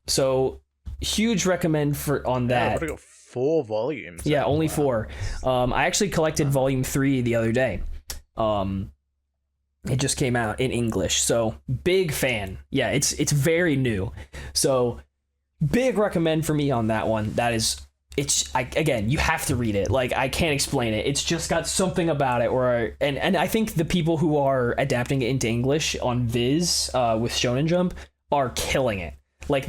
So huge recommend on that. Yeah, 4 volumes. Yeah, only 4. I actually collected volume 3 the other day. It just came out in English, so big fan. Yeah, it's very new. So big recommend for me on that one. Again, you have to read it. Like, I can't explain it. It's just got something about it and I think the people who are adapting it into English on Viz with Shonen Jump are killing it. Like,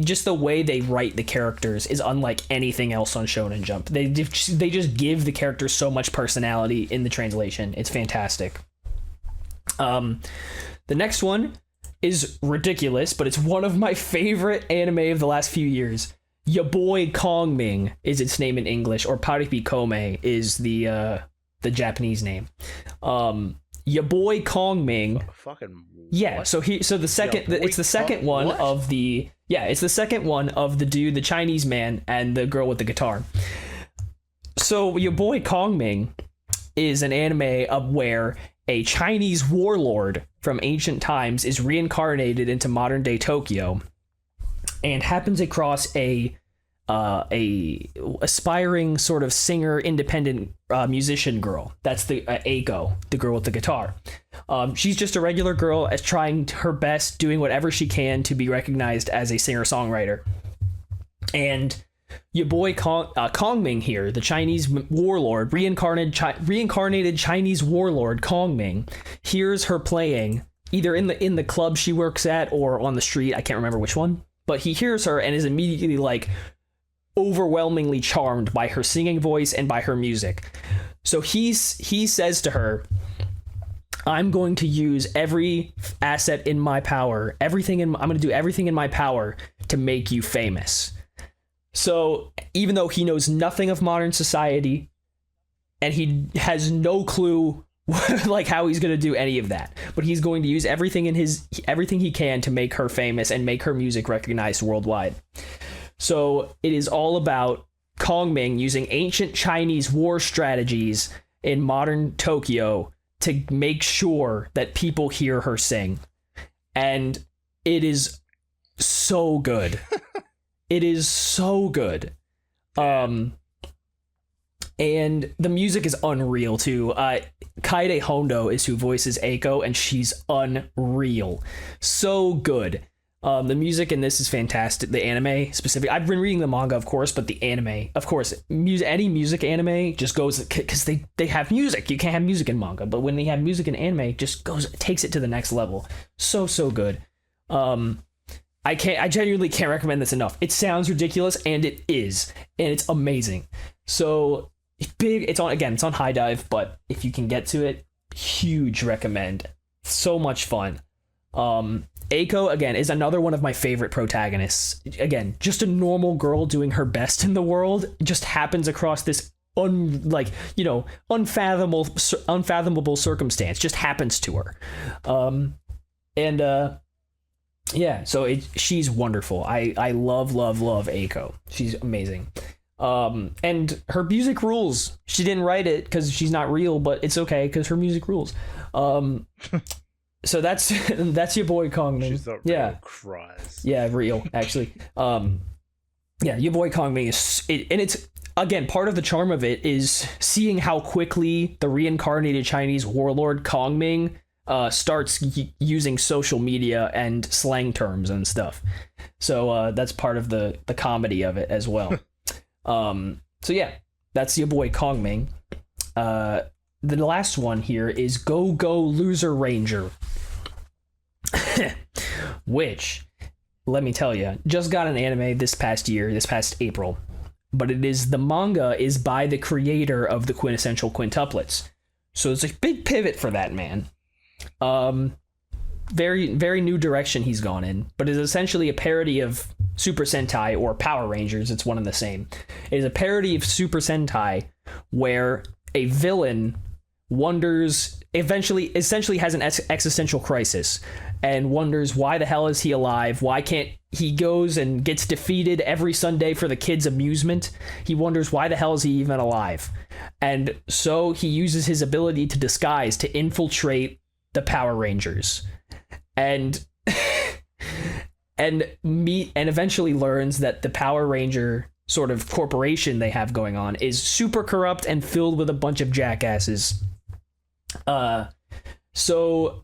just the way they write the characters is unlike anything else on Shonen Jump. They just give the characters so much personality in the translation. It's fantastic. The next one is ridiculous, but it's one of my favorite anime of the last few years. Ya Boy Kongming is its name in English, or Paripi Kome is the Japanese name. Ya Boy Kongming. Fucking yeah. So the second, it's the second one of the dude, the Chinese man, and the girl with the guitar. So Ya Boy Kongming is an anime of where a Chinese warlord from ancient times is reincarnated into modern day Tokyo and happens across a aspiring sort of singer, independent musician girl. That's the Eiko, the girl with the guitar. She's just a regular girl as trying her best, doing whatever she can to be recognized as a singer-songwriter. And your boy Kongming here, the Chinese warlord, reincarnated Chinese warlord Kongming, hears her playing either in the club she works at or on the street. I can't remember which one, but he hears her and is immediately like overwhelmingly charmed by her singing voice and by her music. So he says to her, I'm going to use every asset in my power, I'm going to do everything in my power to make you famous. So even though he knows nothing of modern society and he has no clue like how he's going to do any of that, but he's going to use everything he can to make her famous and make her music recognized worldwide. So it is all about Kongming using ancient Chinese war strategies in modern Tokyo to make sure that people hear her sing. And it is so good. It is so good. And the music is unreal too. Kaede Hondo is who voices Eiko, and she's unreal. So good. The music in this is fantastic. The anime specifically, I've been reading the manga, of course, but the anime, of course, any music anime just goes, because they have music. You can't have music in manga, but when they have music in anime, it just takes it to the next level. So good. I genuinely can't recommend this enough. It sounds ridiculous, and it is, and it's amazing. So it's on High Dive, but if you can get to it, huge recommend. So much fun. Eiko, again, is another one of my favorite protagonists. Again, just a normal girl doing her best in the world, just happens across this unfathomable circumstance, just happens to her. Yeah, so she's wonderful. I love Eiko. She's amazing. And her music rules. She didn't write it because she's not real, but it's okay because her music rules. So that's your boy Kong Ming. She's not real, cries. Yeah, real actually. Yeah, your boy Kong Ming is and it's again part of the charm of it is seeing how quickly the reincarnated Chinese warlord Kong Ming starts using social media and slang terms and stuff. So that's part of the comedy of it as well. So yeah, that's your boy Kong Ming. The last one here is Go Go Loser Ranger. Which, let me tell you, just got an anime this past April. But the manga is by the creator of the quintessential quintuplets. So it's a big pivot for that man. Very, very new direction he's gone in, but it's essentially a parody of Super Sentai or Power Rangers. It's one and the same. It is a parody of Super Sentai where a villain essentially has an existential crisis and wonders why the hell is he alive? Why can't he goes and gets defeated every Sunday for the kids' amusement? He wonders why the hell is he even alive? And so he uses his ability to disguise to infiltrate the Power Rangers and eventually learns that the Power Ranger sort of corporation they have going on is super corrupt and filled with a bunch of jackasses. So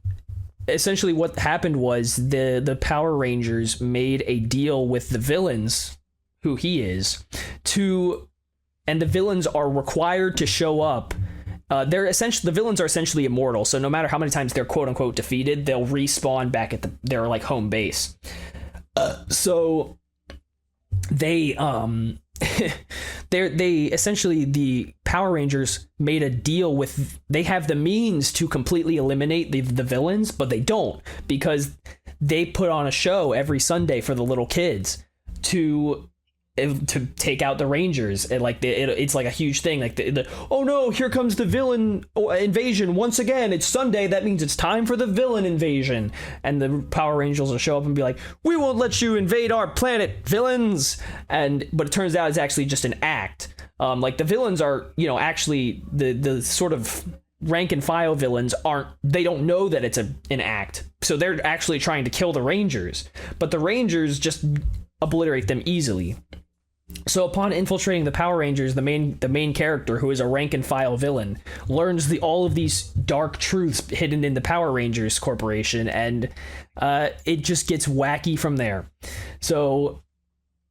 essentially what happened was the Power Rangers made a deal with the villains, who he is, and the villains are required to show up. The villains are essentially immortal, so no matter how many times they're quote unquote defeated, they'll respawn back at their like home base. So they they essentially, the Power Rangers made a deal with, they have the means to completely eliminate the villains, but they don't, because they put on a show every Sunday for the little kids to take out the Rangers, and like it's like a huge thing, like the oh no, here comes the villain invasion once again, it's Sunday, that means it's time for the villain invasion, and the Power Rangers will show up and be like, we won't let you invade our planet, villains. But it turns out it's actually just an act. Like the villains are, actually the sort of rank and file villains they don't know that it's an act, so they're actually trying to kill the Rangers, but the Rangers just obliterate them easily. So upon infiltrating the Power Rangers, the main character, who is a rank and file villain, learns all of these dark truths hidden in the Power Rangers Corporation, and it just gets wacky from there. So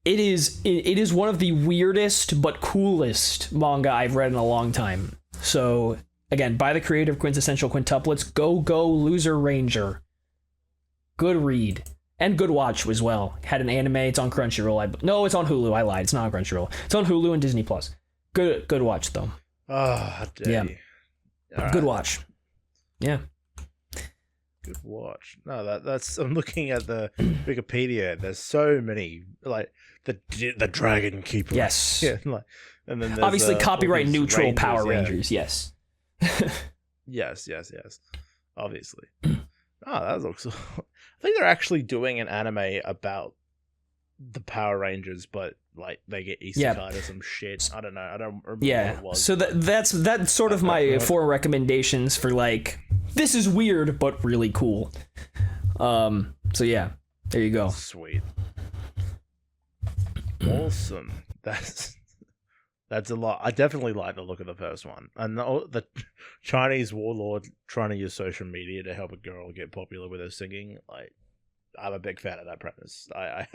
it is one of the weirdest but coolest manga I've read in a long time. So again, by the creator of Quintessential Quintuplets, Go Go Loser Ranger. Good read. And good watch as well. Had an anime. It's on Crunchyroll. No, it's on Hulu. I lied. It's not on Crunchyroll. It's on Hulu and Disney Plus. Good watch though. Oh, yeah. Right. Good watch. Yeah. Good watch. No, that's. I'm looking at the Wikipedia. There's so many, like the Dragon Keeper. Yes. Yeah. And then there's, obviously copyright neutral Rangers, Power Rangers. Yeah. Yes. yes. Obviously. That looks. I think they're actually doing an anime about the Power Rangers, but like they get isekai'd or some shit. I don't know. I don't remember what it was. So that's sort of my 4 recommendations for like, this is weird but really cool. So yeah, there you go. Sweet. Awesome. That's a lot. I definitely like the look of the first one. And the Chinese warlord trying to use social media to help a girl get popular with her singing. Like, I'm a big fan of that premise. I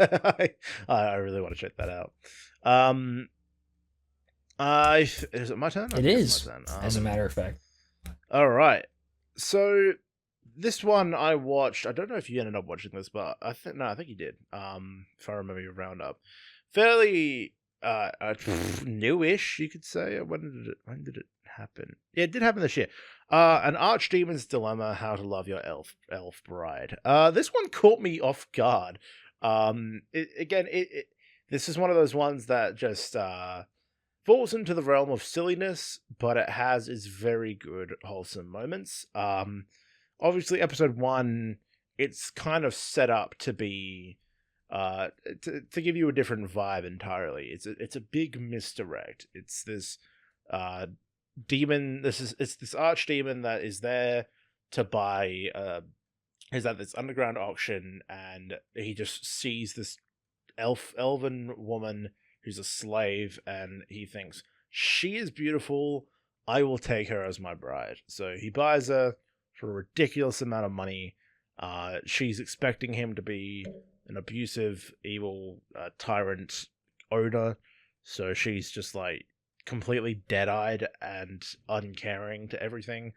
really want to check that out. Is it my turn? It is, as a matter of fact. All right. So this one I watched. I don't know if you ended up watching this, but I think you did. If I remember your roundup, fairly. Newish, you could say. When did it happen? Yeah, it did happen this year. An Archdemon's Dilemma: How to Love Your Elf Bride. This one caught me off guard. This is one of those ones that just falls into the realm of silliness, but it has its very good wholesome moments. Obviously, episode 1, it's kind of set up to be. To give you a different vibe entirely. It's a big misdirect. It's this demon. It's this archdemon that is there to buy he's at this underground auction, and he just sees this elven woman who's a slave, and he thinks, she is beautiful, I will take her as my bride. So he buys her for a ridiculous amount of money. She's expecting him to be an abusive, evil tyrant owner, so she's just like completely dead-eyed and uncaring to everything.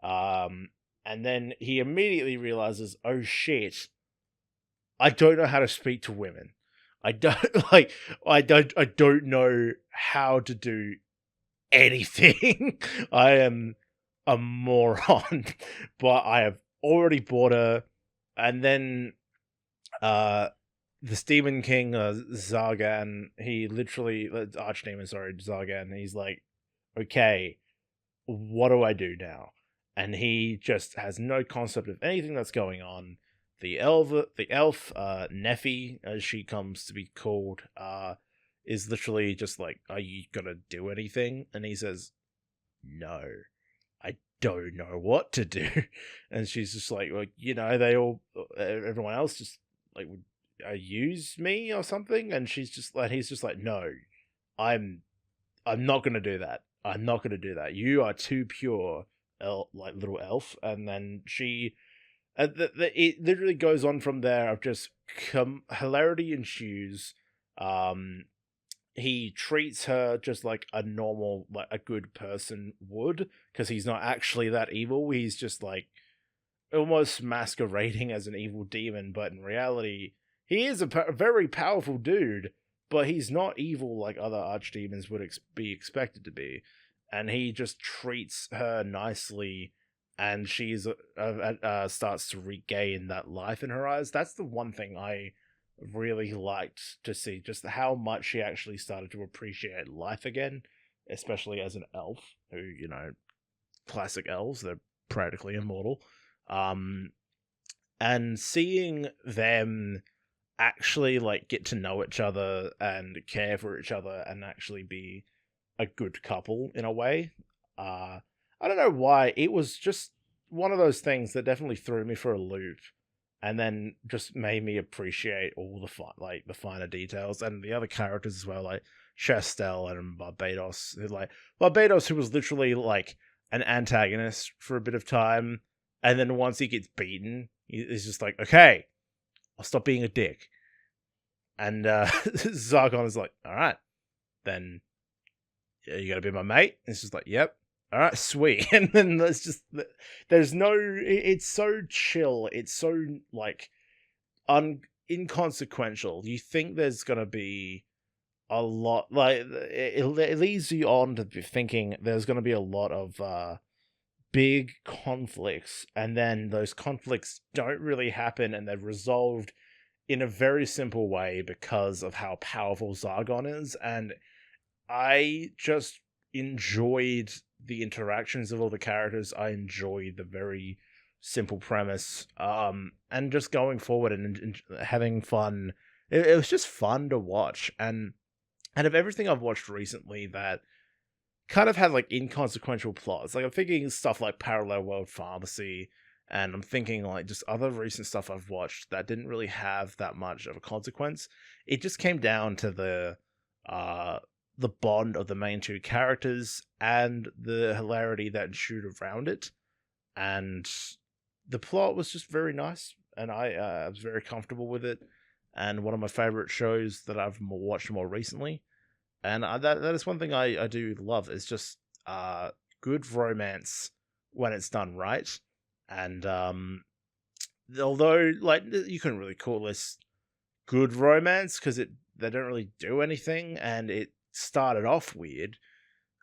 And then he immediately realizes, oh shit, I don't know how to speak to women. I don't I don't know how to do anything. I am a moron. But I have already bought her. And then this Demon King, Zargan, he literally, Archdemon, sorry, Zargan, he's like, okay, what do I do now? And he just has no concept of anything that's going on. The elf, Neffy, as she comes to be called, is literally just like, are you gonna do anything? And he says, no, I don't know what to do. And she's just like, well, everyone else just like would use me or something. And he's just like, no, I'm not gonna do that. I'm not gonna do that. You are too pure, little elf. And then she, it literally goes on from there of just hilarity ensues. He treats her just like a normal, like a good person would, because he's not actually that evil. He's just like almost masquerading as an evil demon, but in reality, he is a very powerful dude. But he's not evil like other archdemons would be expected to be, and he just treats her nicely, and she's starts to regain that life in her eyes. That's the one thing I really liked to see, just how much she actually started to appreciate life again, especially as an elf who, classic elves, they're practically immortal. And seeing them actually like get to know each other and care for each other and actually be a good couple in a way. I don't know why, it was just one of those things that definitely threw me for a loop, and then just made me appreciate all the finer details and the other characters as well, like Chastel and Barbados. Like Barbados, who was literally like an antagonist for a bit of time, and then once he gets beaten, he's just like, okay, I'll stop being a dick. And Zargon is like, all right, then you gotta be my mate. And it's just like, yep, all right, sweet. And then it's so chill. It's so like inconsequential. You think there's gonna be a lot, like it leads you on to be thinking there's gonna be a lot of big conflicts, and then those conflicts don't really happen, and they're resolved in a very simple way because of how powerful Zargon is. And I just enjoyed the interactions of all the characters. I enjoyed the very simple premise, and just going forward and having fun. It was just fun to watch, and out of everything I've watched recently that kind of had like inconsequential plots, like I'm thinking stuff like Parallel World Pharmacy, and I'm thinking like just other recent stuff I've watched that didn't really have that much of a consequence. It just came down to the bond of the main two characters and the hilarity that ensued around it. And the plot was just very nice, and I was very comfortable with it. And one of my favorite shows that I've watched more recently. And that is one thing I do love, is just good romance when it's done right. And although like you couldn't really call this good romance because they don't really do anything, and it started off weird.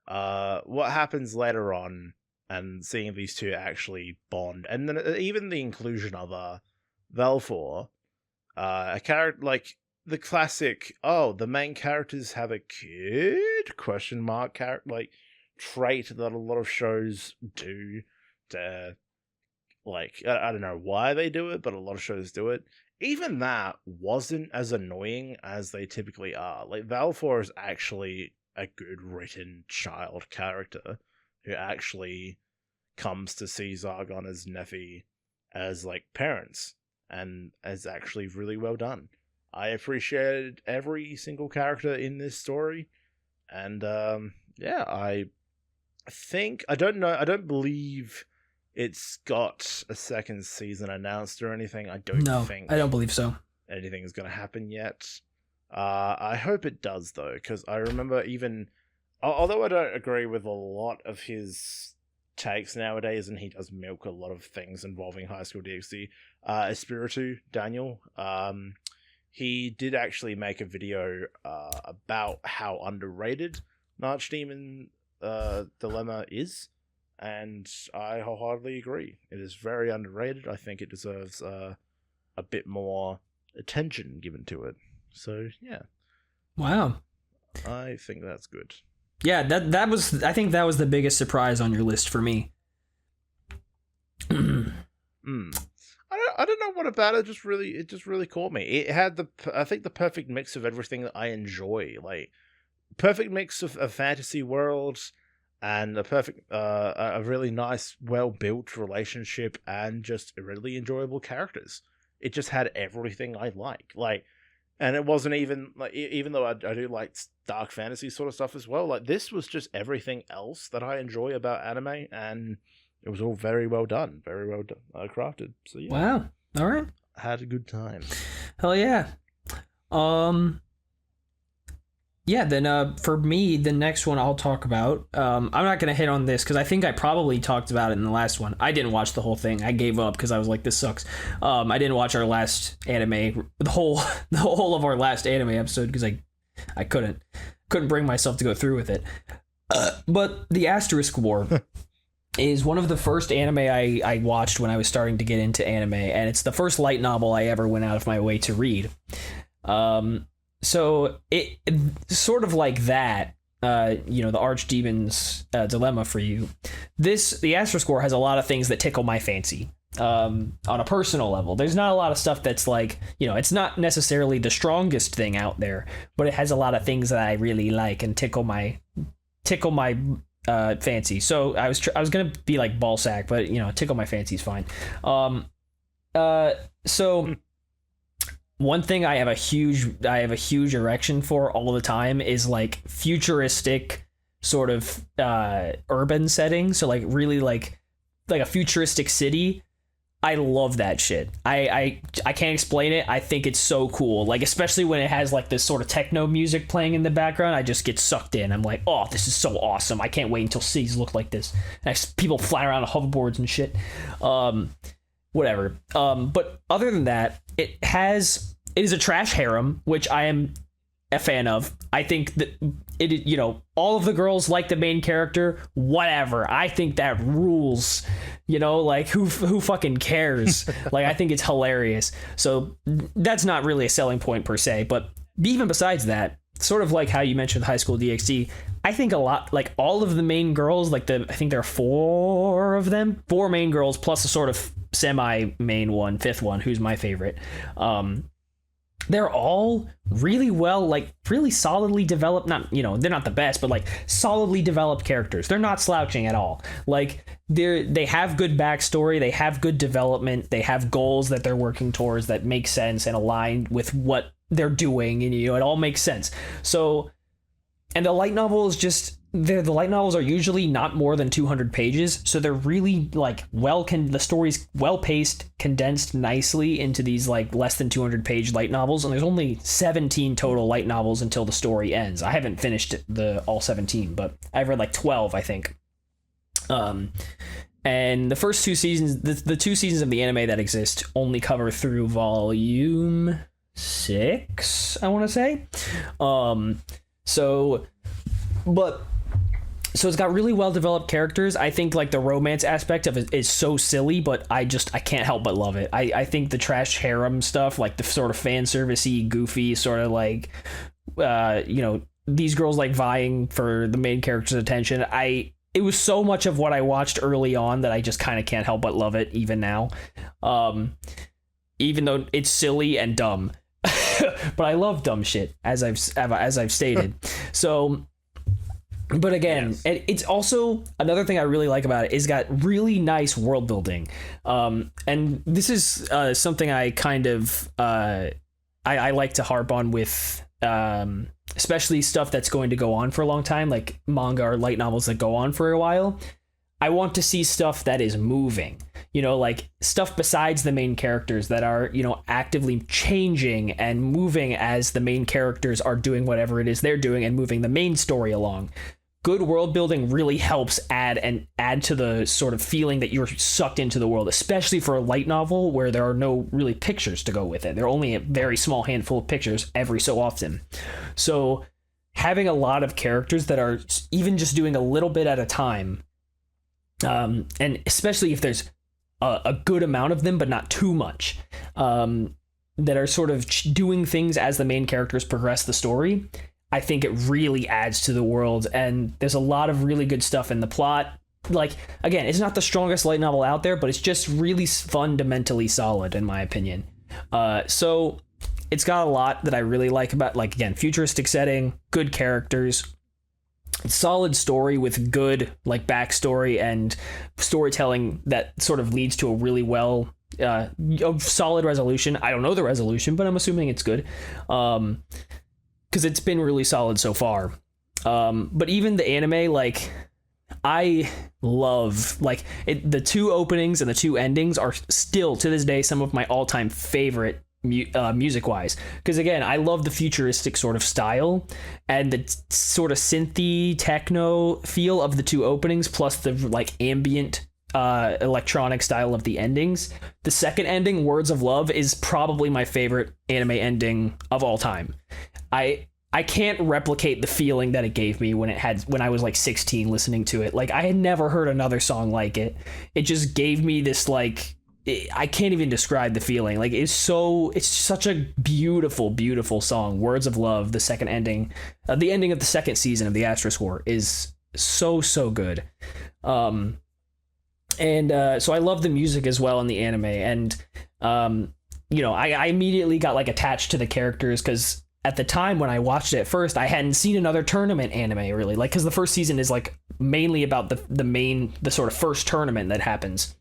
What happens later on, and seeing these two actually bond, and then even the inclusion of Velfor, a character like the classic, the main characters have a kid question mark character like trait that a lot of shows do to, like, I don't know why they do it, but a lot of shows do it. Even that wasn't as annoying as they typically are. Like, Valfor is actually a good written child character who actually comes to see Zargon as Neffy as like parents, and is actually really well done. I appreciated every single character in this story, and yeah, I think I don't believe it's got a second season announced or anything. I don't believe so. Anything is going to happen yet. I hope it does though, because I remember although I don't agree with a lot of his takes nowadays, and he does milk a lot of things involving High School DxD. Espiritu Daniel, he did actually make a video about how underrated an Archdemon dilemma is, and I wholeheartedly agree. It is very underrated. I think it deserves a bit more attention given to it. So yeah. Wow. I think that's good. Yeah, I think that was the biggest surprise on your list for me. I don't know what about it. It just really caught me. It had I think the perfect mix of everything that I enjoy. Like, perfect mix of a fantasy world and a really nice, well built relationship, and just really enjoyable characters. It just had everything I like. And it wasn't even like, even though I do like dark fantasy sort of stuff as well, like, this was just everything else that I enjoy about anime, and it was all very well done, crafted. So yeah. Wow. All right. I had a good time. Hell yeah. Yeah, then for me, the next one I'll talk about, I'm not going to hit on this because I think I probably talked about it in the last one. I didn't watch the whole thing. I gave up because I was like, this sucks. I didn't watch our last anime, the whole of our last anime episode, because I couldn't bring myself to go through with it. But the Asterisk War is one of the first anime I watched when I was starting to get into anime, and it's the first light novel I ever went out of my way to read. So it sort of like that, the Archdemon's dilemma for you. The Asterisk War has a lot of things that tickle my fancy. On a personal level, there's not a lot of stuff that's like, it's not necessarily the strongest thing out there, but it has a lot of things that I really like and tickle my fancy. So I was gonna be like ballsack, but tickle my fancy is fine. So one thing I have a huge erection for all the time is like futuristic sort of urban setting. So like really like a futuristic city. I love that shit. I can't explain it. I think it's so cool. Like, especially when it has like this sort of techno music playing in the background, I just get sucked in. I'm like, oh, this is so awesome. I can't wait until cities look like this. And people flying around on hoverboards and shit. Whatever. But other than that, it is a trash harem, which I am a fan of. I think that all of the girls like the main character, whatever. I think that rules. Like, who fucking cares? Like, I think it's hilarious. So that's not really a selling point per se, but even besides that, sort of like how you mentioned High School DxD, I think a lot, like all of the main girls, I think there are 4 of them, 4 main girls plus a sort of semi-main one, 5th one, who's my favorite. They're all really well, like really solidly developed, they're not the best, but like solidly developed characters. They're not slouching at all. Like they have good backstory, they have good development, they have goals that they're working towards that make sense and align with what they're doing, and it all makes sense. So, and the light novels the light novels are usually not more than 200 pages, so they're really like the story's well paced, condensed nicely into these like less than 200 page light novels, and there's only 17 total light novels until the story ends. I haven't finished all 17, but I've read like 12, I think. And the first 2 seasons, the 2 seasons of the anime that exist only cover through volume 6, I want to say. So it's got really well developed characters. I think like the romance aspect of it is so silly, but I can't help but love it. I think the trash harem stuff, like the sort of fan servicey, goofy sort of like, these girls like vying for the main character's attention. It was so much of what I watched early on that I just kind of can't help but love it even now. Even though it's silly and dumb, but I love dumb shit as I've stated. So But again, it's also another thing I really like about it is got really nice world building. And this is something I kind of I like to harp on with especially stuff that's going to go on for a long time, like manga or light novels that go on for a while. I want to see stuff that is moving, like stuff besides the main characters that are, actively changing and moving as the main characters are doing whatever it is they're doing and moving the main story along. Good world building really helps add to the sort of feeling that you're sucked into the world, especially for a light novel where there are no really pictures to go with it. There are only a very small handful of pictures every so often. So having a lot of characters that are even just doing a little bit at a time, and especially if there's a good amount of them, but not too much, that are sort of doing things as the main characters progress the story, I think it really adds to the world. And there's a lot of really good stuff in the plot. Like, again, it's not the strongest light novel out there, but it's just really fundamentally solid, in my opinion. So it's got a lot that I really like about, like, again, futuristic setting, good characters, solid story with good like backstory and storytelling that sort of leads to a really solid resolution. I don't know the resolution, but I'm assuming it's good, because it's been really solid so far. But even the anime, like, I love, like, the two openings and the two endings are still to this day some of my all-time favorite music wise, because again, I love the futuristic sort of style and the sort of synthy techno feel of the two openings, plus the like ambient electronic style of the endings. The second ending, Words of Love, is probably my favorite anime ending of all time. I can't replicate the feeling that it gave me when I was like 16 listening to it. Like, I had never heard another song like it. It just gave me this, like, I can't even describe the feeling. Like, it's such a beautiful, beautiful song. Words of Love, the second ending, the ending of the second season of the Asterisk War, is so good. So I love the music as well in the anime. And, I immediately got like attached to the characters, because at the time when I watched it at first, I hadn't seen another tournament anime really, like, because the first season is like mainly about the sort of first tournament that happens.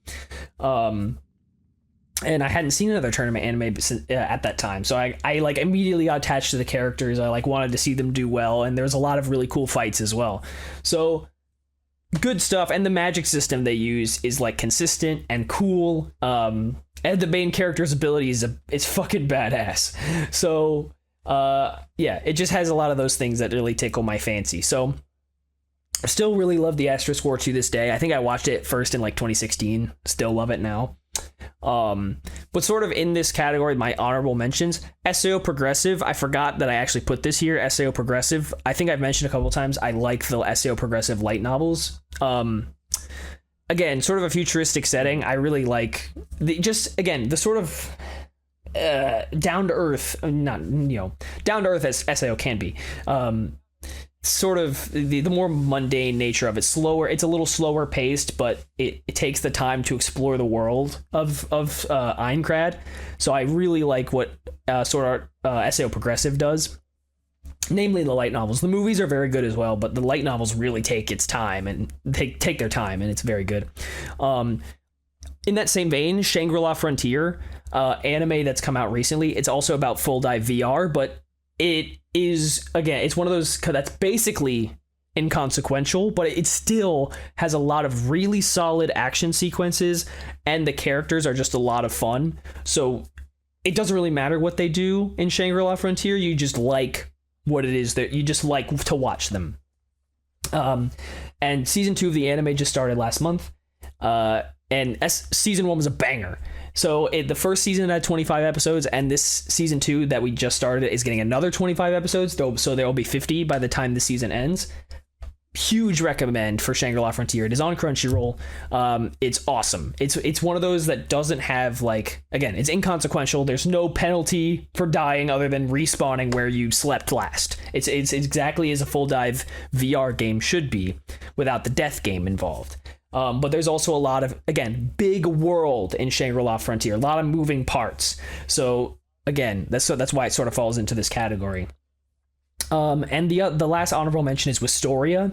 And I hadn't seen another tournament anime at that time. So I like immediately got attached to the characters. I like wanted to see them do well. And there was a lot of really cool fights as well. So good stuff. And the magic system they use is like consistent and cool. And the main character's ability is fucking badass. So it just has a lot of those things that really tickle my fancy. So I still really love the Asterisk War to this day. I think I watched it first in like 2016. Still love it now. But sort of in this category, my honorable mentions, SAO Progressive. I forgot that I actually put this here. SAO Progressive. I think I've mentioned a couple times I like the SAO Progressive light novels. Again, sort of a futuristic setting. I really like the sort of down to earth as SAO can be. Sort of the more mundane nature of it. Slower, it's a little slower paced, but it takes the time to explore the world of Aincrad. So I really like what SAO Progressive does, namely the light novels. The movies are very good as well, but the light novels really take its time and take their time, and it's very good. In that same vein, Shangri-La Frontier, anime that's come out recently. It's also about full dive VR, but it is, again, it's one of those that's basically inconsequential, but it still has a lot of really solid action sequences, and the characters are just a lot of fun. So it doesn't really matter what they do in Shangri-La Frontier. You just like what it is that you just like to watch them. And season 2 of the anime just started last month. And season 1 was a banger. So the first season had 25 episodes, and this season 2 that we just started is getting another 25 episodes. So there will be 50 by the time the season ends. Huge recommend for Shangri-La Frontier. It is on Crunchyroll. It's awesome. It's one of those that doesn't have, like, again, it's inconsequential. There's no penalty for dying other than respawning where you slept last. It's exactly as a full dive VR game should be, without the death game involved. But there's also a lot of, again, big world in Shangri-La Frontier, a lot of moving parts. So again, that's why it sort of falls into this category. And the last honorable mention is Wistoria.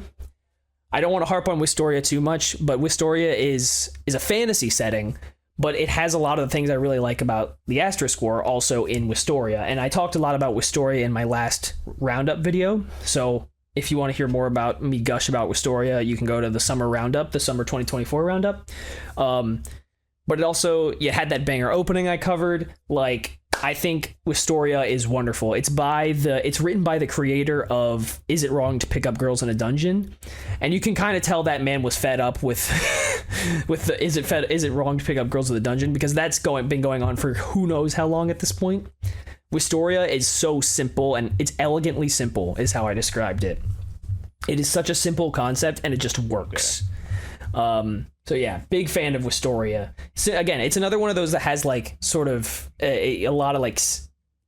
I don't want to harp on Wistoria too much, but Wistoria is a fantasy setting, but it has a lot of the things I really like about the Asterisk War also in Wistoria. And I talked a lot about Wistoria in my last roundup video. So if you want to hear more about me gush about Wistoria, you can go to the summer roundup, the summer 2024 roundup. But it also, you had that banger opening I covered. Like, I think Wistoria is wonderful. It's written by the creator of Is It Wrong to Pick Up Girls in a Dungeon? And you can kind of tell that man was fed up with with the Is It Wrong to Pick Up Girls in the Dungeon? Because that's been going on for who knows how long at this point. Wistoria is so simple, and it's elegantly simple is how I described it. It is such a simple concept, and it just works. So yeah, big fan of Wistoria. So again, it's another one of those that has like sort of a lot of like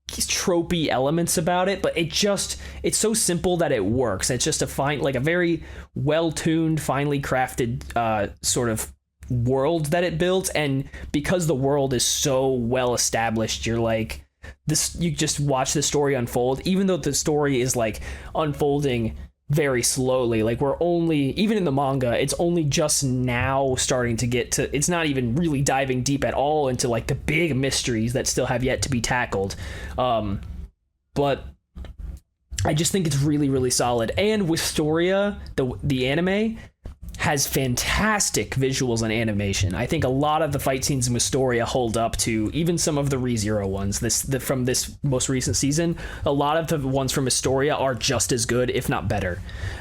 tropey elements about it, but it's so simple that it works. It's just a very well-tuned, finely crafted sort of world that it builds, and because the world is so well established, you're like this. You just watch the story unfold, even though the story is like unfolding very slowly. Like even in the manga, it's only just now starting to get to, it's not even really diving deep at all into like the big mysteries that still have yet to be tackled. But I just think it's really, really solid. And Wistoria, the anime, has fantastic visuals and animation. I think a lot of the fight scenes in Wistoria hold up to even some of the ReZero ones from this most recent season. A lot of the ones from Wistoria are just as good, if not better.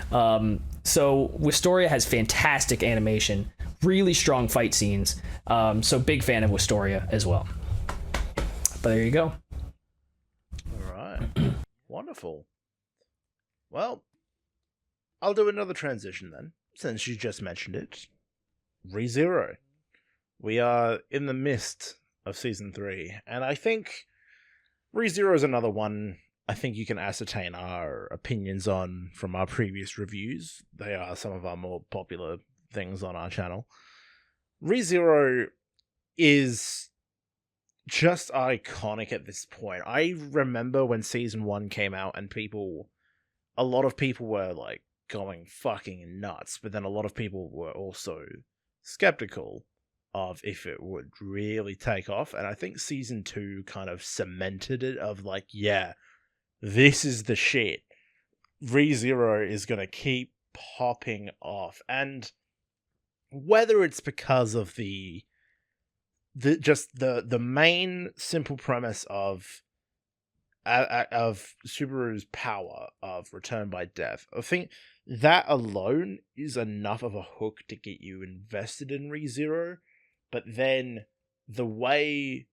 So Wistoria has fantastic animation, really strong fight scenes. So big fan of Wistoria as well. But there you go. All right. Wonderful. Well, I'll do another transition then, since you just mentioned it. ReZero. We are in the midst of Season 3, and I think ReZero is another one I think you can ascertain our opinions on from our previous reviews. They are some of our more popular things on our channel. ReZero is just iconic at this point. I remember when Season 1 came out and a lot of people were like, going fucking nuts, but then a lot of people were also skeptical of if it would really take off, and I think Season 2 kind of cemented it of like, yeah, this is the shit. ReZero is gonna keep popping off, and whether it's because of the main simple premise of Subaru's power of return by death, I think that alone is enough of a hook to get you invested in ReZero. But then the way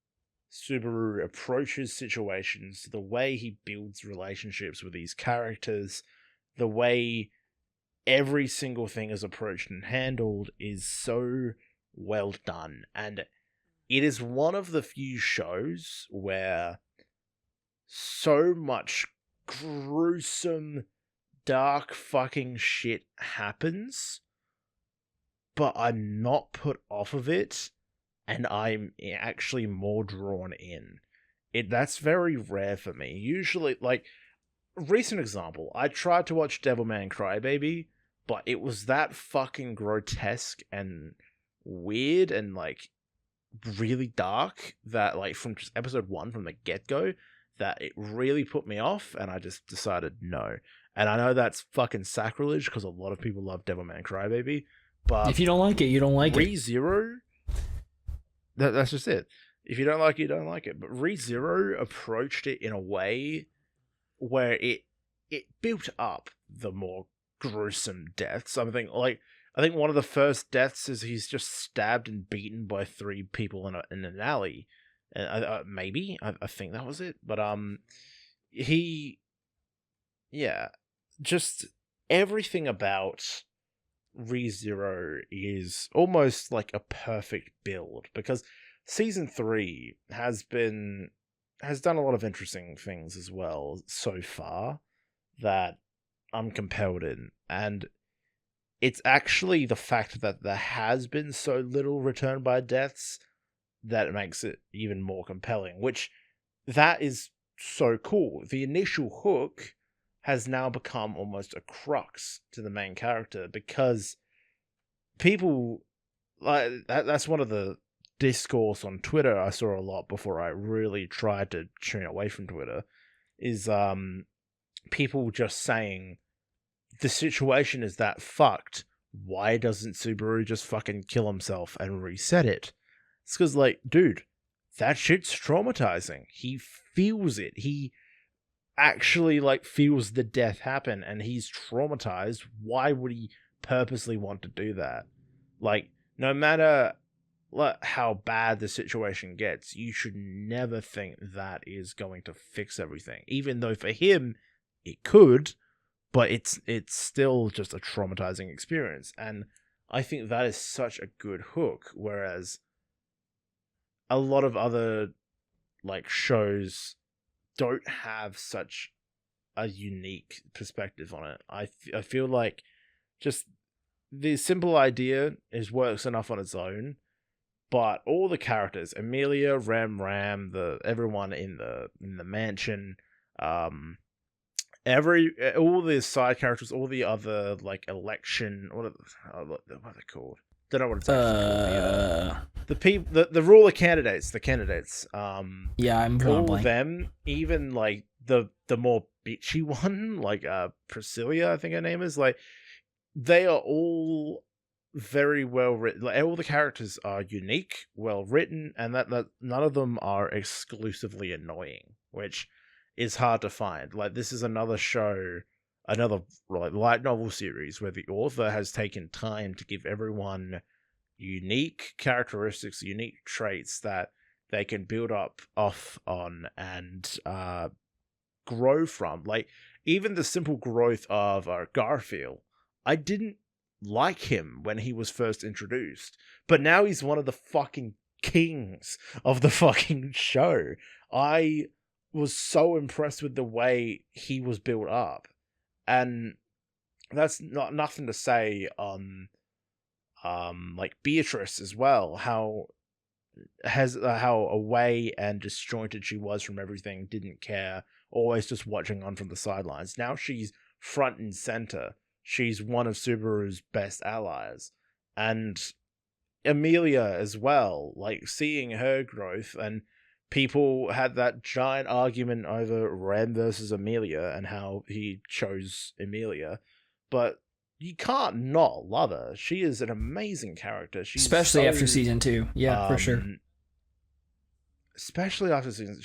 Subaru approaches situations, the way he builds relationships with these characters, the way every single thing is approached and handled is so well done. And it is one of the few shows where so much gruesome, dark fucking shit happens, but I'm not put off of it, and I'm actually more drawn in. That's very rare for me. Usually, like, recent example, I tried to watch Devilman Crybaby, but it was that fucking grotesque and weird and, like, really dark that, like, from just episode 1 from the get-go, that it really put me off, and I just decided no. And I know that's fucking sacrilege, because a lot of people love Devilman Crybaby, but if you don't like it, you don't like it. ReZero, that's just it. If you don't like it, you don't like it. But ReZero approached it in a way where it built up the more gruesome deaths. I think one of the first deaths is he's just stabbed and beaten by 3 people in an alley. Maybe I think that was it, but just everything about ReZero is almost like a perfect build, because Season 3 has done a lot of interesting things as well so far that I'm compelled in, and it's actually the fact that there has been so little return by deaths that makes it even more compelling, which that is so cool. The initial hook has now become almost a crux to the main character, because people like that's one of the discourse on Twitter I saw a lot before I really tried to tune away from Twitter, is people just saying the situation is that fucked. Why doesn't Subaru just fucking kill himself and reset it? It's because, like, dude, that shit's traumatizing. He feels it. He actually, like, feels the death happen, and he's traumatized. Why would he purposely want to do that? Like, no matter how bad the situation gets, you should never think that is going to fix everything. Even though for him, it could, but it's still just a traumatizing experience. And I think that is such a good hook, whereas a lot of other, like, shows don't have such a unique perspective on it. I feel like just the simple idea works enough on its own, but all the characters, Amelia, Ram, everyone in the mansion, all the side characters, all the other, like, election, what are they called? Don't know what it's actually called. The people, the ruler candidates, yeah, I'm all of them, even, like, the more bitchy one, like Priscilla, I think her name is, like, they are all very well written. Like, all the characters are unique, well written, and that none of them are exclusively annoying, which is hard to find. Like, this is another show, another, like, light novel series where the author has taken time to give everyone unique characteristics, unique traits that they can build up off on and grow from. Like, even the simple growth of Garfield, I didn't like him when he was first introduced, but now he's one of the fucking kings of the fucking show. I was so impressed with the way he was built up, and that's nothing to say like Beatrice as well, how away and disjointed she was from everything, didn't care, always just watching on from the sidelines. Now she's front and center. She's one of Subaru's best allies. And Amelia as well, like, seeing her growth, and people had that giant argument over Ram versus Amelia and how he chose Amelia, but you can't not love her. She is an amazing character. She's especially after season 2. Yeah, for sure. Especially after season,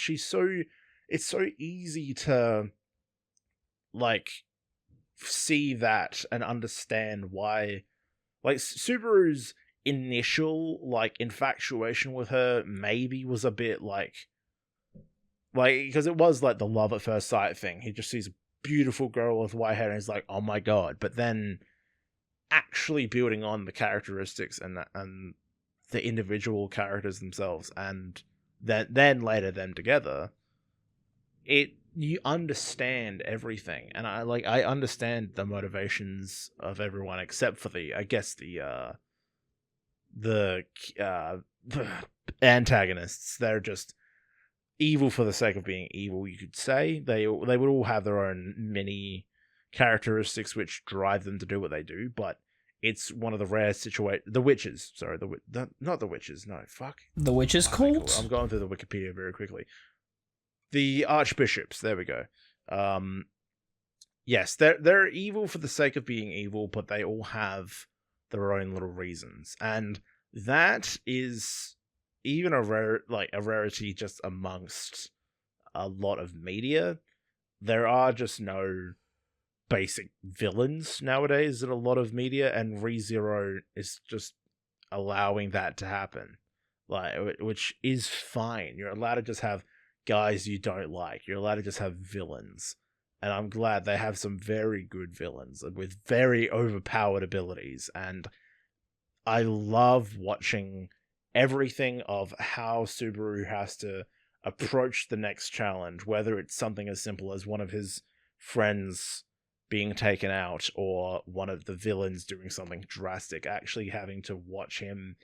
it's so easy to, like, see that and understand why, like, Subaru's initial, like, infatuation with her maybe was a bit like because it was like the love at first sight thing. He just sees a beautiful girl with white hair and he's like, oh my god. But then actually building on the characteristics and the individual characters themselves, and then later them together, you understand everything. And I understand the motivations of everyone except for the antagonists. They're just evil for the sake of being evil, you could say. They would all have their own mini characteristics which drive them to do what they do, but it's one of the rare situations. The witches, sorry, not the witches. No, fuck. The witches cult. I'm going through the Wikipedia very quickly. The archbishops. There we go. Yes, they're evil for the sake of being evil, but they all have their own little reasons, and that is even a rarity just amongst a lot of media. There are just no basic villains nowadays in a lot of media, and ReZero is just allowing that to happen, like, which is fine. You're allowed to just have guys you don't like. You're allowed to just have villains, and I'm glad they have some very good villains with very overpowered abilities. And I love watching everything of how Subaru has to approach the next challenge, whether it's something as simple as one of his friends being taken out, or one of the villains doing something drastic. Actually having to watch him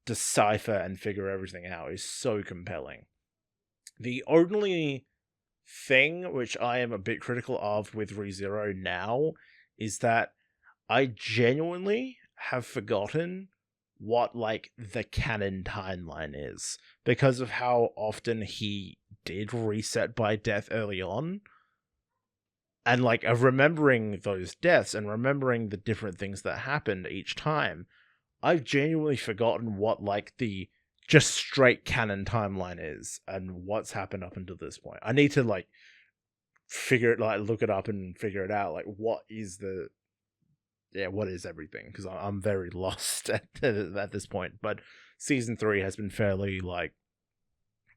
decipher and figure everything out is so compelling. The only thing which I am a bit critical of with ReZero now is that I genuinely have forgotten what like the canon timeline is because of how often he did reset by death early on. And like of remembering those deaths and remembering the different things that happened each time, I've genuinely forgotten what like the just straight canon timeline is and what's happened up until this point. I need to like figure it, like look it up and figure it out. Like what is everything? Because I'm very lost at this point. But season 3 has been fairly like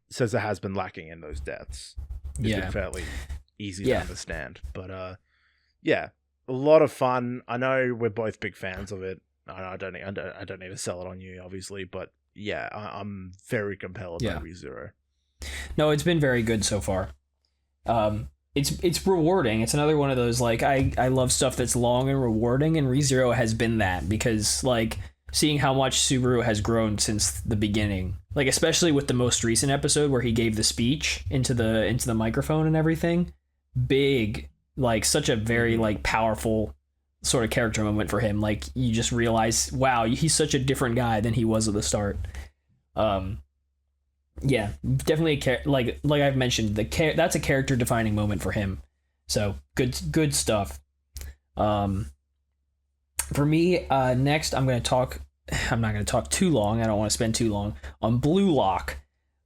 says it has been lacking in those deaths. It's been fairly easy to understand. But yeah, a lot of fun. I know we're both big fans of it. I don't even sell it on you, obviously, but yeah, I'm very compelled by ReZero. No, it's been very good so far. It's rewarding. It's another one of those, like, I love stuff that's long and rewarding, and ReZero has been that, because, like, seeing how much Subaru has grown since the beginning, like, especially with the most recent episode where he gave the speech into the microphone and everything, big, like, such a very, like, powerful sort of character moment for him. Like, you just realize, wow, he's such a different guy than he was at the start. Yeah, definitely like I've mentioned, that's a character defining moment for him. So good stuff. For me, next I'm not going to talk too long. I don't want to spend too long on Blue Lock.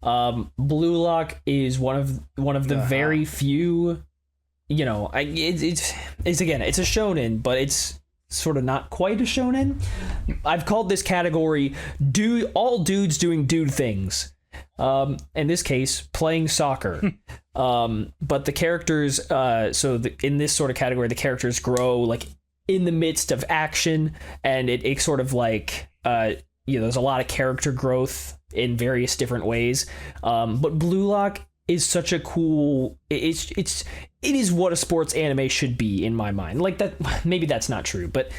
Blue Lock is one of the very few, you know, it's again, it's a shonen, but it's sort of not quite a shonen. I've called this category all dudes doing dude things. In this case, playing soccer. But the characters, in this sort of category, the characters grow like in the midst of action, and it sort of like, there's a lot of character growth in various different ways. But Blue Lock is such a cool, it is what a sports anime should be in my mind. Like that, maybe that's not true, but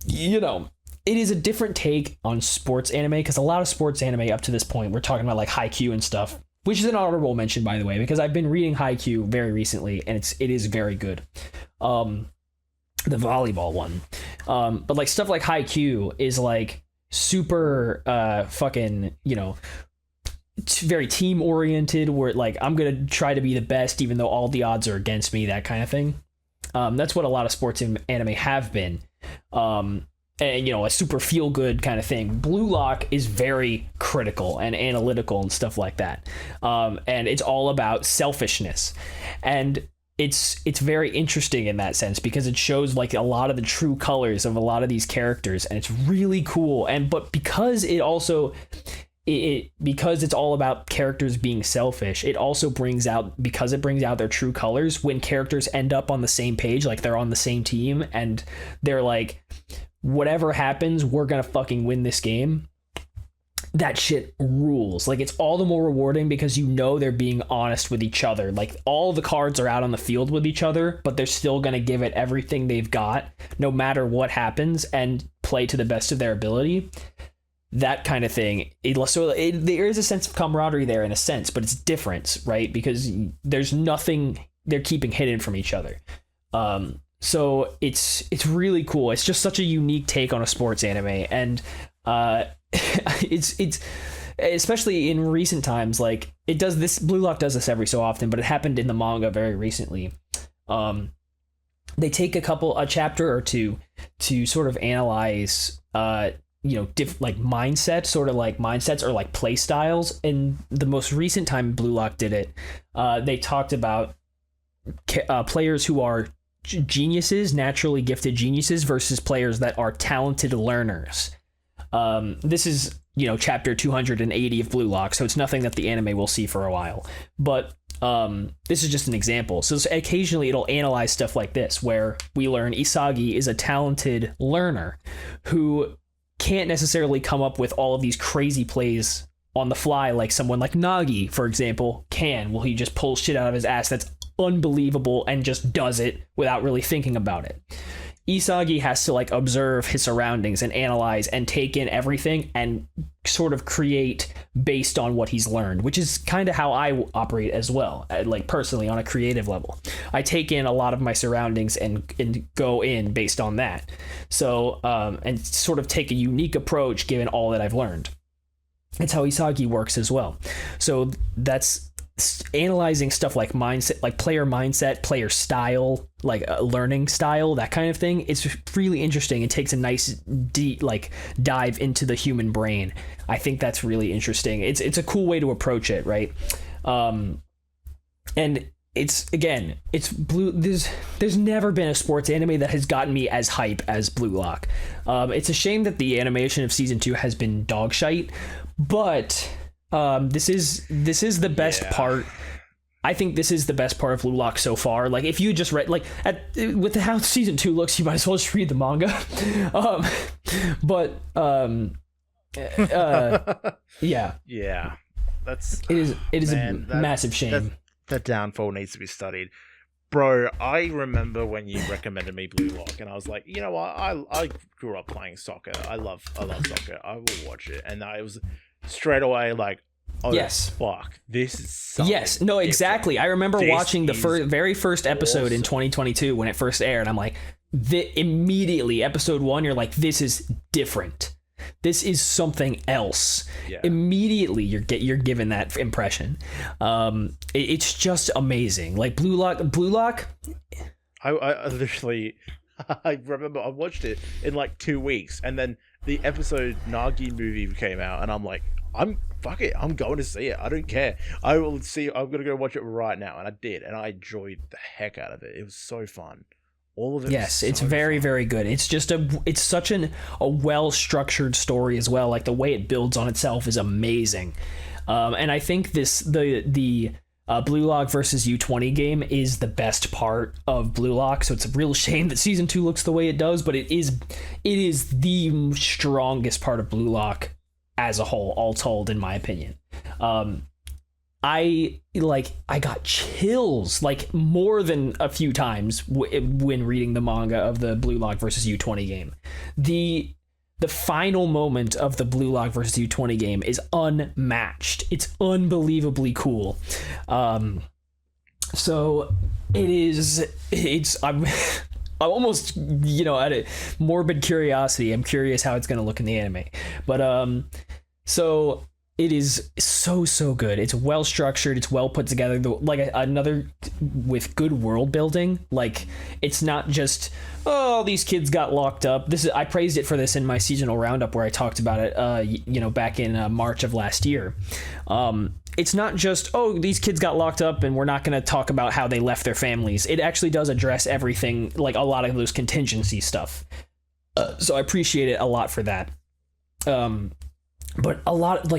you know, it is a different take on sports anime, because a lot of sports anime up to this point, we're talking about like Haikyuu and stuff, which is an honorable mention, by the way, because I've been reading Haikyuu very recently, and it is very good. The volleyball one. But like stuff like Haikyuu is like super fucking, you know, very team oriented, where like I'm gonna try to be the best even though all the odds are against me, that kind of thing. That's what a lot of sports anime have been. And, you know, a super feel-good kind of thing. Blue Lock is very critical and analytical and stuff like that. And it's all about selfishness. And it's very interesting in that sense, because it shows like a lot of the true colors of a lot of these characters, and it's really cool. But because because it's all about characters being selfish, it also brings out their true colors when characters end up on the same page, like they're on the same team, and they're like, whatever happens, we're gonna fucking win this game. That shit rules. Like, it's all the more rewarding because you know they're being honest with each other. Like, all the cards are out on the field with each other, but they're still gonna give it everything they've got, no matter what happens, and play to the best of their ability. That kind of thing. There is a sense of camaraderie there in a sense, but it's different, right? Because there's nothing they're keeping hidden from each other. So it's really cool. It's just such a unique take on a sports anime, and it's especially in recent times, like it does this. Blue Lock does this every so often, but it happened in the manga very recently. They take a chapter or two to sort of analyze like mindsets or like play styles. And the most recent time Blue Lock did it, they talked about players who are geniuses, naturally gifted geniuses, versus players that are talented learners. This is, chapter 280 of Blue Lock, so it's nothing that the anime will see for a while. But this is just an example. So occasionally it'll analyze stuff like this, where we learn Isagi is a talented learner who can't necessarily come up with all of these crazy plays on the fly like someone like Nagi, for example, can. Well, he just pulls shit out of his ass that's unbelievable and just does it without really thinking about it. Isagi has to like observe his surroundings and analyze and take in everything and sort of create based on what he's learned, which is kind of how I operate as well. Like personally on a creative level, I take in a lot of my surroundings and go in based on that. So and sort of take a unique approach given all that I've learned. It's how Isagi works as well. So that's analyzing stuff like mindset, like player mindset, player style, like learning style, that kind of thing. It's really interesting. It takes a nice deep like dive into the human brain. I think that's really interesting. It's a cool way to approach it, right? And it's blue. There's never been a sports anime that has gotten me as hype as Blue Lock. It's a shame that the animation of season 2 has been dog shite, but this is the best part. I think this is the best part of Blue Lock so far. Like if you just read like with how season 2 looks, you might as well just read the manga. Yeah. It is a massive shame. That downfall needs to be studied. Bro, I remember when you recommended me Blue Lock, and I was like, you know what? I grew up playing soccer. I love soccer. I will watch it. And I was straight away like, oh, yes, fuck, this is something yes, no, exactly. Different. I remember watching the very first episode in 2022 when it first aired. I'm like, immediately, episode 1, you're like, this is different. This is something else. Yeah. Immediately, you're given that impression. It's just amazing. Like Blue Lock. I literally, I remember I watched it in like 2 weeks, and then the episode Nagi movie came out, and I'm like, fuck it, I'm going to see it. I don't care. I'm gonna go watch it right now, and I did, and I enjoyed the heck out of it. It was so fun. All of it. Yes, it's very, very good. It's just it's such a well-structured story as well. Like the way it builds on itself is amazing. And I think the Blue Lock versus U20 game is the best part of Blue Lock. So it's a real shame that season 2 looks the way it does, but it is the strongest part of Blue Lock as a whole, all told, in my opinion. I got chills like more than a few times when reading the manga of the Blue Lock versus U20 game. The final moment of the Blue Lock versus U20 game is unmatched. It's unbelievably cool. So I'm almost, out of morbid curiosity, I'm curious how it's going to look in the anime. But so it is so good. It's well structured. It's well put together. Another with good world building. Like it's not just these kids got locked up. I praised it for this in my seasonal roundup where I talked about it. Back in March of last year. It's not just these kids got locked up and we're not going to talk about how they left their families. It actually does address everything, like a lot of those contingency stuff. So I appreciate it a lot for that. But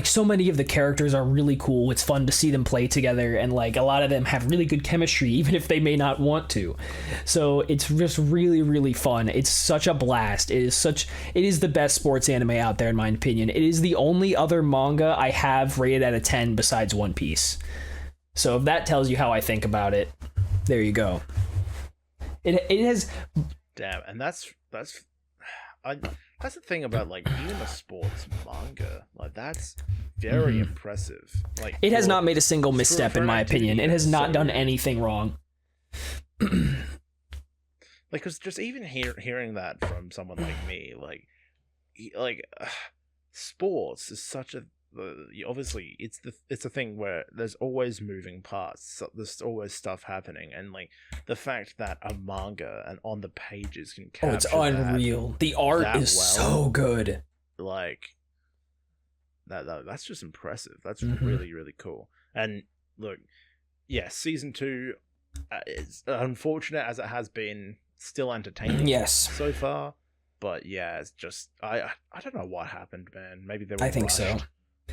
so many of the characters are really cool. It's fun to see them play together, and like a lot of them have really good chemistry, even if they may not want to. So it's just really, really fun. It's such a blast. It is the best sports anime out there, in my opinion. It is the only other manga I have rated at a 10 besides One Piece. So if that tells you how I think about it, there you go. It has. Damn, and that's the thing about like even a sports manga, like that's very impressive. Like it has not made a single misstep, in my opinion. It has not done anything wrong. Because just even hearing that from someone like me, sports is such a obviously it's a thing where there's always moving parts. So there's always stuff happening, and like the fact that a manga and on the pages can capture it's unreal. The art is so good. Like that's just impressive. That's really, really cool. And look, season 2 is unfortunate as it has been, still entertaining. Yes, so far. But yeah, it's just I don't know what happened, man. Maybe they were I think rushed. so.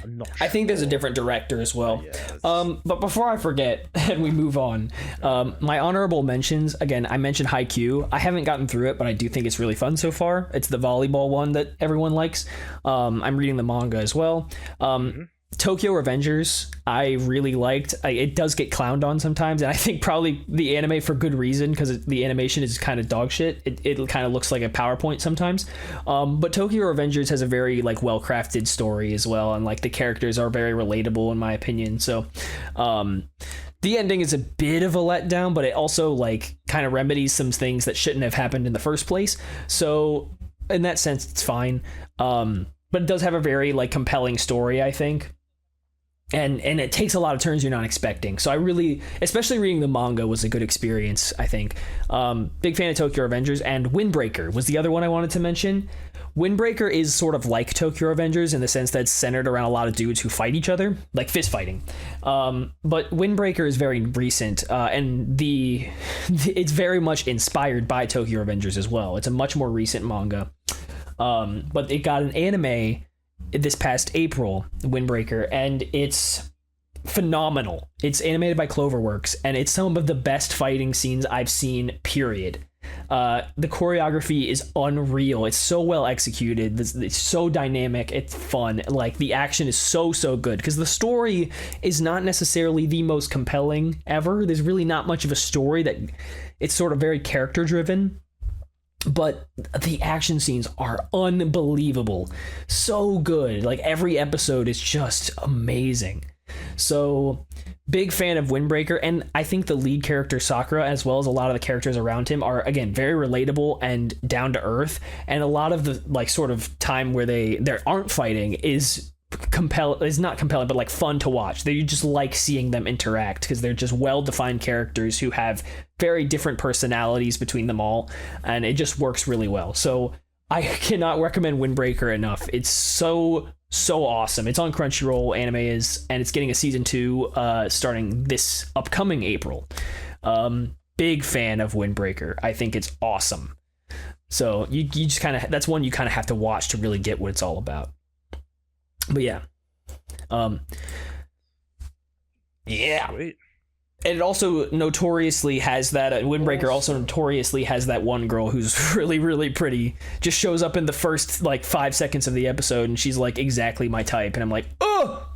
I'm not I think there's a different director as well. But before I forget and we move on, my honorable mentions, again, I mentioned Haikyuu. I haven't gotten through it, but I do think it's really fun so far. It's the volleyball one that everyone likes. I'm reading the manga as well. Tokyo Revengers, I really liked. It does get clowned on sometimes, and I think probably the anime for good reason, because the animation is kind of dog shit. It kind of looks like a PowerPoint sometimes. But Tokyo Revengers has a very like well crafted story as well, and like the characters are very relatable in my opinion. So, the ending is a bit of a letdown, but it also like kind of remedies some things that shouldn't have happened in the first place. So in that sense, it's fine. But it does have a very like compelling story, I think. And it takes a lot of turns you're not expecting. So I really, especially reading the manga was a good experience, I think. Big fan of Tokyo Revengers, and Windbreaker was the other one I wanted to mention. Windbreaker is sort of like Tokyo Revengers in the sense that it's centered around a lot of dudes who fight each other, like fist fighting. But Windbreaker is very recent, and it's very much inspired by Tokyo Revengers as well. It's a much more recent manga. But it got an anime this past April, Windbreaker, and it's phenomenal. It's animated by Cloverworks, and it's some of the best fighting scenes I've seen, period. The choreography is unreal. It's so well executed. It's so dynamic. It's fun. Like, the action is so good, because the story is not necessarily the most compelling ever. There's really not much of a story. That it's sort of very character driven. But the action scenes are unbelievable. So good. Like, every episode is just amazing. So, big fan of Windbreaker, and I think the lead character Sakura, as well as a lot of the characters around him, are again very relatable and down to earth. And a lot of the like sort of time where they aren't fighting is not compelling, but like fun to watch. You just like seeing them interact, because they're just well-defined characters who have very different personalities between them all, and it just works really well. So I cannot recommend Windbreaker enough. It's so awesome. It's on Crunchyroll, anime is, and it's getting a season 2 starting this upcoming April. Big fan of Windbreaker. I think it's awesome. So you just kind of, that's one you kind of have to watch to really get what it's all about. But yeah. Yeah. Sweet. And it also notoriously has that, Windbreaker also notoriously has that one girl who's really, really pretty, just shows up in the first like 5 seconds of the episode, and she's like exactly my type, and I'm like, oh!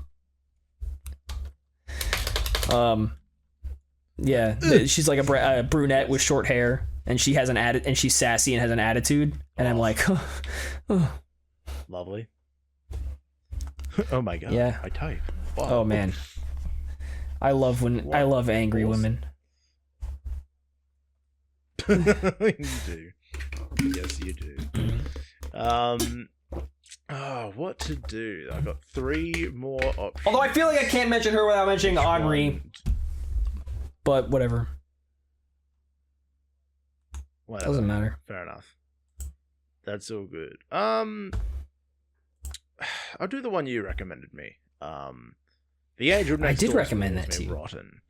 Yeah, she's like a brunette with short hair, and she has and she's sassy and has an attitude, and I'm like, oh. Lovely. Oh my god. Yeah. I type. Wow. Oh man. I love angry women. You do. Yes, you do. What to do? I got 3 more options. Although I feel like I can't mention her without mentioning Henri. But whatever. Doesn't matter. Fair enough. That's all good. I'll do the one you recommended me. The Angel Next Door. I did recommend that to you. Rotten.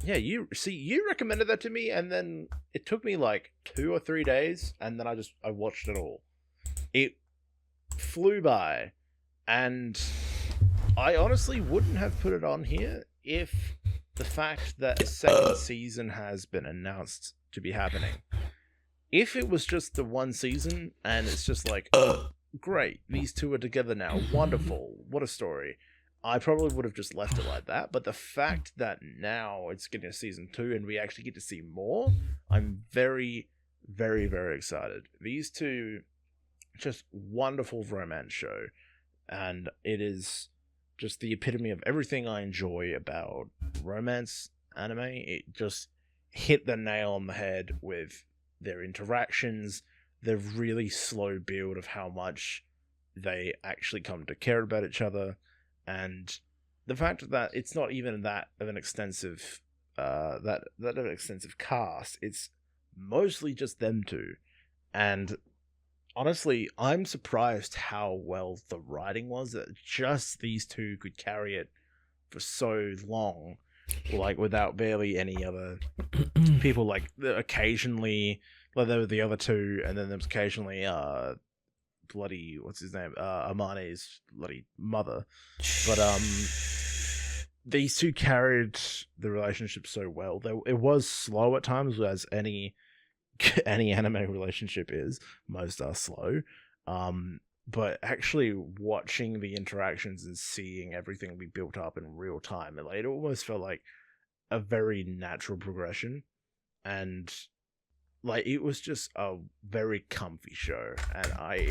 Yeah, you recommended that to me, and then it took me like 2 or 3 days, and then I watched it all. It flew by, and I honestly wouldn't have put it on here if the fact that a second season has been announced to be happening. If it was just the one season, and it's just like, great, these two are together now, wonderful, what a story, I probably would have just left it like that. But the fact that now it's getting a season 2 and we actually get to see more, I'm very, very, very excited. These two, just wonderful romance show, and it is just the epitome of everything I enjoy about romance anime. It just hit the nail on the head with their interactions, the really slow build of how much they actually come to care about each other, and the fact that it's not even that of an extensive cast. It's mostly just them two, and honestly, I'm surprised how well the writing was, that just these two could carry it for so long, like without barely any other people. Like occasionally, like there were the other two, and then there was occasionally bloody what's his name, Amane's bloody mother. But these two carried the relationship so well. It was slow at times, as any anime relationship is. Most are slow, but actually watching the interactions and seeing everything be built up in real time, it almost felt like a very natural progression, and like it was just a very comfy show, and I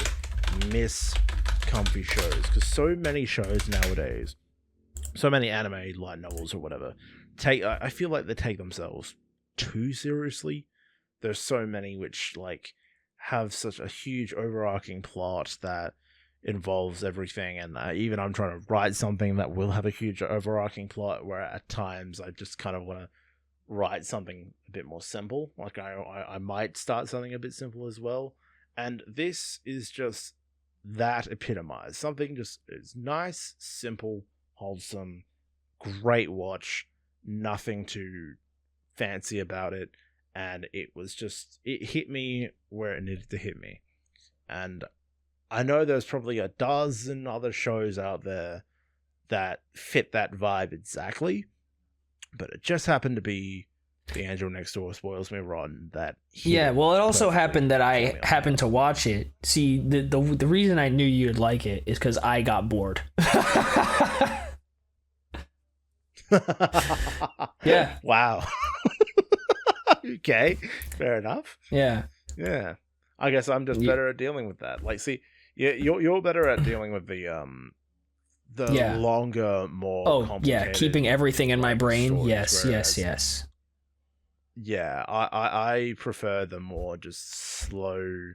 miss comfy shows because so many shows nowadays, so many anime light novels or whatever, I feel like they take themselves too seriously. There's so many which like have such a huge overarching plot that involves everything, and even I'm trying to write something that will have a huge overarching plot, where at times I just kind of want to write something a bit more simple. Like I might start something a bit simple as well, and this is just that epitomized. Something just is nice, simple, wholesome, great watch, nothing too fancy about it, and it hit me where it needed to hit me. And I know there's probably a dozen other shows out there that fit that vibe exactly, but it just happened to be The Angel Next Door Spoils Me Rotten that yeah, well, it also happened that I happened to watch it. See, the reason I knew you'd like it is because I got bored. Yeah. Wow. Okay, fair enough. Yeah. I guess I'm just better at dealing with that. Like, see, you're better at dealing with the longer, more complicated, keeping everything in my brain. Yes. Yeah, I prefer the more just slow,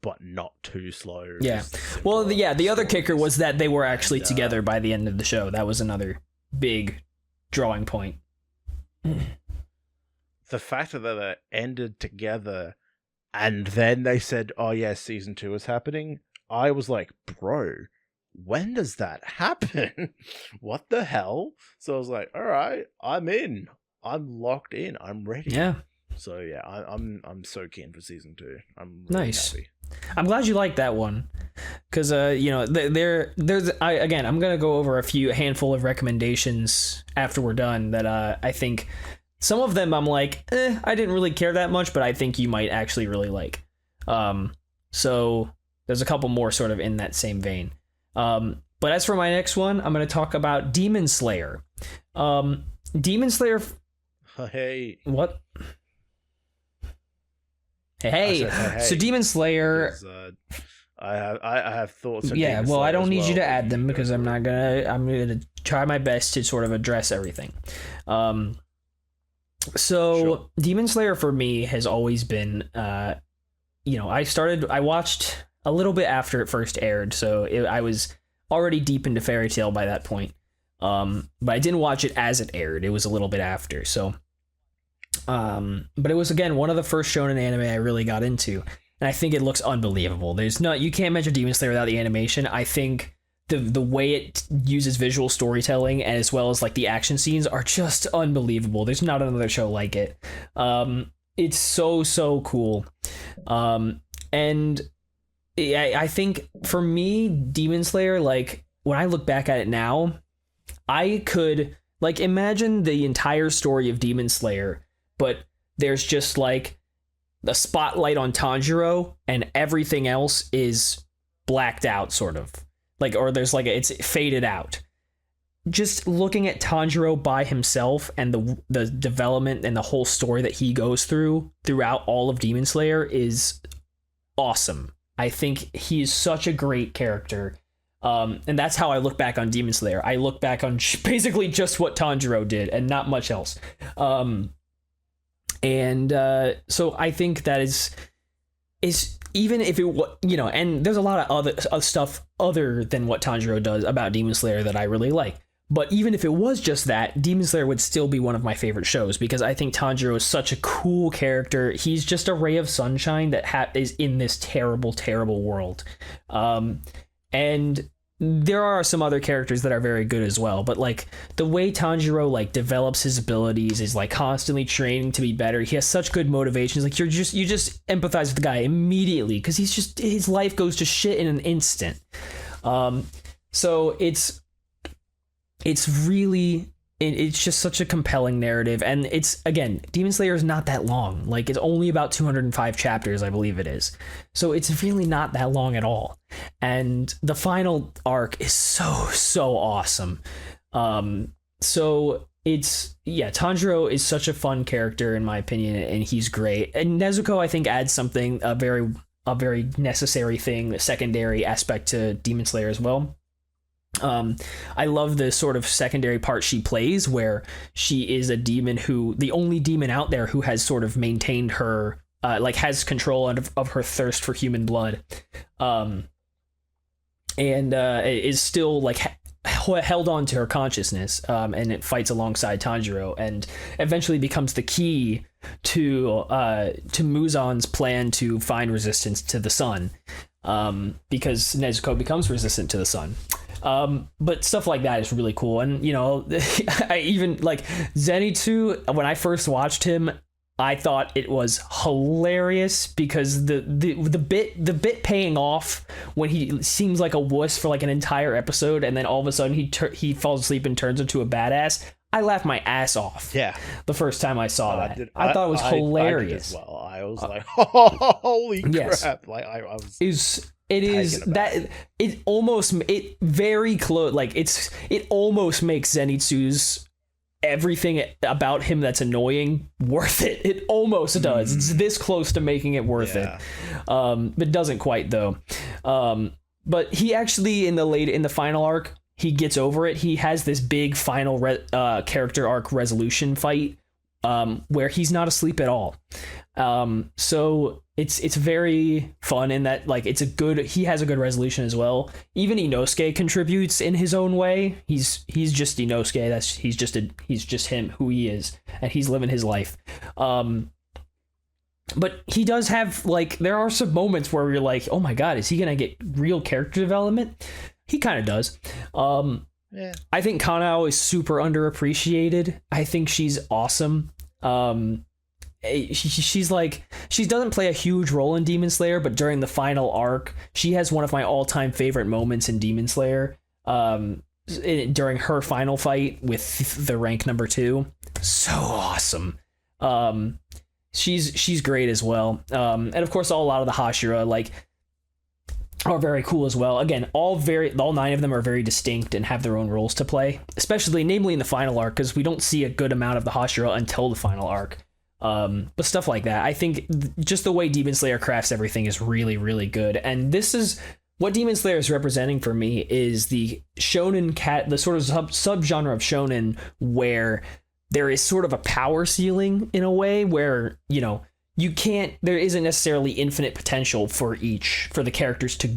but not too slow. Yeah. Well, the other kicker was that they were actually together by the end of the show. That was another big drawing point. The fact that they ended together and then they said, oh yeah, season 2 is happening, I was like, bro, when does that happen? What the hell? So I was like, all right, I'm in. I'm locked in. I'm ready. Yeah. So yeah, I'm so keen for season 2. I'm really nice. Happy. I'm glad you like that one, because there's I'm gonna go over a handful of recommendations after we're done that I think some of them I'm like, I didn't really care that much, but I think you might actually really like. So there's a couple more sort of in that same vein. But as for my next one, I'm gonna talk about Demon Slayer. Demon Slayer. Hey. What? Hey. So Demon Slayer. I have thoughts. On yeah. Demon Well, Slayer I don't need well, you to add them because I'm gonna try my best to sort of address everything. So Demon Slayer for me has always been, I watched a little bit after it first aired, so I was already deep into Fairy Tail by that point. But I didn't watch it as it aired. It was a little bit after. So, but it was, again, one of the first shonen anime I really got into. And I think it looks unbelievable. You can't mention Demon Slayer without the animation. I think the way it uses visual storytelling and as well as like the action scenes are just unbelievable. There's not another show like it. It's so cool. And I think for me, Demon Slayer, like when I look back at it now, I could like imagine the entire story of Demon Slayer, but there's just like the spotlight on Tanjiro and everything else is blacked out, sort of like, or there's like it's faded out. Just looking at Tanjiro by himself and the development and the whole story that he goes throughout all of Demon Slayer is awesome. I think he is such a great character. And that's how I look back on Demon Slayer. I look back on basically just what Tanjiro did and not much else. So I think that is even if it, and there's a lot of other stuff other than what Tanjiro does about Demon Slayer that I really like. But even if it was just that, Demon Slayer would still be one of my favorite shows because I think Tanjiro is such a cool character. He's just a ray of sunshine that is in this terrible, terrible world. And there are some other characters that are very good as well, but like the way Tanjiro like develops his abilities is like constantly training to be better. He has such good motivations. Like you just empathize with the guy immediately because his life goes to shit in an instant. So it's it's just such a compelling narrative, and it's, again, Demon Slayer is not that long. Like, it's only about 205 chapters, I believe it is. So it's really not that long at all. And the final arc is so awesome. So it's, yeah, Tanjiro is such a fun character in my opinion, and he's great. And Nezuko, I think, adds something, a very necessary thing, a secondary aspect to Demon Slayer as well. I love the sort of secondary part she plays, where she is a demon the only demon out there who has sort of maintained her, like, has control of her thirst for human blood, and is still, like, held on to her consciousness, and it fights alongside Tanjiro, and eventually becomes the key to Muzan's plan to find resistance to the sun, because Nezuko becomes resistant to the sun. But stuff like that is really cool. And, you know, I even, like, Zenitsu, when I first watched him, I thought it was hilarious, because the bit paying off when he seems like a wuss for like an entire episode, and then all of a sudden he falls asleep and turns into a badass. I laughed my ass off. Yeah, the first time I saw that. I thought it was hilarious. I did as well. I was like, holy crap! Like I was. It is that it very close. Like it almost makes Zenitsu's everything about him that's annoying worth it. It almost does. It's this close to making it worth it. But doesn't quite though. But he actually in the final arc, he gets over it. He has this big final character arc resolution fight, where he's not asleep at all. So it's very fun in that, like, he has a good resolution as well. Even Inosuke contributes in his own way. He's just Inosuke. He's just him, who he is, and he's living his life. But he does have, like, there are some moments where you're like, oh my god, is he gonna get real character development? He kind of does. Yeah. I think Kanao is super underappreciated. I think she's awesome. She's like, she doesn't play a huge role in Demon Slayer, but during the final arc, she has one of my all-time favorite moments in Demon Slayer. During her final fight with the rank number 2, so awesome. She's great as well. And of course, a lot of the Hashira, like, are very cool as well. Again, all 9 of them are very distinct and have their own roles to play, namely in the final arc, because we don't see a good amount of the Hashira until the final arc. But stuff like that, I think just the way Demon Slayer crafts everything is really, really good. And this is what Demon Slayer is representing for me, is the shonen the sort of subgenre of shonen where there is sort of a power ceiling in a way, where, you know, there isn't necessarily infinite potential for the characters to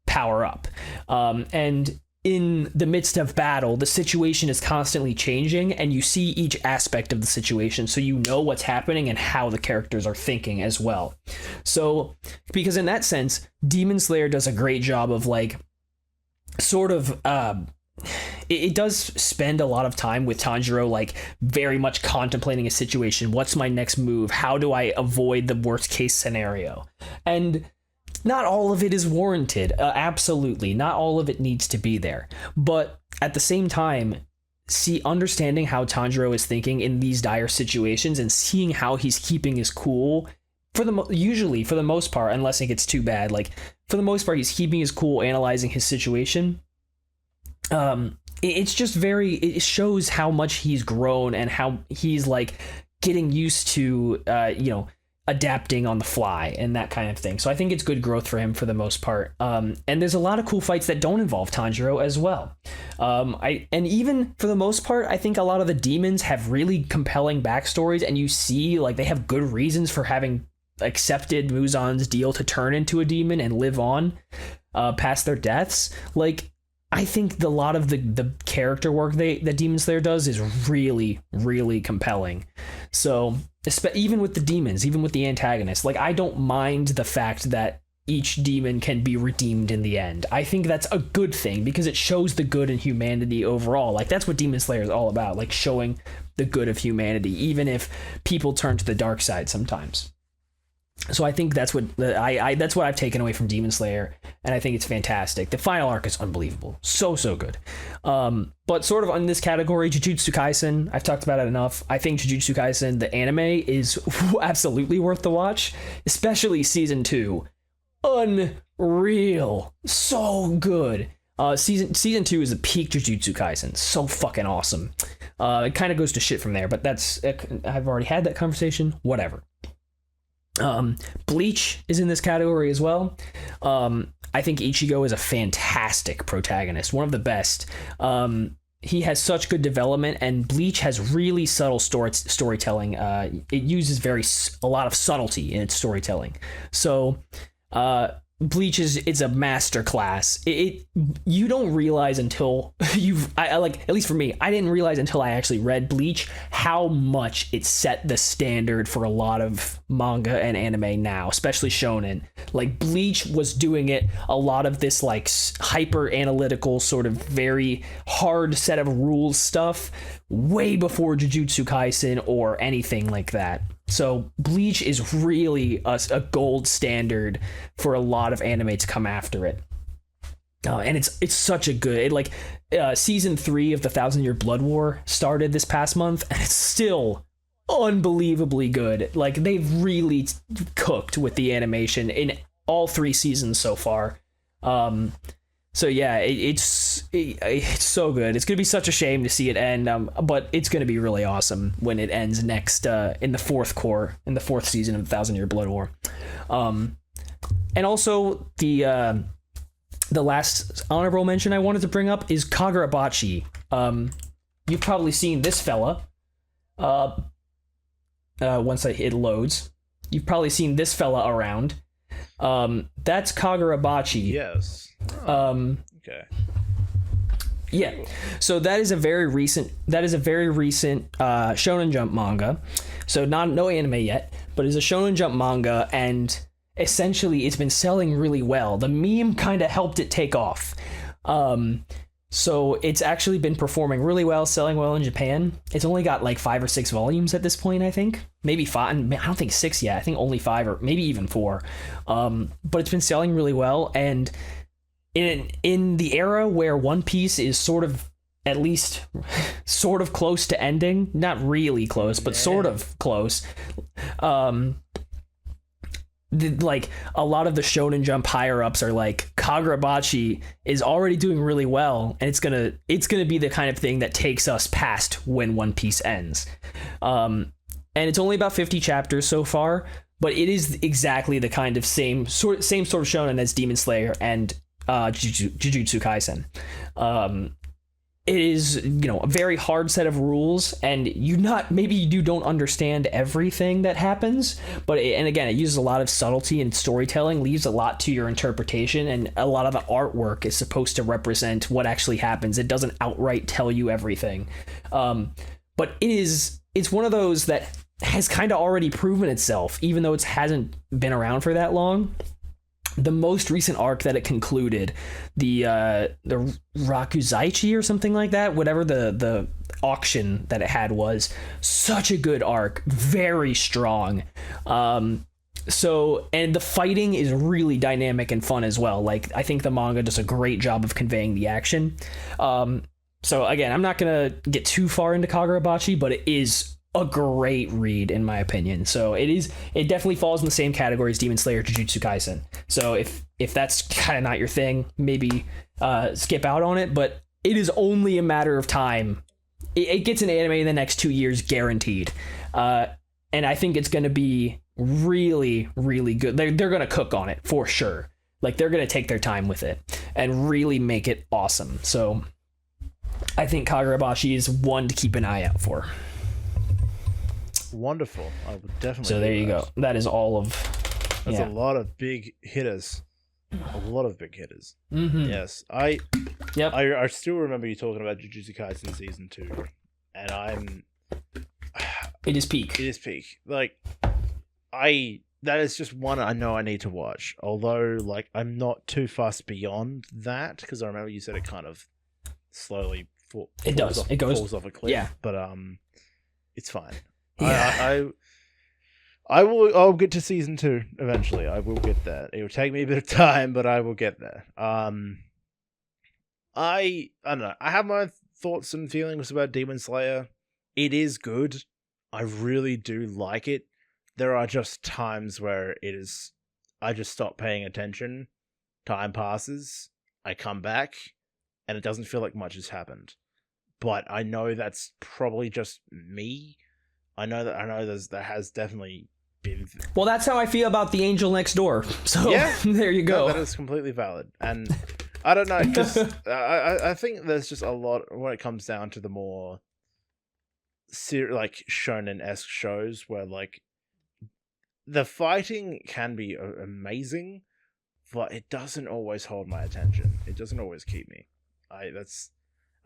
power up. And in the midst of battle, the situation is constantly changing, and you see each aspect of the situation, so you know what's happening and how the characters are thinking as well. So, because in that sense, Demon Slayer does a great job of, like, sort of, it does spend a lot of time with Tanjiro, like, very much contemplating a situation. What's my next move? How do I avoid the worst case scenario? And not all of it is warranted. Absolutely. Not all of it needs to be there. But at the same time, understanding how Tanjiro is thinking in these dire situations and seeing how he's keeping his cool, usually for the most part, unless it gets too bad, like, for the most part, he's keeping his cool, analyzing his situation. It's just it shows how much he's grown and how he's, like, getting used to, adapting on the fly and that kind of thing. So I think it's good growth for him for the most part. And there's a lot of cool fights that don't involve Tanjiro as well. And even for the most part, I think a lot of the demons have really compelling backstories, and you see, like, they have good reasons for having accepted Muzan's deal to turn into a demon and live on past their deaths. Like, I think a lot of the character work that Demon Slayer does is really, really compelling. So even with the demons, even with the antagonists, like, I don't mind the fact that each demon can be redeemed in the end. I think that's a good thing, because it shows the good in humanity overall. Like, that's what Demon Slayer is all about, like, showing the good of humanity, even if people turn to the dark side sometimes. So I think that's what that's what I've taken away from Demon Slayer, and I think it's fantastic. The final arc is unbelievable, so good. But sort of in this category, Jujutsu Kaisen, I've talked about it enough. I think Jujutsu Kaisen, the anime, is absolutely worth the watch, especially season 2. Unreal, so good. Season 2 is the peak Jujutsu Kaisen, so fucking awesome. It kind of goes to shit from there, but I've already had that conversation. Whatever. Bleach is in this category as well. I think Ichigo is a fantastic protagonist, one of the best. He has such good development, and Bleach has really subtle storytelling. It uses a lot of subtlety in its storytelling. So Bleach it's a master class. You don't realize until at least for me, I didn't realize until I actually read Bleach how much it set the standard for a lot of manga and anime now, especially shonen. Like Bleach was doing it a lot of this like hyper analytical sort of very hard set of rules stuff way before Jujutsu Kaisen or anything like that. So Bleach is really a gold standard for a lot of anime to come after it. And it's such a good, season 3 of the 1,000-Year Blood War started this past month, and it's still unbelievably good. Like, they've really cooked with the animation in all 3 seasons so far. So yeah, it's so good. It's gonna be such a shame to see it end, but it's gonna be really awesome when it ends next in the fourth season of the 1,000-Year Blood War. And also the last honorable mention I wanted to bring up is Kagurabachi. You've probably seen this fella. Once it loads, you've probably seen this fella around. That's Kagurabachi. Yes. Okay. Yeah. So that is a very recent Shonen Jump manga. So no anime yet, but it's a Shonen Jump manga, and essentially it's been selling really well. The meme kind of helped it take off. So it's actually been performing really well, selling well in Japan. It's only got like 5 or 6 volumes at this point, I think. Maybe 5. I don't think 6 yet. I think only 5 or maybe even 4. But it's been selling really well, and in the era where One Piece is sort of at least sort of close to ending, not really close, but sort of close. Like a lot of the Shonen Jump higher ups are like, Kagurabachi is already doing really well, and it's gonna be the kind of thing that takes us past when One Piece ends. And it's only about 50 chapters so far, but it is exactly the kind of same sort of shonen as Demon Slayer and Jujutsu Kaisen. It is, a very hard set of rules, and maybe you don't understand everything that happens, but again, it uses a lot of subtlety and storytelling, leaves a lot to your interpretation, and a lot of the artwork is supposed to represent what actually happens. It doesn't outright tell you everything. But it's one of those that has kind of already proven itself, even though it hasn't been around for that long. The most recent arc that it concluded, the Rakuzaichi or something like that, whatever the auction that it had was, such a good arc, very strong. So, and the fighting is really dynamic and fun as well. Like, I think the manga does a great job of conveying the action. So again, I'm not gonna get too far into Kagurabachi, but it is a great read in my opinion. So it definitely falls in the same category as Demon Slayer, Jujutsu Kaisen. So if that's kind of not your thing, maybe skip out on it, but it is only a matter of time. It gets an anime in the next 2 years guaranteed. And I think it's going to be really, really good. They're going to cook on it for sure. Like, they're going to take their time with it and really make it awesome. So I think Kagurabachi is one to keep an eye out for. Wonderful. I would definitely. So there you go. That is all of. That's a lot of big hitters. A lot of big hitters. Mm-hmm. Yes, I still remember you talking about Jujutsu Kaisen season 2, and It is peak. It is peak. Like, that is just one I know I need to watch. Although, like, I'm not too fussed beyond that, because I remember you said it kind of slowly falls off a cliff. Yeah, but it's fine. Yeah. I'll get to season 2 eventually. I will get there. It will take me a bit of time, but I will get there. I don't know. I have my thoughts and feelings about Demon Slayer. It is good. I really do like it. There are just times where I just stop paying attention. Time passes. I come back, and it doesn't feel like much has happened. But I know that's probably just me. I know there has definitely been. Well, that's how I feel about The Angel Next Door. So yeah, there you go. That is completely valid. And I don't know, because I think there's just a lot when it comes down to the more like shonen-esque shows where like the fighting can be amazing, but it doesn't always hold my attention. It doesn't always keep me. I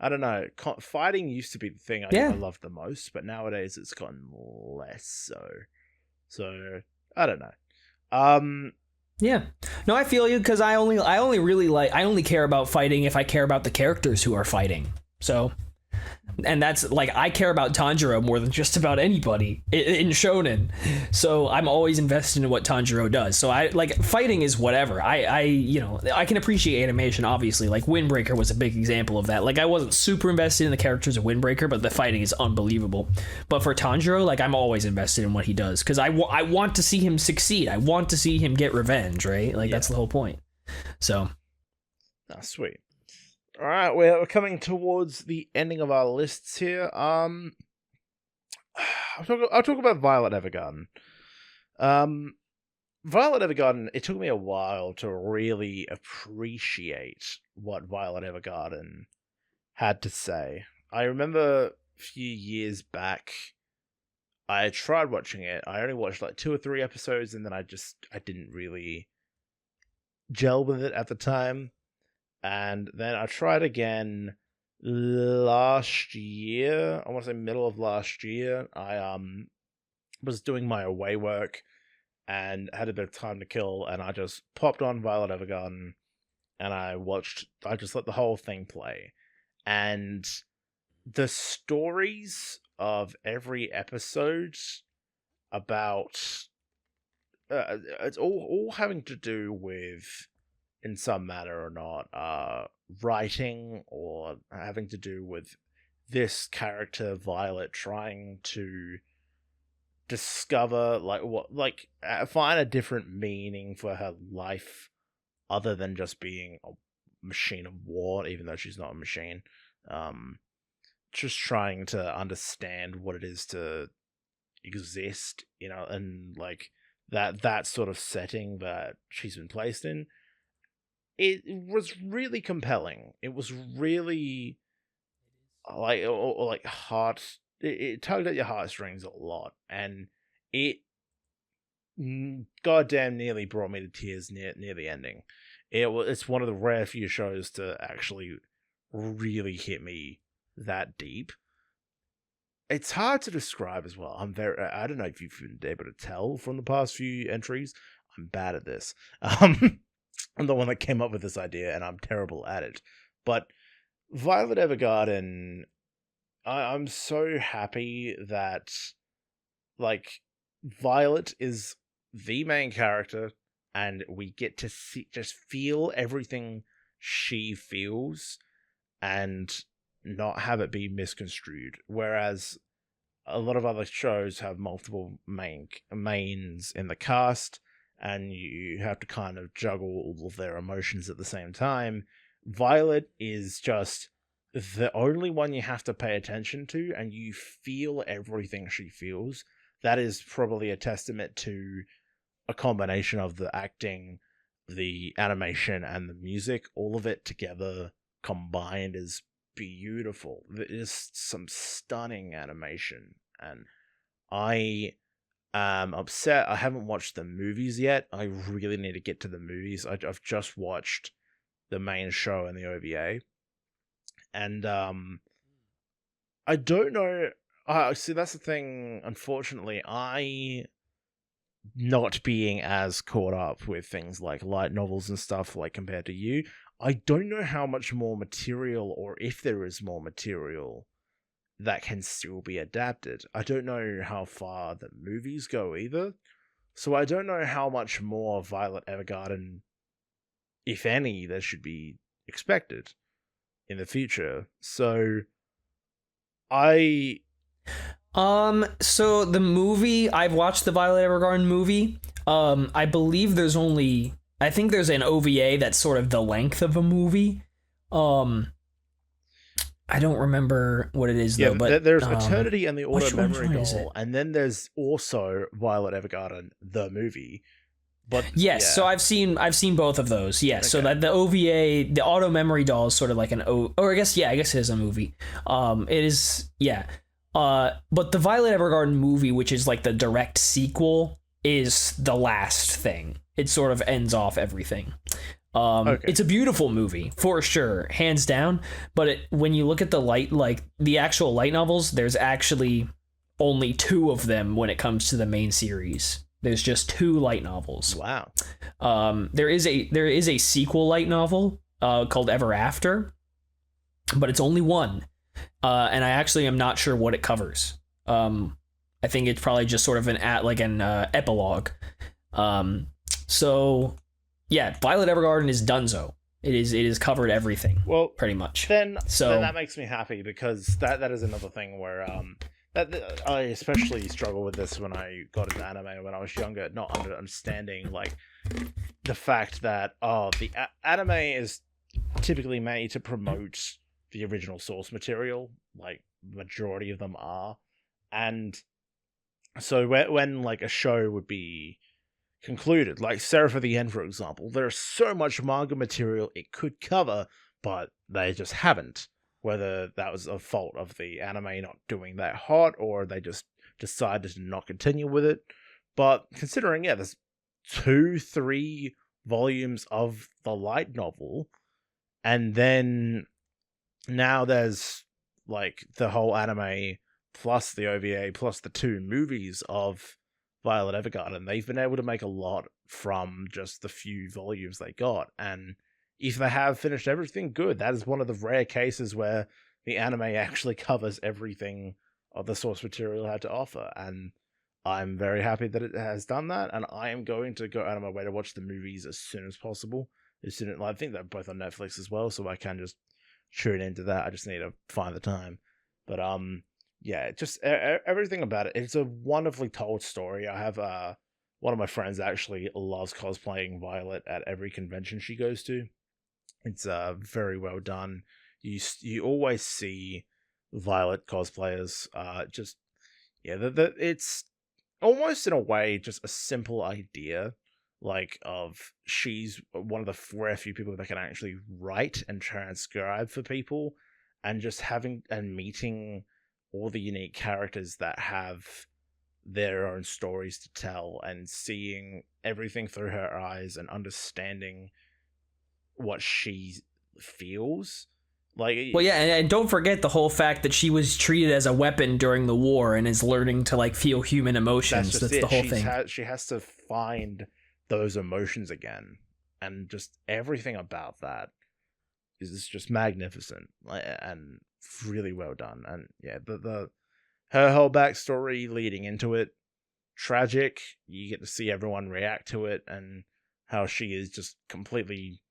don't know. Fighting used to be the thing I loved the most, but nowadays it's gotten less so. So I don't know. Yeah. No, I feel you, because I only care about fighting if I care about the characters who are fighting. So, and that's like, I care about Tanjiro more than just about anybody in shonen. So I'm always invested in what Tanjiro does. So I like, fighting is whatever. I can appreciate animation, obviously. Like Windbreaker was a big example of that. Like I wasn't super invested in the characters of Windbreaker, but the fighting is unbelievable. But for Tanjiro, like I'm always invested in what he does, because I want to see him succeed. I want to see him get revenge, right? Like that's the whole point. So. That's sweet. All right, we're coming towards the ending of our lists here. I'll talk about Violet Evergarden. Violet Evergarden, it took me a while to really appreciate what Violet Evergarden had to say. I remember a few years back, I tried watching it. I only watched like 2 or 3 episodes, and then I didn't really gel with it at the time. And then I tried again last year. I want to say middle of last year. I was doing my away work and had a bit of time to kill, and I just popped on Violet Evergarden, and I just let the whole thing play. And the stories of every episode about it's all having to do with, in some manner or not, writing, or having to do with this character Violet trying to discover find a different meaning for her life other than just being a machine of war, even though she's not a machine. Just trying to understand what it is to exist, and like that sort of setting that she's been placed in. It was really compelling. It was really like heart. It tugged at your heartstrings a lot, and it goddamn nearly brought me to tears near the ending. It's one of the rare few shows to actually really hit me that deep. It's hard to describe as well. I don't know if you've been able to tell from the past few entries. I'm bad at this. I'm the one that came up with this idea, and I'm terrible at it. But Violet Evergarden, I'm so happy that, like, Violet is the main character, and we get to just feel everything she feels, and not have it be misconstrued. Whereas a lot of other shows have multiple mains in the cast, and you have to kind of juggle all of their emotions at the same time. Violet is just the only one you have to pay attention to, and you feel everything she feels. That is probably a testament to a combination of the acting, the animation, and the music. All of it together combined is beautiful. There's some stunning animation, and I am upset I haven't watched the movies yet. I really need to get to the movies. I've just watched the main show and the OVA, and I don't know. See, that's the thing. Unfortunately, not being as caught up with things like light novels and stuff, like compared to you, I don't know how much more material, or if there is more material, that can still be adapted. I don't know how far the movies go either, so I don't know how much more Violet Evergarden, if any, there should be expected in the future. So So the movie, I've watched the Violet Evergarden movie. I believe I think there's an OVA that's sort of the length of a movie. I don't remember what it is though, but there's Eternity and the Auto Memory one is Doll, and then there's also Violet Evergarden, the movie. But yes, yeah. so I've seen both of those. Yes, okay. So that the OVA, the Auto Memory Doll is sort of like or I guess it is a movie. It is, yeah. But the Violet Evergarden movie, which is like the direct sequel, is the last thing. It sort of ends off everything. It's a beautiful movie for sure, hands down. But when you look at the actual light novels, there's actually only 2 of them when it comes to the main series. There's just 2 light novels. Wow. There is a sequel light novel called Ever After, but it's only 1. And I actually am not sure what it covers. I think it's probably just sort of an epilogue. So yeah, Violet Evergarden is donezo. It is covered everything. Well, pretty much. Then that makes me happy, because that is another thing where that I especially struggled with this when I got into anime when I was younger, not understanding like the fact that the anime is typically made to promote the original source material, like majority of them are, and so when like a show would be concluded, like Seraph at the End, for example, there's so much manga material it could cover, but they just haven't. Whether that was a fault of the anime not doing that hot, or they just decided to not continue with it. But considering, there's 2-3 volumes of the light novel, and then now there's like the whole anime plus the OVA plus the 2 movies of Violet Evergarden. They've been able to make a lot from just the few volumes they got, and if they have finished everything, good. That is one of the rare cases where the anime actually covers everything of the source material had to offer, and I'm very happy that it has done that, and I am going to go out of my way to watch the movies as soon as possible. I think they're both on Netflix as well, so I can just tune into that. I just need to find the time. But just everything about it. It's a wonderfully told story. I have one of my friends actually loves cosplaying Violet at every convention she goes to. It's very well done. You always see Violet cosplayers. It's almost in a way just a simple idea, like of she's one of the rare few people that can actually write and transcribe for people, and just having and meeting all the unique characters that have their own stories to tell, and seeing everything through her eyes and understanding what she feels like. Well, yeah, and don't forget the whole fact that she was treated as a weapon during the war and is learning to like feel human emotions. That's the whole thing. She has to find those emotions again, and just everything about that is just magnificent and really well done. And yeah, her whole backstory leading into it, tragic. You get to see everyone react to it, and how she is just completely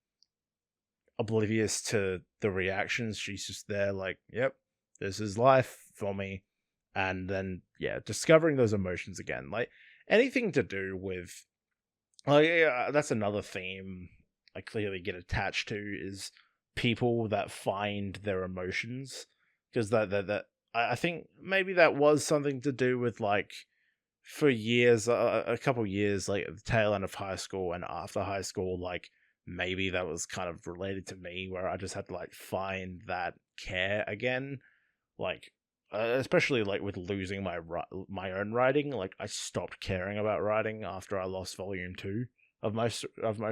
oblivious to the reactions. She's just there like, yep, this is life for me. And then discovering those emotions again, like anything to do with that's another theme I clearly get attached to, is people that find their emotions, because that I think maybe that was something to do with, like, for years, a couple years, like at the tail end of high school and after high school, like maybe that was kind of related to me, where I just had to like find that care again, like especially like with losing my own writing. Like I stopped caring about writing after I lost volume 2 of my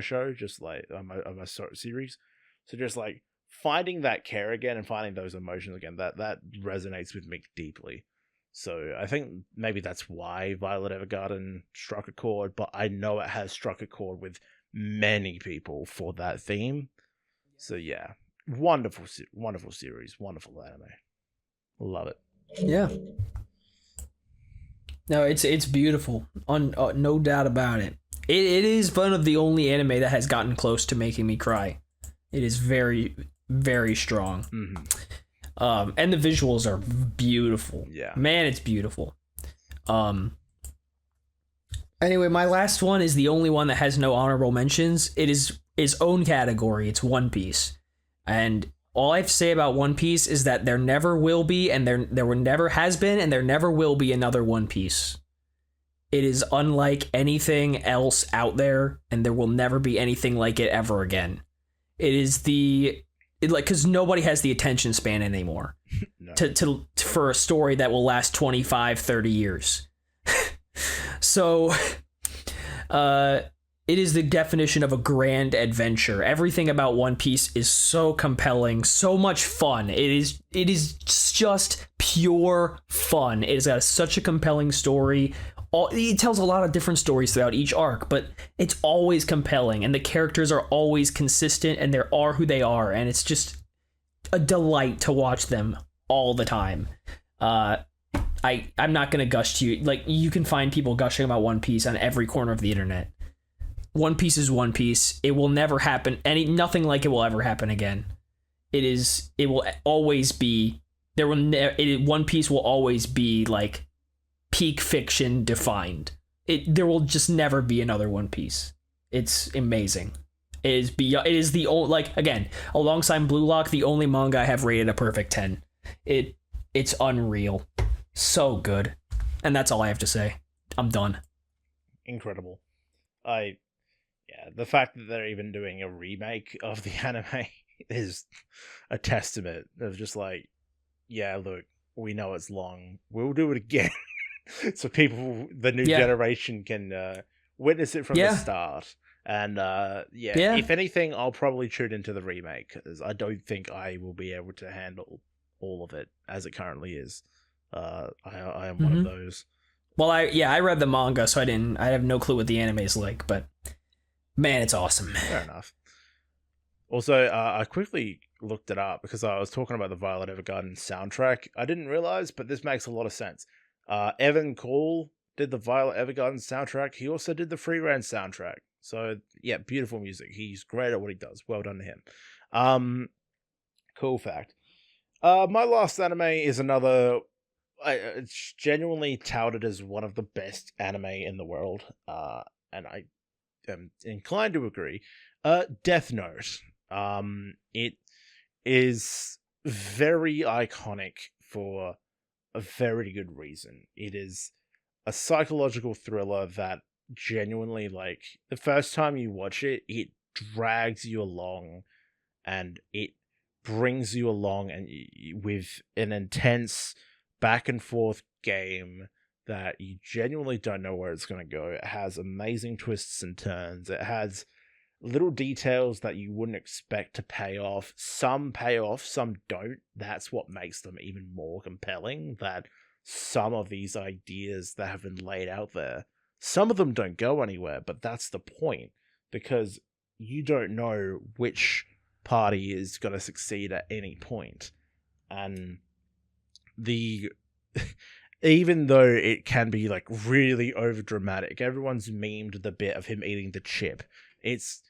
show, just like of my series. So just like finding that care again and finding those emotions again, that resonates with me deeply. So I think maybe that's why Violet Evergarden struck a chord, but I know it has struck a chord with many people for that theme. So yeah, wonderful series, wonderful anime. Love it. Yeah. No, it's beautiful. No doubt about it. It is one of the only anime that has gotten close to making me cry. It is very, very strong. Mm-hmm. And the visuals are beautiful. Yeah. Man, it's beautiful. Anyway, my last one is the only one that has no honorable mentions. It is its own category. It's One Piece. And all I have to say about One Piece is that there never will be, and there never has been, and there never will be another One Piece. It is unlike anything else out there, and there will never be anything like it ever again. It is because nobody has the attention span anymore No. for a story that will last 25, 30 years. So, it is the definition of a grand adventure. Everything about One Piece is so compelling, so much fun. It is just pure fun. It has got such a compelling story. It tells a lot of different stories throughout each arc, but it's always compelling, and the characters are always consistent, and they are who they are, and it's just a delight to watch them all the time. I'm not gonna gush to you. Like, you can find people gushing about One Piece on every corner of the internet. One Piece is One Piece. It will never happen. Nothing like it will ever happen again. It will always be. One Piece will always be like peak fiction defined. There will just never be another One Piece. It's amazing. It is the only, like, again, alongside Blue Lock, the only manga I have rated a perfect 10. It's unreal. So good. And that's all I have to say. I'm done. Incredible. The fact that they're even doing a remake of the anime is a testament of just like, yeah, look, we know it's long. We'll do it again. So the new generation can witness it from the start. And if anything, I'll probably tune into the remake, because I don't think I will be able to handle all of it as it currently is. I am one of those. Well, I read the manga, so I have no clue what the anime is like, but man, it's awesome. Fair enough. Also, I quickly looked it up because I was talking about the Violet Evergarden soundtrack. I didn't realize, but this makes a lot of sense. Evan Cole did the Violet Evergarden soundtrack. He also did the Freeran soundtrack. So, yeah, beautiful music. He's great at what he does. Well done to him. Cool fact. My last anime is another... it's genuinely touted as one of the best anime in the world. And I am inclined to agree. Death Note. It is very iconic for a very good reason. It is a psychological thriller that genuinely, like, the first time you watch it, it drags you along, and it brings you along, and with an intense back and forth game that you genuinely don't know where it's going to go. It has amazing twists and turns. It has little details that you wouldn't expect to pay off. Some pay off, some don't. That's what makes them even more compelling, that some of these ideas that have been laid out there, some of them don't go anywhere, but that's the point, because you don't know which party is going to succeed at any point. And even though it can be like really over dramatic, everyone's memed the bit of him eating the chip. It's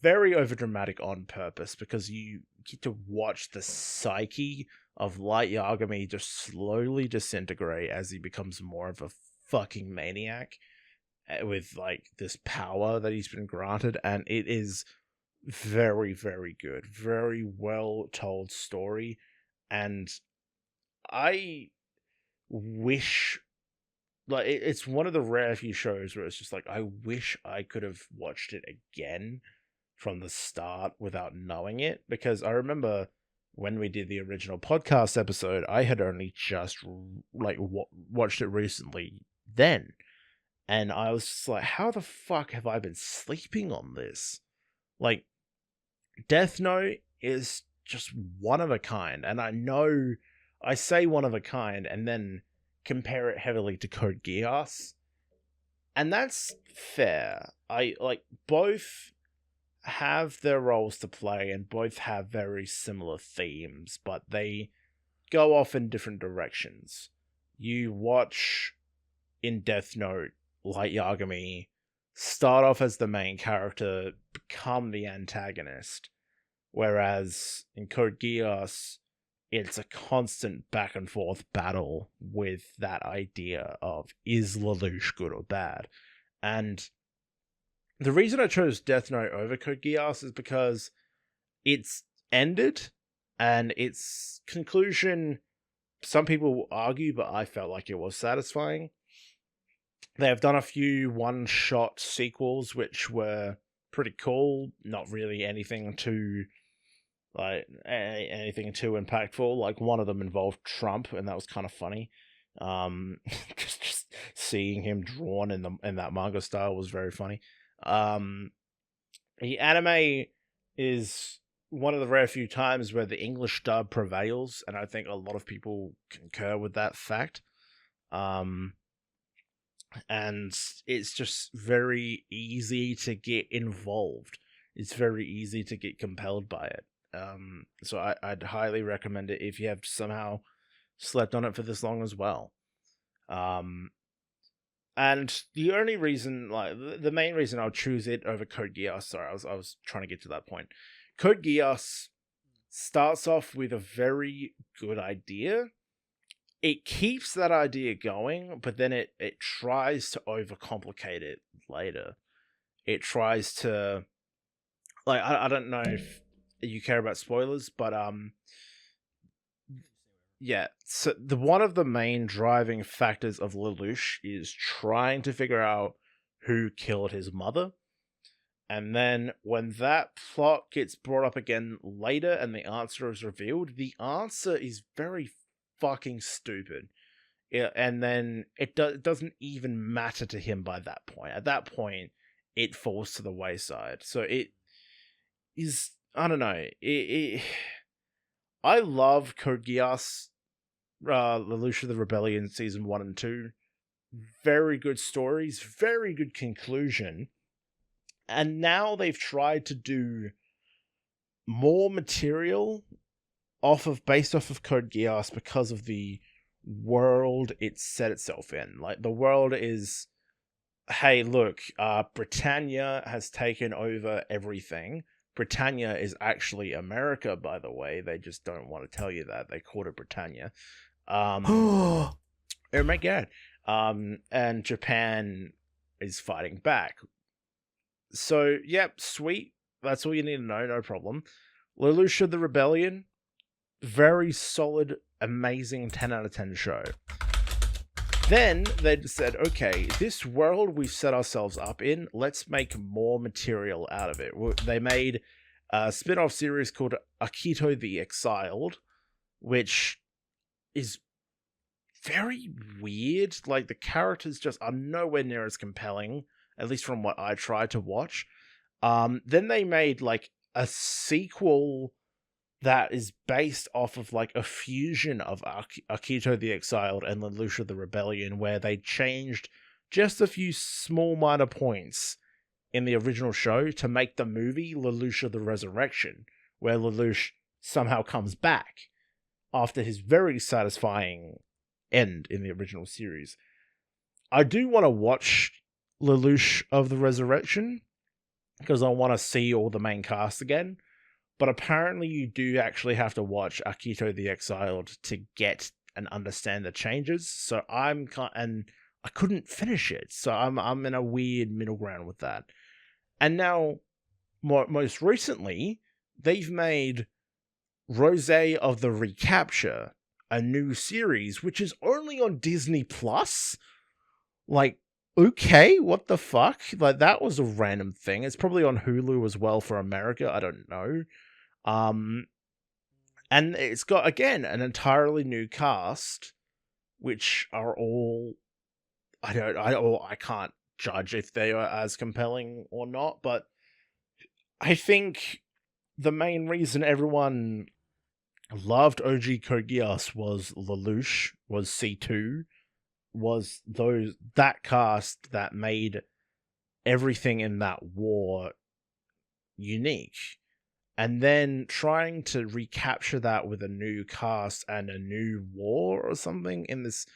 very over dramatic on purpose, because you get to watch the psyche of Light Yagami just slowly disintegrate as he becomes more of a fucking maniac with like this power that he's been granted. And it is very, very good, very well told story. And I wish, like, it's one of the rare few shows where it's just like, I wish I could have watched it again from the start without knowing it, because I remember when we did the original podcast episode, I had only just like watched it recently then, and I was just like, how the fuck have I been sleeping on this? Like, Death Note is just one of a kind, and I know I say one of a kind and then compare it heavily to Code Geass, and that's fair. I like, both have their roles to play and both have very similar themes, but they go off in different directions. You watch in Death Note, Light Yagami start off as the main character, become the antagonist, whereas in Code Geass, it's a constant back and forth battle with that idea of, is Lelouch good or bad? And the reason I chose Death Note over Code Geass is because it's ended, and its conclusion, some people will argue, but I felt like it was satisfying. They have done a few one-shot sequels, which were pretty cool. Not really anything too impactful. Like, one of them involved Trump, and that was kind of funny. Just seeing him drawn in that manga style was very funny. The anime is one of the rare few times where the English dub prevails, and I think a lot of people concur with that fact. And it's just very easy to get involved. It's very easy to get compelled by it. So I'd highly recommend it if you have somehow slept on it for this long as well. And the only reason, the main reason I'll choose it over Code Geass, sorry, I was trying to get to that point. Code Geass starts off with a very good idea. It keeps that idea going, but then it tries to overcomplicate it later. It tries to, I don't know if you care about spoilers, but yeah. So one of the main driving factors of Lelouch is trying to figure out who killed his mother. And then when that plot gets brought up again later and the answer is revealed, the answer is very fucking stupid. Yeah, and then it doesn't even matter to him by that point. At that point, it falls to the wayside. So it is, I don't know. I love Code Geass, Lelouch of the Rebellion Season 1 and 2. Very good stories, very good conclusion. And now they've tried to do more material based off of Code Geass because of the world it set itself in. Like, the world is, hey, look, Britannia has taken over everything. Britannia is actually America, by the way. They just don't want to tell you that. They called it Britannia. Oh my god. And Japan is fighting back. So, yep, sweet. That's all you need to know, no problem. Lelouch of the Rebellion, very solid, amazing 10 out of 10 show. Then they said, okay, this world we've set ourselves up in, let's make more material out of it. They made a spin-off series called Akito the Exiled, which is very weird. Like, the characters just are nowhere near as compelling, at least from what I tried to watch. Then they made, like, a sequel that is based off of, like, a fusion of Akito the Exiled and Lelouch of the Rebellion, where they changed just a few small minor points in the original show to make the movie Lelouch of the Resurrection, where Lelouch somehow comes back after his very satisfying end in the original series. I do want to watch Lelouch of the Resurrection because I want to see all the main cast again. But apparently you do actually have to watch Akito the Exiled to get and understand the changes. So I couldn't finish it. So I'm in a weird middle ground with that. And now, most recently, they've made Rosé of the Recapture, a new series, which is only on Disney Plus. Like, okay, what the fuck? Like, that was a random thing. It's probably on Hulu as well for America. I don't know. And it's got, again, an entirely new cast, which are all, I can't judge if they are as compelling or not, but I think the main reason everyone loved OG Code Geass was Lelouch, was C2, was that cast that made everything in that war unique. and then trying to recapture that with a new cast and a new war or something in this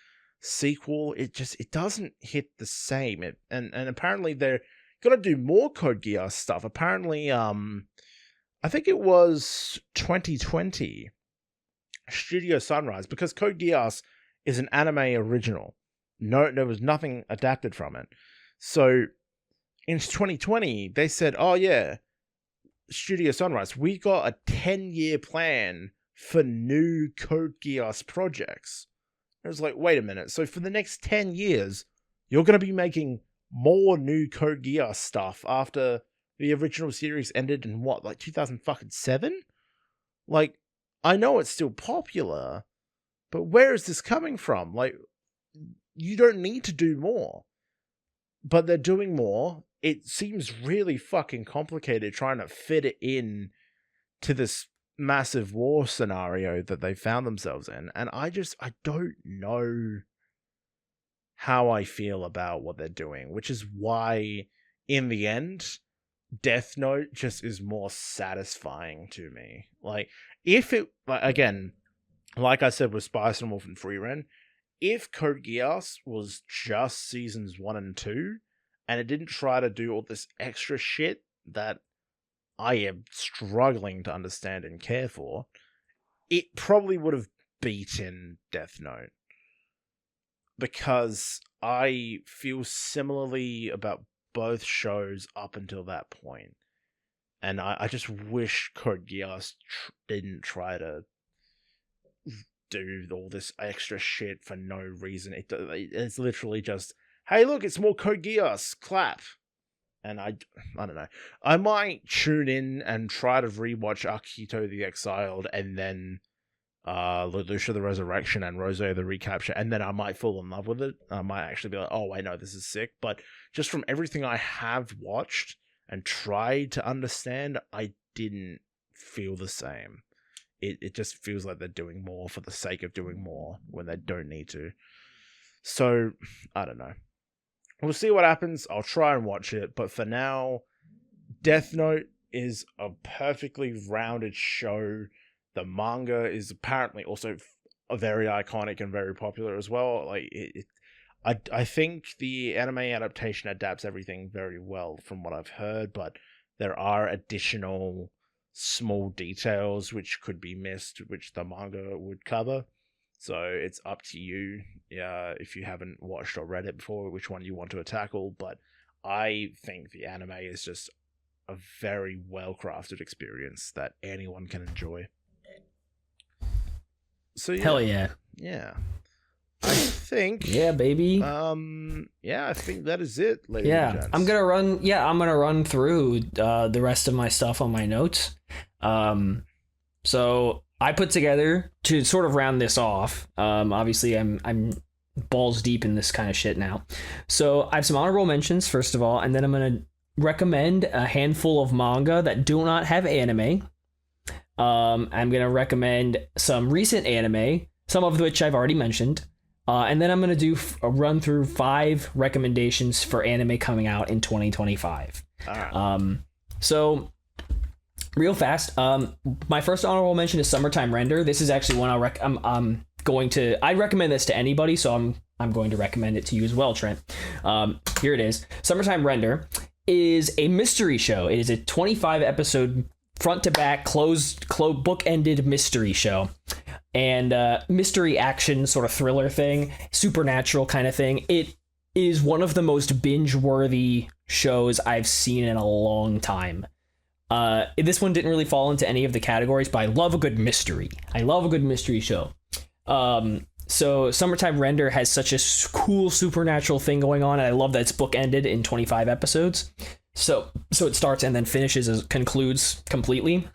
sequel, it doesn't hit the same. And apparently they're gonna do more Code Geass stuff. Apparently, I think it was 2020, Studio Sunrise, because Code Geass is an anime original. No, there was nothing adapted from it. So in 2020, they said, "Oh yeah, Studio Sunrise, we got a 10-year plan for new Code Geass projects." I was like, wait a minute. So for the next 10 years, you're going to be making more new Code Geass stuff after the original series ended in what, like 2007? Like, I know it's still popular, but where is this coming from? Like, you don't need to do more. But they're doing more. It seems really fucking complicated trying to fit it in to this massive war scenario that they found themselves in. And I don't know how I feel about what they're doing, which is why, in the end, Death Note just is more satisfying to me. Like, if it, again, like I said with Spice and Wolf and Freeren, if Code Geass was just seasons 1 and 2, and it didn't try to do all this extra shit that I am struggling to understand and care for, it probably would have beaten Death Note. Because I feel similarly about both shows up until that point. And I just wish Code Geass didn't try to do all this extra shit for no reason. It's literally just, hey, look, it's more Code Geass, clap. And I don't know. I might tune in and try to rewatch Akito the Exiled and then Lucia the Resurrection and Rosé the Recapture, and then I might fall in love with it. I might actually be like, oh, I know this is sick. But just from everything I have watched and tried to understand, I didn't feel the same. It just feels like they're doing more for the sake of doing more when they don't need to. So, I don't know. We'll see what happens. I'll try and watch it. But for now, Death Note is a perfectly rounded show. The manga is apparently also very iconic and very popular as well. Like I think the anime adaptation adapts everything very well from what I've heard, but there are additional small details which could be missed, which the manga would cover. So it's up to you, if you haven't watched or read it before, which one you want to tackle. But I think the anime is just a very well-crafted experience that anyone can enjoy. So yeah. Hell yeah. Yeah. I think. Yeah, baby. I think that is it, ladies and gents. I'm gonna run through the rest of my stuff on my notes. So I put together, to sort of round this off, obviously I'm balls deep in this kind of shit now. So I have some honorable mentions, first of all, and then I'm gonna recommend a handful of manga that do not have anime. I'm going to recommend some recent anime, some of which I've already mentioned. And then I'm going to do a run through 5 recommendations for anime coming out in 2025. So real fast, my first honorable mention is Summertime Render. This is actually one I recommend this to anybody, so I'm going to recommend it to you as well, Trent. Here it is. Summertime Render is a mystery show. It is a 25 episode front to back book-ended mystery show, and mystery action sort of thriller thing, supernatural kind of thing. It is one of the most binge-worthy shows I've seen in a long time. This one didn't really fall into any of the categories, but I love a good mystery. I love a good mystery show. So Summertime Render has such a cool supernatural thing going on, and I love that it's book-ended in 25 episodes. So it starts and then concludes completely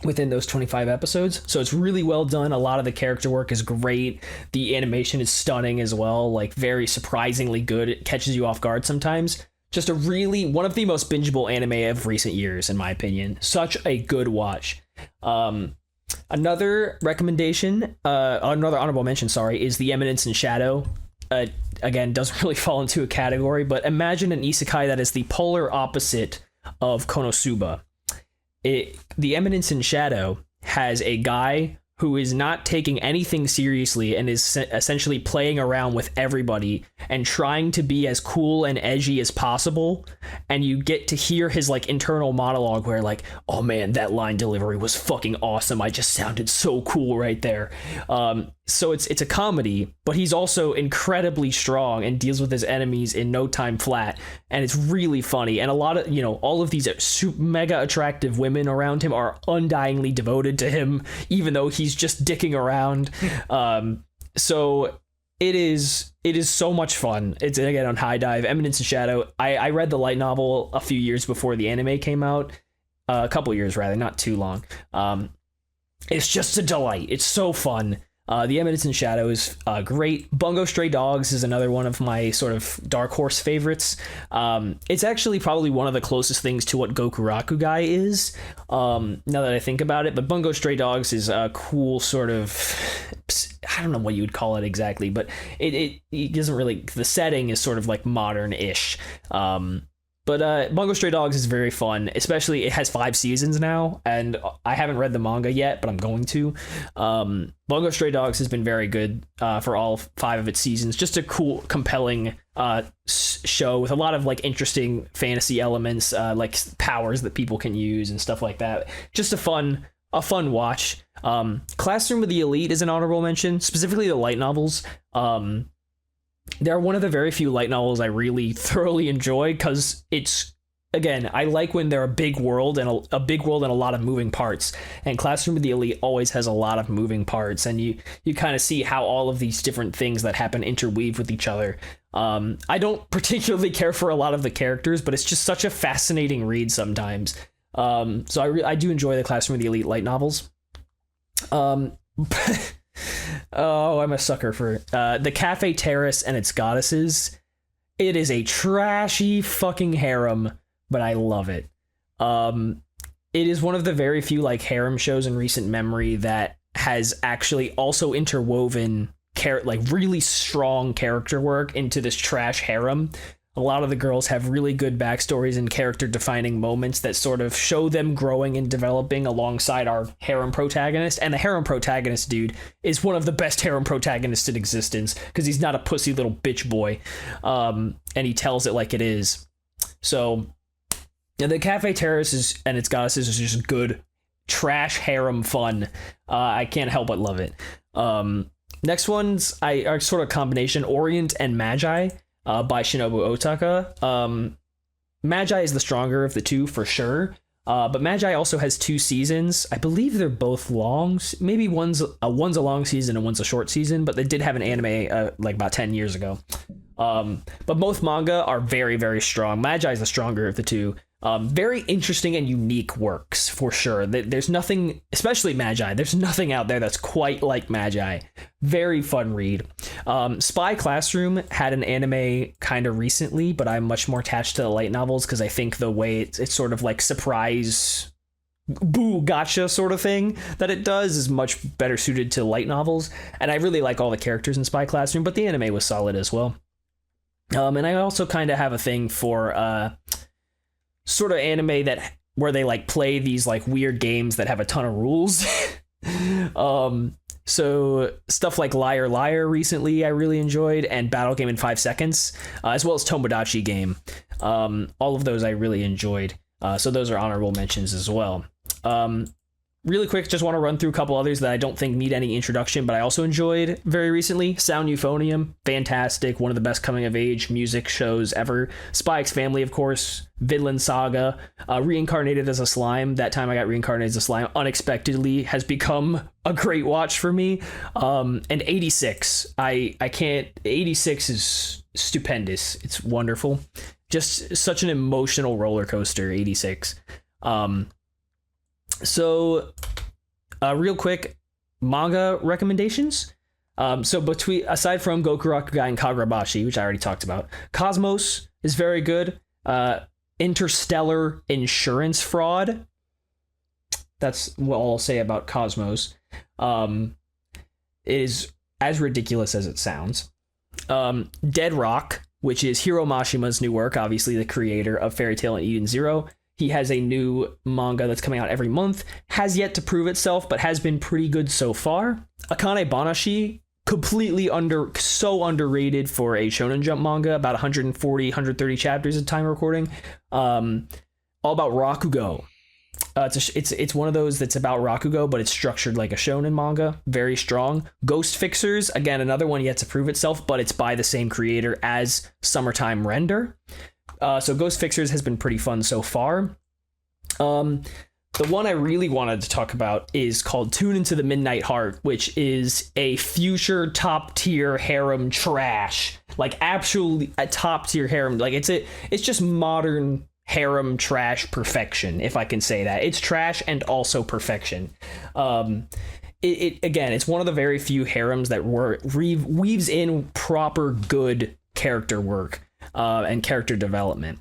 within those 25 episodes. So it's really well done. A lot of the character work is great. The animation is stunning as well, like very surprisingly good. It catches you off guard sometimes. Just one of the most bingeable anime of recent years, in my opinion. Such a good watch. Another honorable mention, is The Eminence in Shadow. Again, doesn't really fall into a category, but imagine an isekai that is the polar opposite of Konosuba. the Eminence in Shadow has a guy who is not taking anything seriously and is essentially playing around with everybody and trying to be as cool and edgy as possible. And you get to hear his like internal monologue where like, oh man, that line delivery was fucking awesome. I just sounded so cool right there. So it's a comedy, but he's also incredibly strong and deals with his enemies in no time flat. And it's really funny. And a lot of, all of these mega attractive women around him are undyingly devoted to him, even though he's just dicking around. So it is so much fun. It's again on High Dive, Eminence in Shadow. I read the light novel a few years before the anime came out, a couple years rather, not too long. It's just a delight. It's so fun. The Eminence in Shadow is great. Bungo Stray Dogs is another one of my sort of dark horse favorites. It's actually probably one of the closest things to what Gokuraku Guy is, now that I think about it. But Bungo Stray Dogs is a cool sort of, I don't know what you would call it exactly, but it doesn't really, the setting is sort of like modern-ish. But Bungo Stray Dogs is very fun, especially it has 5 seasons now, and I haven't read the manga yet, but I'm going to. Bungo Stray Dogs has been very good for all 5 of its seasons. Just a cool, compelling show with a lot of like interesting fantasy elements, like powers that people can use and stuff like that. Just a fun watch. Classroom of the Elite is an honorable mention, specifically the light novels. They're one of the very few light novels I really thoroughly enjoy because it's, again, I like when they're a big world and a big world and a lot of moving parts. And Classroom of the Elite always has a lot of moving parts, and you kind of see how all of these different things that happen interweave with each other. I don't particularly care for a lot of the characters, but it's just such a fascinating read sometimes. So I do enjoy the Classroom of the Elite light novels. Oh, I'm a sucker for the Cafe Terrace and its goddesses. It is a trashy fucking harem, but I love it. It is one of the very few like harem shows in recent memory that has actually also interwoven like really strong character work into this trash harem. A lot of the girls have really good backstories and character-defining moments that sort of show them growing and developing alongside our harem protagonist. And the harem protagonist, dude, is one of the best harem protagonists in existence because he's not a pussy little bitch boy, and he tells it like it is. So, the Cafe Terrace and its goddesses is just good, trash harem fun. I can't help but love it. Next ones are sort of a combination, Orient and Magi. By Shinobu Otaka. Magi is the stronger of the two for sure, but Magi also has 2 seasons. I believe they're both long. Maybe one's a long season and one's a short season, but they did have an anime like about 10 years ago. But both manga are very, very strong. Magi is the stronger of the two. Very interesting and unique works for sure. There's nothing, especially Magi, there's nothing out there that's quite like Magi. Very fun read. Spy Classroom had an anime kind of recently, but I'm much more attached to the light novels because I think the way it's sort of like surprise boo gotcha sort of thing that it does is much better suited to light novels. And I really like all the characters in Spy Classroom, but the anime was solid as well. And I also kind of have a thing for sort of anime where they like play these like weird games that have a ton of rules. So stuff like Liar Liar recently I really enjoyed, and Battle Game in 5 Seconds, as well as Tomodachi Game. All of those I really enjoyed. So those are honorable mentions as well. Really quick, just want to run through a couple others that I don't think need any introduction, but I also enjoyed very recently. Sound Euphonium, fantastic, one of the best coming-of-age music shows ever. Spy X Family, of course. Vinland Saga, Reincarnated as a Slime. That time I got reincarnated as a slime unexpectedly has become a great watch for me. And 86, I can't. 86 is stupendous. It's wonderful. Just such an emotional roller coaster. 86. So, real quick, manga recommendations. So aside from Gokuraku Guy and Kagurabashi, which I already talked about, Cosmos is very good. Interstellar Insurance Fraud. That's what I'll say about Cosmos. It is as ridiculous as it sounds. Dead Rock, which is Hiro Mashima's new work, obviously the creator of Fairy Tail and Eden Zero. He has a new manga that's coming out every month. Has yet to prove itself, but has been pretty good so far. Akane Banashi, completely so underrated for a Shonen Jump manga, about 140, 130 chapters at time of recording. All about Rakugo. It's one of those that's about Rakugo, but it's structured like a shonen manga. Very strong. Ghost Fixers, again, another one yet to prove itself, but it's by the same creator as Summertime Render. So Ghost Fixers has been pretty fun so far. The one I really wanted to talk about is called Tune Into the Midnight Heart, which is a future top tier harem trash. Like absolutely a top tier harem. Like it's just modern harem trash perfection, if I can say that. It's trash and also perfection. It's one of the very few harems that weaves in proper good character work and character development.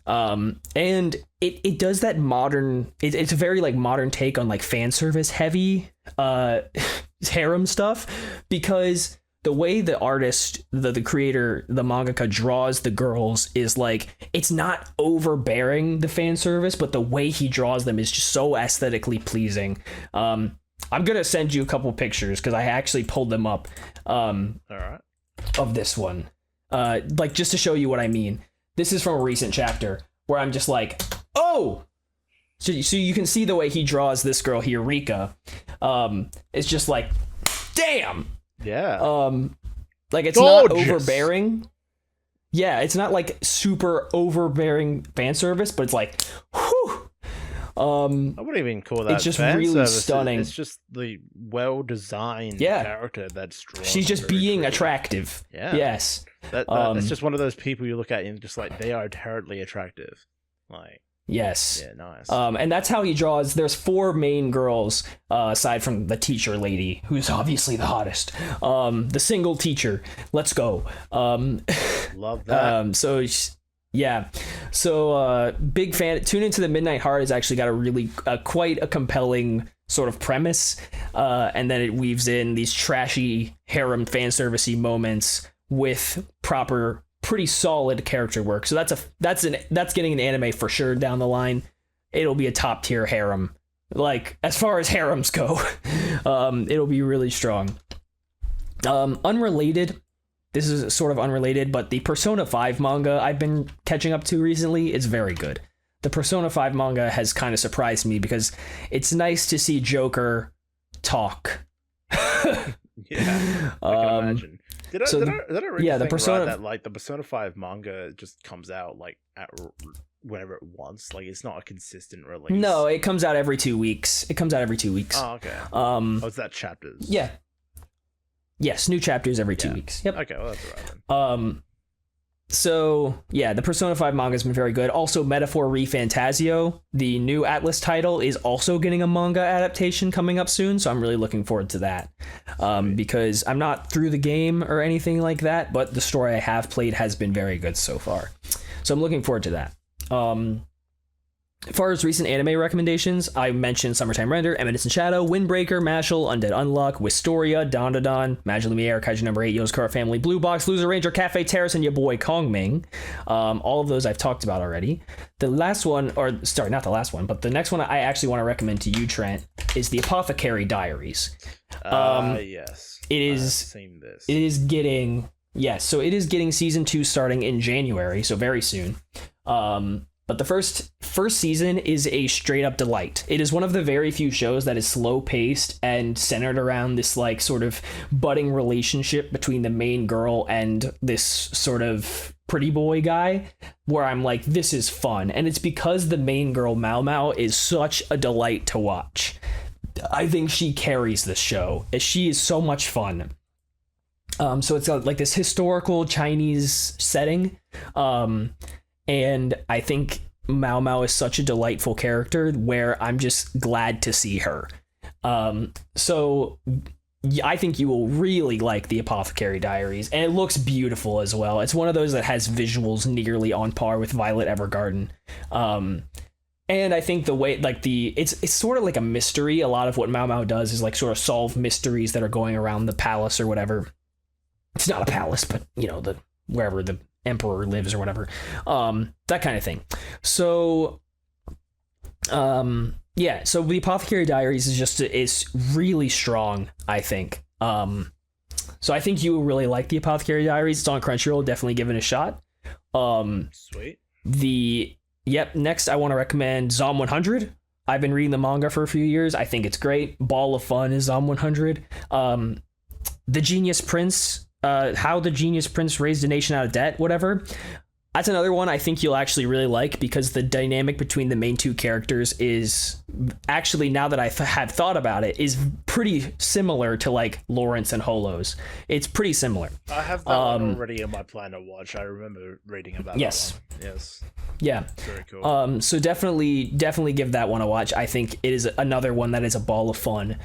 And it does that modern, it's a very like modern take on like fan service heavy harem stuff, because the way the artist, the creator, the mangaka draws the girls is like, it's not overbearing, the fan service, but the way he draws them is just so aesthetically pleasing. I'm gonna send you a couple pictures because I actually pulled them up. All right. Of this one, like just to show you what I mean. This is from a recent chapter where I'm just like, oh. So you can see the way he draws this girl here, Rika. It's just like, damn. Yeah. Like it's gorgeous. Not overbearing. Yeah, it's not like super overbearing fan service, but it's like, whew. I wouldn't even call that. It's just fan really service. stunning. It's just the well-designed character that's drawn. She's just being attractive. Yeah. Yes. It's just one of those people you look at and just like they are inherently attractive. Like. Yes. Yeah, nice. And that's how he draws. There's 4 main girls, aside from the teacher lady, who's obviously the hottest. The single teacher. Let's go. Love that. Big fan. Tune Into the Midnight Heart has actually got a really quite a compelling sort of premise, and then it weaves in these trashy harem fan servicey moments with proper, pretty solid character work. So that's getting an anime for sure down the line. It'll be a top tier harem. Like as far as harems go, it'll be really strong. Unrelated. This is sort of unrelated, but the Persona 5 manga I've been catching up to recently is very good. The Persona 5 manga has kind of surprised me because it's nice to see Joker talk. Yeah, I can imagine. Did I really the Persona that like the Persona 5 manga just comes out like at whenever it wants? Like it's not a consistent release. No, it comes out every 2 weeks. Oh, okay. It's that chapters. Yeah. Yes, new chapters every 2 weeks. Yep. Okay, well that's all right then. The Persona 5 manga has been very good. Also, Metaphor Refantasio, the new Atlas title, is also getting a manga adaptation coming up soon, so I'm really looking forward to that. Because I'm not through the game or anything like that, but the story I have played has been very good so far. So I'm looking forward to that. As far as recent anime recommendations, I mentioned Summertime Render, Eminence in Shadow, Windbreaker, Mashal, Undead Unluck, Wistoria, Dandadan, Magilumiere, Kaiju number 8, Yosuke Family, Blue Box, Loser Ranger, Cafe Terrace, and your boy Kongming. All of those I've talked about already. The last one, not the last one, but the next one I actually want to recommend to you, Trent, is the Apothecary Diaries. Yes. It is. I've seen this. It is getting. Yes, so it is getting season 2 starting in January, so very soon. But the first season is a straight up delight. It is one of the very few shows that is slow paced and centered around this like sort of budding relationship between the main girl and this sort of pretty boy guy, where I'm like, this is fun. And it's because the main girl, Mao Mao, is such a delight to watch. I think she carries this show. She is so much fun. So it's like this historical Chinese setting. And I think Mao Mao is such a delightful character where I'm just glad to see her. So I think you will really like the Apothecary Diaries, and it looks beautiful as well. It's one of those that has visuals nearly on par with Violet Evergarden. And I think the way, like it's sort of like a mystery. A lot of what Mao Mao does is like sort of solve mysteries that are going around the palace or whatever. It's not a palace, but wherever the emperor lives or whatever, that kind of thing. So Yeah, so the Apothecary Diaries is really strong, I think. So I think you will really like the Apothecary Diaries. It's on Crunchyroll. Definitely give it a shot. Sweet. Next I want to recommend Zom 100. I've been reading the manga for a few years. I think it's great. Ball of fun is Zom 100. The Genius Prince, How the Genius Prince Raised a Nation Out of Debt, whatever. That's another one I think you'll actually really like, because the dynamic between the main two characters is actually, now that I had thought about it, is pretty similar to like Lawrence and Holo's. It's pretty similar. I have that one already in my plan to watch. I remember reading about yes. that one. Yes. Yeah. Very cool. So definitely give that one a watch. I think it is another one that is a ball of fun.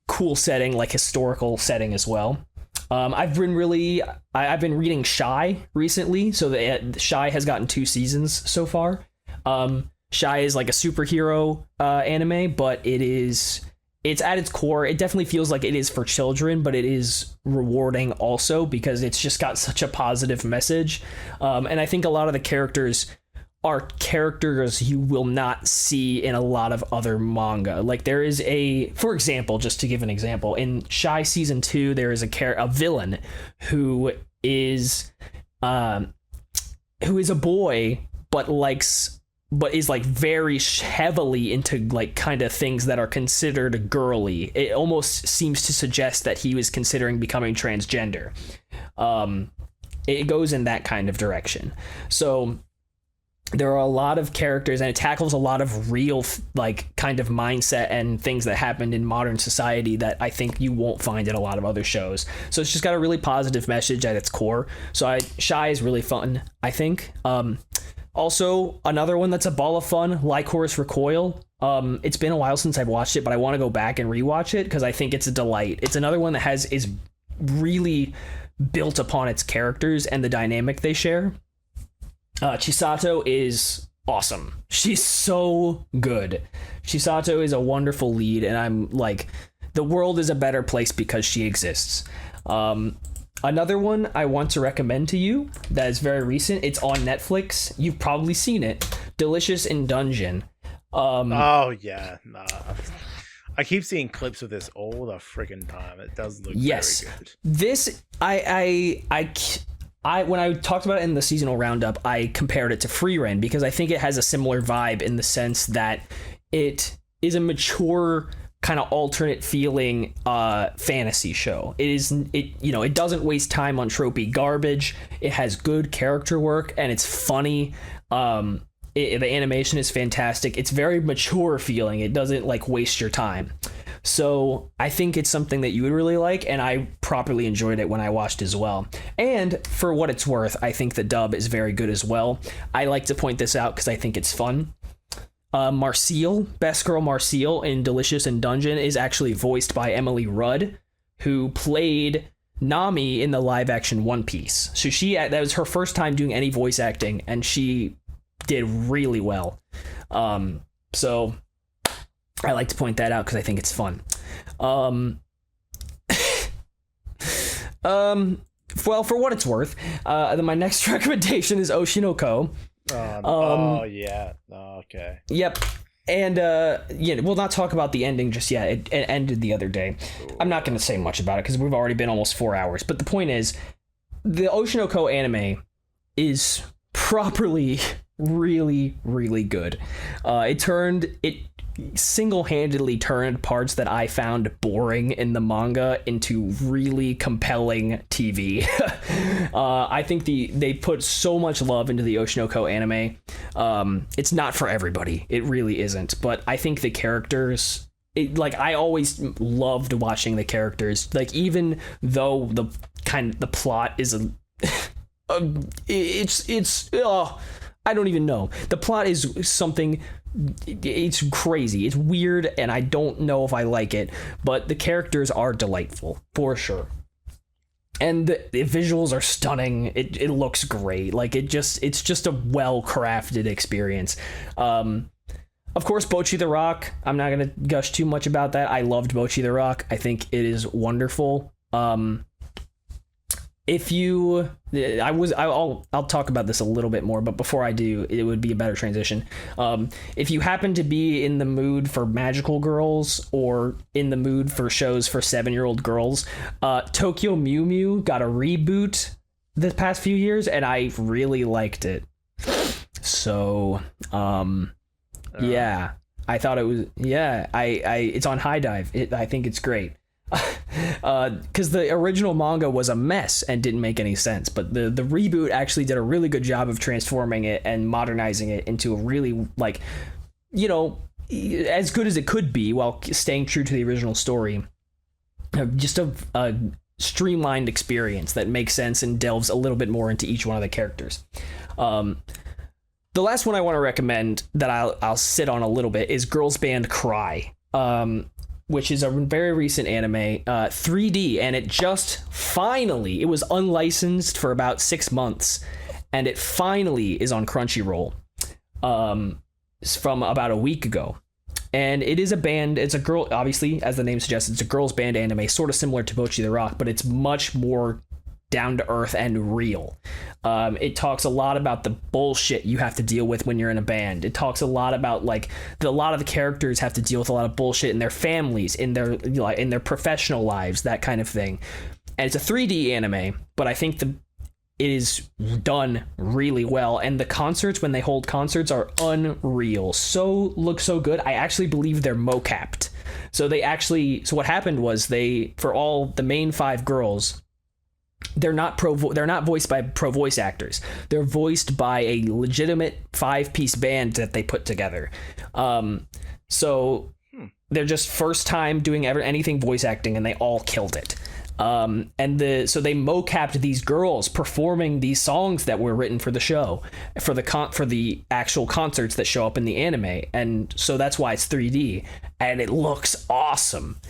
Cool setting, like historical setting as well. I've been reading Shy recently, so the Shy has gotten 2 seasons so far. Shy is like a superhero anime, but it's at its core, it definitely feels like it is for children, but it is rewarding also because it's just got such a positive message. And I think a lot of the characters are characters you will not see in a lot of other manga. Like there is for example, just to give an example, in Shy season 2, there is a villain who is a boy, but is like very heavily into like kind of things that are considered girly. It almost seems to suggest that he was considering becoming transgender. It goes in that kind of direction. So there are a lot of characters, and it tackles a lot of real like kind of mindset and things that happened in modern society that I think you won't find in a lot of other shows. So it's just got a really positive message at its core. So Shy is really fun, I think. Also, another one that's a ball of fun, Lycoris Recoil. It's been a while since I've watched it, but I want to go back and rewatch it because I think it's a delight. It's another one that is really built upon its characters and the dynamic they share. Chisato is awesome. She's so good. Chisato is a wonderful lead, and I'm like, the world is a better place because she exists. Another one I want to recommend to you that is very recent. It's on Netflix. You've probably seen it. Delicious in Dungeon. Oh yeah, nah. I keep seeing clips of this all the friggin' time. It does look very good. This when I talked about it in the seasonal roundup, I compared it to Free Ren because I think it has a similar vibe in the sense that it is a mature kind of alternate feeling fantasy show. It doesn't waste time on tropey garbage. It has good character work and it's funny. The animation is fantastic. It's very mature feeling. It doesn't like waste your time. So I think it's something that you would really like, and I properly enjoyed it when I watched as well. And for what it's worth, I think the dub is very good as well. I like to point this out because I think it's fun. Marcille, Best Girl Marcille in Delicious in Dungeon is actually voiced by Emily Rudd, who played Nami in the live action One Piece. So that was her first time doing any voice acting, and she did really well. So I like to point that out because I think it's fun. Well, for what it's worth, then my next recommendation is Oshinoko. Okay. Yep. And we'll not talk about the ending just yet. It ended the other day. I'm not going to say much about it because we've already been almost 4 hours. But the point is, the Oshinoko anime is properly really, really good. It single-handedly turned parts that I found boring in the manga into really compelling TV. I think they put so much love into the Oshinoko anime. It's not for everybody. It really isn't. But I think the characters, I always loved watching the characters. Like, even though the plot is I don't even know. The plot is something. It's crazy. It's weird, and I don't know if I like it, but the characters are delightful for sure. And the visuals are stunning. It looks great. It's just a well-crafted experience. Of course, Bocchi the Rock. I'm not gonna gush too much about that. I loved Bocchi the Rock. I think it is wonderful. if you, I'll talk about this a little bit more, but before I do, it would be a better transition. If you happen to be in the mood for magical girls or in the mood for shows for 7-year-old girls, Tokyo Mew Mew got a reboot the past few years, and I really liked it. So, yeah, I thought it was, it's on High Dive. I think it's great. Because the original manga was a mess and didn't make any sense, but the reboot actually did a really good job of transforming it and modernizing it into a really, like, you know, as good as it could be while staying true to the original story. Just a streamlined experience that makes sense and delves a little bit more into each one of the characters. The last one I want to recommend that I'll sit on a little bit is Girls Band Cry, which is a very recent anime, 3D, and it just finally, it was unlicensed for about 6 months, and it finally is on Crunchyroll from about a week ago. And it is a band, it's a girl, obviously, as the name suggests, it's a girls band anime, sort of similar to Bocchi the Rock, but it's much more down to earth and real. It talks a lot about the bullshit you have to deal with when you're in a band. It talks a lot about, like, a lot of the characters have to deal with a lot of bullshit in their families, in their professional lives, that kind of thing. And it's a 3D anime, but I think it is done really well, and the concerts, when they hold concerts, are unreal. Look so good. I actually believe they're mocapped. So what happened was for all the main 5 girls, they're not voiced by pro voice actors. They're voiced by a legitimate 5-piece band that they put together. So they're just first time doing anything voice acting, and they all killed it. So they mocapped these girls performing these songs that were written for the show, for the actual concerts that show up in the anime, and so that's why it's 3D, and it looks awesome.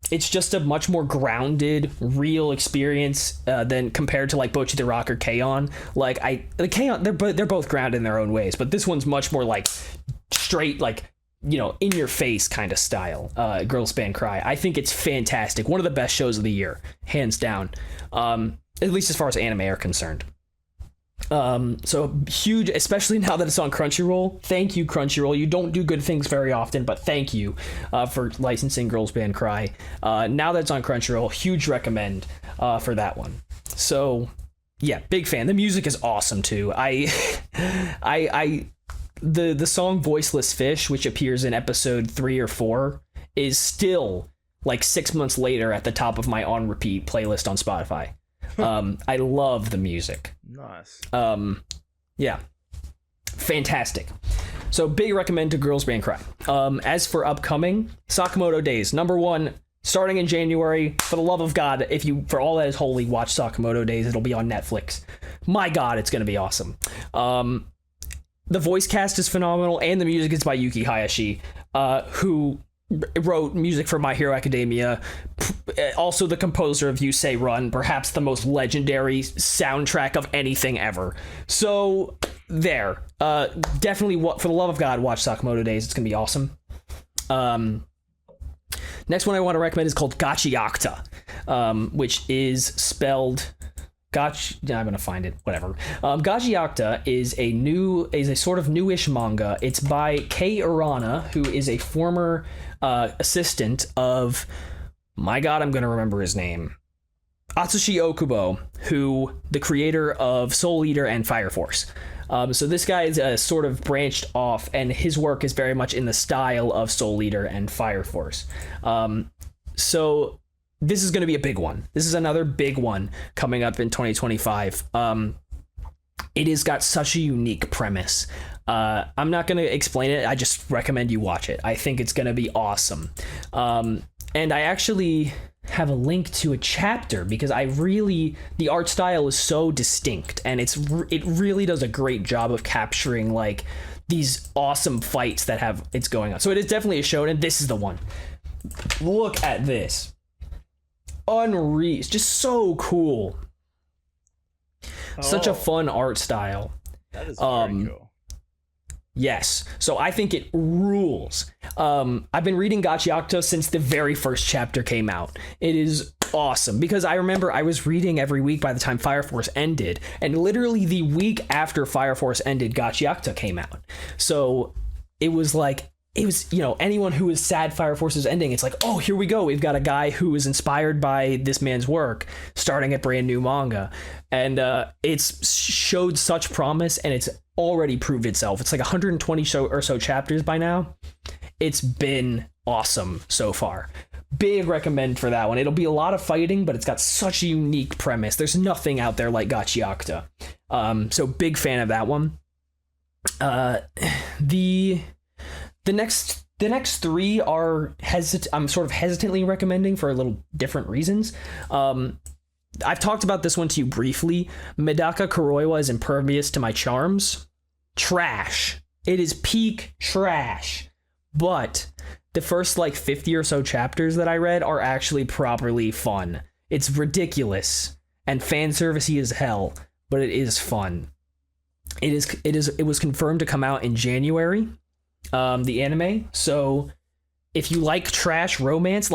It's just a much more grounded, real experience than compared to, like, Bocchi the Rock or K-On! Like, the K-On!, they're both grounded in their own ways, but this one's much more like straight, like, you know, in your face kind of style. Girls Band Cry. I think it's fantastic. One of the best shows of the year, hands down. At least as far as anime are concerned. So huge, especially now that it's on Crunchyroll. Thank you, Crunchyroll. You don't do good things very often, but thank you for licensing Girls Band Cry. Now that it's on Crunchyroll, huge recommend for that one. So yeah, big fan. The music is awesome too. The song Voiceless Fish, which appears in episode 3 or 4, is still, like, 6 months later at the top of my on repeat playlist on Spotify. I love the music. Nice. Yeah. Fantastic. So big recommend to Girls Band Cry. As for upcoming, Sakamoto Days, number 1, starting in January. For the love of God, for all that is holy, watch Sakamoto Days. It'll be on Netflix. My God, it's going to be awesome. The voice cast is phenomenal, and the music is by Yuki Hayashi, who wrote music for My Hero Academia, also the composer of You Say Run, perhaps the most legendary soundtrack of anything ever. So there, definitely, for the love of God, watch Sakamoto Days. It's gonna be awesome. Next one I want to recommend is called Gachiakta, which is spelled I'm gonna find it. Whatever. Gachiakta is a sort of newish manga. It's by Kei Urana, who is a former assistant of, my God, I'm gonna remember his name, Atsushi Okubo, who the creator of Soul Eater and Fire Force. So this guy is sort of branched off, and his work is very much in the style of Soul Eater and Fire Force. So this is going to be a big one. This is another big one coming up in 2025. It has got such a unique premise. I'm not going to explain it. I just recommend you watch it. I think it's going to be awesome. And I actually have a link to a chapter because the art style is so distinct, and it really does a great job of capturing, like, these awesome fights that it's going on. So it is definitely a shonen. This is the one. Look at this. Unreal. It's just so cool. Such a fun art style. That is very cool. Yes. So I think it rules. I've been reading Gachiakta since the very first chapter came out. It is awesome, because I remember I was reading every week by the time Fire Force ended, and literally the week after Fire Force ended, Gachiakta came out. So it was like, anyone who was sad Fire Force is ending, it's like, oh, here we go. We've got a guy who was inspired by this man's work starting a brand new manga. And it's showed such promise, and it's already proved itself. It's like 120 or so chapters by now. It's been awesome so far. Big recommend for that one. It'll be a lot of fighting, but it's got such a unique premise. There's nothing out there like Gachiakta. So big fan of that one. The next three are I'm sort of hesitantly recommending for a little different reasons. I've talked about this one to you briefly. Medaka Kuroiwa is impervious to my charms. Trash. It is peak trash. But the first 50 or so chapters that I read are actually properly fun. It's ridiculous and fan servicey as hell, but it is fun. It was confirmed to come out in January, the anime. So if you like trash romance,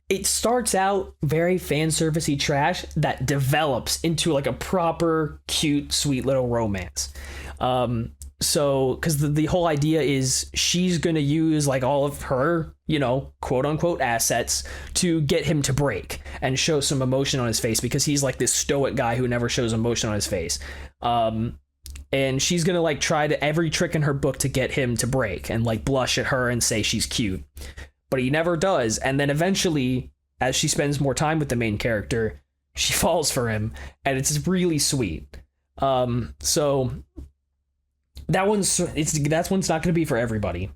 it starts out very fan servicey trash that develops into a proper cute, sweet little romance. So, because the whole idea is she's going to use all of her, quote unquote assets to get him to break and show some emotion on his face, because he's this stoic guy who never shows emotion on his face. And she's going to try to every trick in her book to get him to break and blush at her and say she's cute, but he never does. And then eventually, as she spends more time with the main character, she falls for him, and it's really sweet. So that one's not going to be for everybody.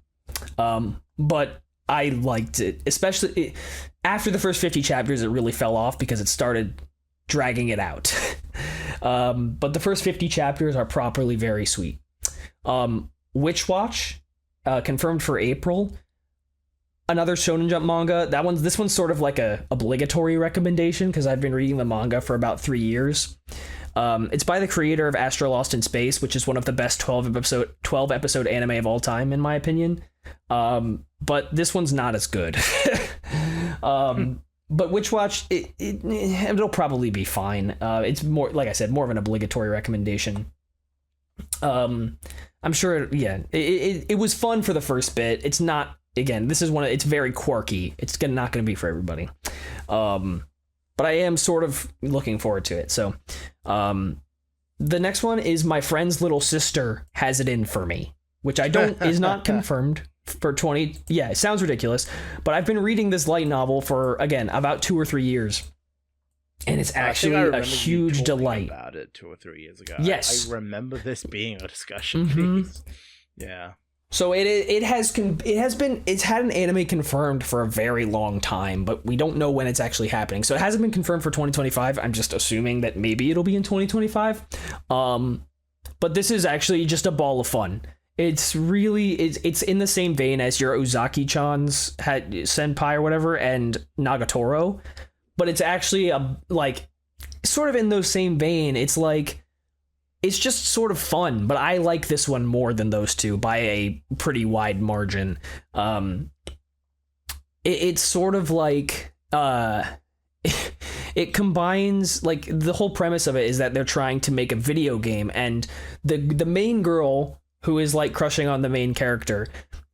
But I liked it, especially after the first 50 chapters. It really fell off because it started dragging it out. But the first 50 chapters are properly very sweet. Witch Watch, confirmed for April. Another Shonen Jump manga. This one's sort of a obligatory recommendation because I've been reading the manga for about 3 years. It's by the creator of Astro Lost in Space, which is one of the best 12 episode anime of all time, in my opinion. But this one's not as good. But Witch Watch, it'll probably be fine. It's more, like I said, more of an obligatory recommendation. I'm sure, it was fun for the first bit. It's not, again, it's very quirky. It's not going to be for everybody. But I am sort of looking forward to it. So, the next one is My Friend's Little Sister Has It In For Me, which is not confirmed for 20. Yeah, it sounds ridiculous, but I've been reading this light novel for, again, about 2 or 3 years. And it's actually a huge delight. About it 2 or 3 years ago. Yes. I remember this being a discussion piece. Yeah. So it's had an anime confirmed for a very long time, but we don't know when it's actually happening. So it hasn't been confirmed for 2025. I'm just assuming that maybe it'll be in 2025. But this is actually just a ball of fun. It's in the same vein as your Ozaki-chan's Senpai or whatever and Nagatoro, but it's actually sort of in those same vein. It's just sort of fun, but I like this one more than those two by a pretty wide margin. It's sort of it combines, the whole premise of it is that they're trying to make a video game, and the main girl who is crushing on the main character,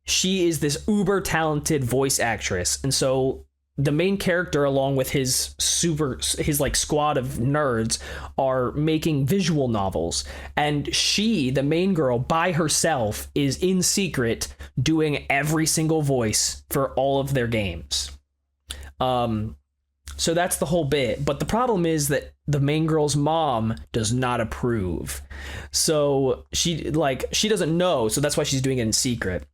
she is this uber talented voice actress, and so the main character, along with his squad of nerds, are making visual novels, and she, the main girl, by herself, is in secret doing every single voice for all of their games. So that's the whole bit. But the problem is that the main girl's mom does not approve. So she doesn't know. So that's why she's doing it in secret.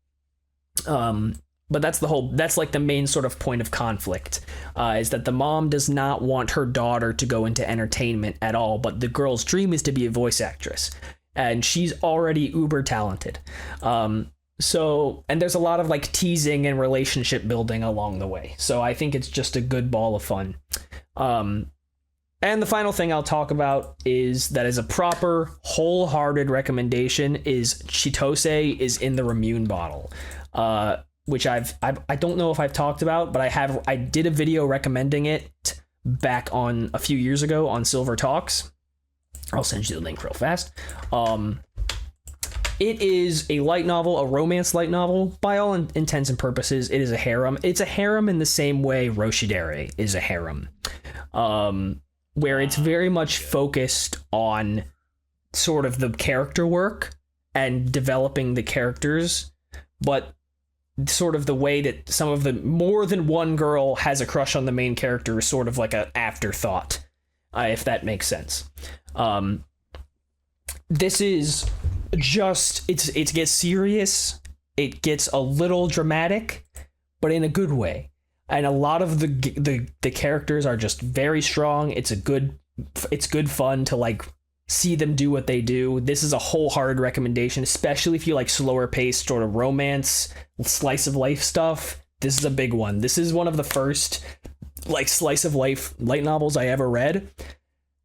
But that's the main sort of point of conflict, is that the mom does not want her daughter to go into entertainment at all. But the girl's dream is to be a voice actress, and she's already uber talented. So, and there's a lot of teasing and relationship building along the way. So I think it's just a good ball of fun. And the final thing I'll talk about is that as a proper wholehearted recommendation is Chitose is in the Ramune bottle, which I don't know if I've talked about, but I did a video recommending it back on a few years ago on Silver Talks. I'll send you the link real fast. It is a light novel, a romance light novel. By all intents and purposes, it is a harem. It's a harem in the same way Roshidere is a harem, where it's very much focused on sort of the character work and developing the characters, but sort of the way that some of the more than one girl has a crush on the main character is sort of like an afterthought, if that makes sense. This is just it gets serious, it gets a little dramatic, but in a good way, and a lot of the characters are just very strong. It's good fun to like see them do what they do. This is a wholehearted recommendation, especially if you like slower paced sort of romance, slice of life stuff. This is a big one. This is one of the first like slice of life light novels I ever read.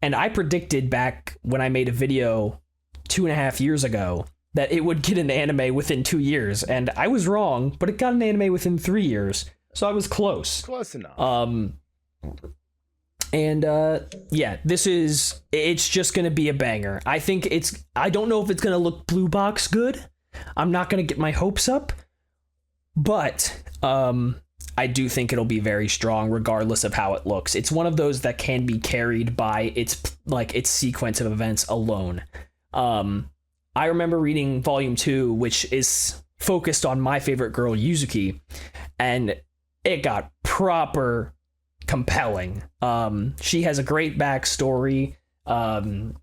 And I predicted back when I made a video 2.5 years ago that it would get an anime within 2 years. And I was wrong, but it got an anime within 3 years. So I was close. Close enough. It's just going to be a banger. I don't know if it's going to look blue box good. I'm not going to get my hopes up, but I do think it'll be very strong regardless of how it looks. It's one of those that can be carried by its sequence of events alone. I remember reading volume 2, which is focused on my favorite girl, Yuzuki, and it got proper compelling. She has a great backstory. The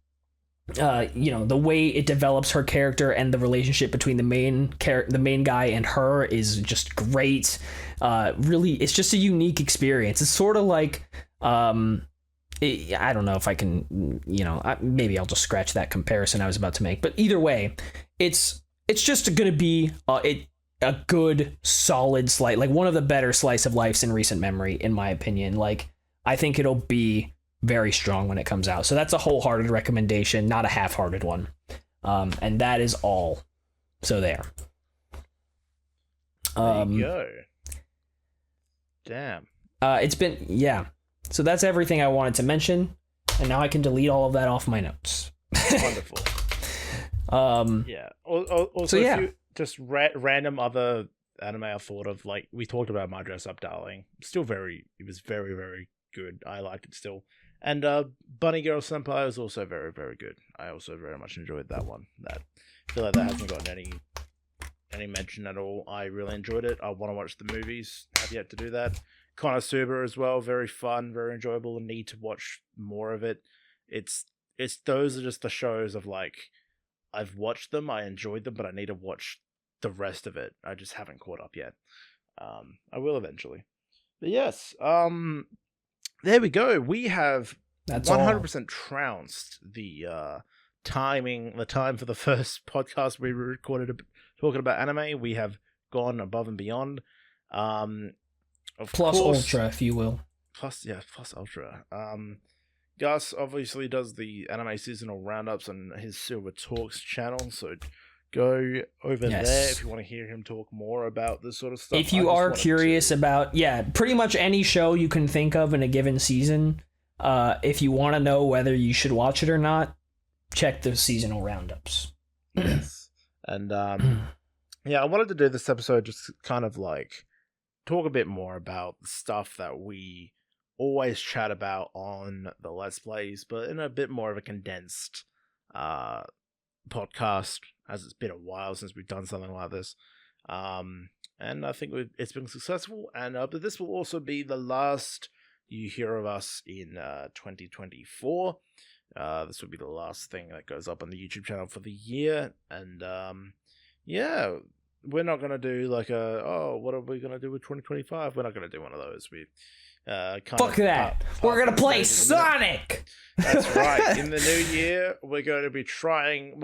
way it develops her character and the relationship between the main guy and her is just great. Really, it's just a unique experience. It's sort of like, I don't know if I can, maybe I'll just scratch that comparison I was about to make. But either way, it's just going to be a good, solid slice, like one of the better slice of lives in recent memory, in my opinion. Like, I think it'll be very strong when it comes out. So that's a wholehearted recommendation, not a half-hearted one. And that is all. So there. There you go. Damn. So that's everything I wanted to mention, and now I can delete all of that off my notes. Wonderful. Yeah. Also, just random other anime I thought of, like we talked about My Dress Up Darling. It was very, very good. I liked it still. And Bunny Girl Senpai was also very, very good. I also very much enjoyed that one. I feel like that hasn't gotten any mention at all. I really enjoyed it. I want to watch the movies. Have yet to do that. Konosuba as well, very fun, very enjoyable, and need to watch more of it. It's those are just the shows of like, I've watched them, I enjoyed them, but I need to watch the rest of it. I just haven't caught up yet. I will eventually. But yes, there we go. We have 100% trounced the time for the first podcast we recorded talking about anime. We have gone above and beyond. Plus Ultra, if you will. Plus Ultra. Gus obviously does the anime seasonal roundups on his Silver Talks channel, so go over there if you want to hear him talk more about this sort of stuff. If you are curious about, pretty much any show you can think of in a given season, if you want to know whether you should watch it or not, check the seasonal roundups. Yes. And I wanted to do this episode just kind of like talk a bit more about the stuff that we always chat about on the Let's Plays, but in a bit more of a condensed podcast, as it's been a while since we've done something like this. And I think it's been successful, and but this will also be the last you hear of us in 2024. This will be the last thing that goes up on the YouTube channel for the year, and we're not going to do like what are we going to do with 2025? We're not going to do one of those. Fuck that. We're going to play Sonic! That's right. In the new year, we're going to be playing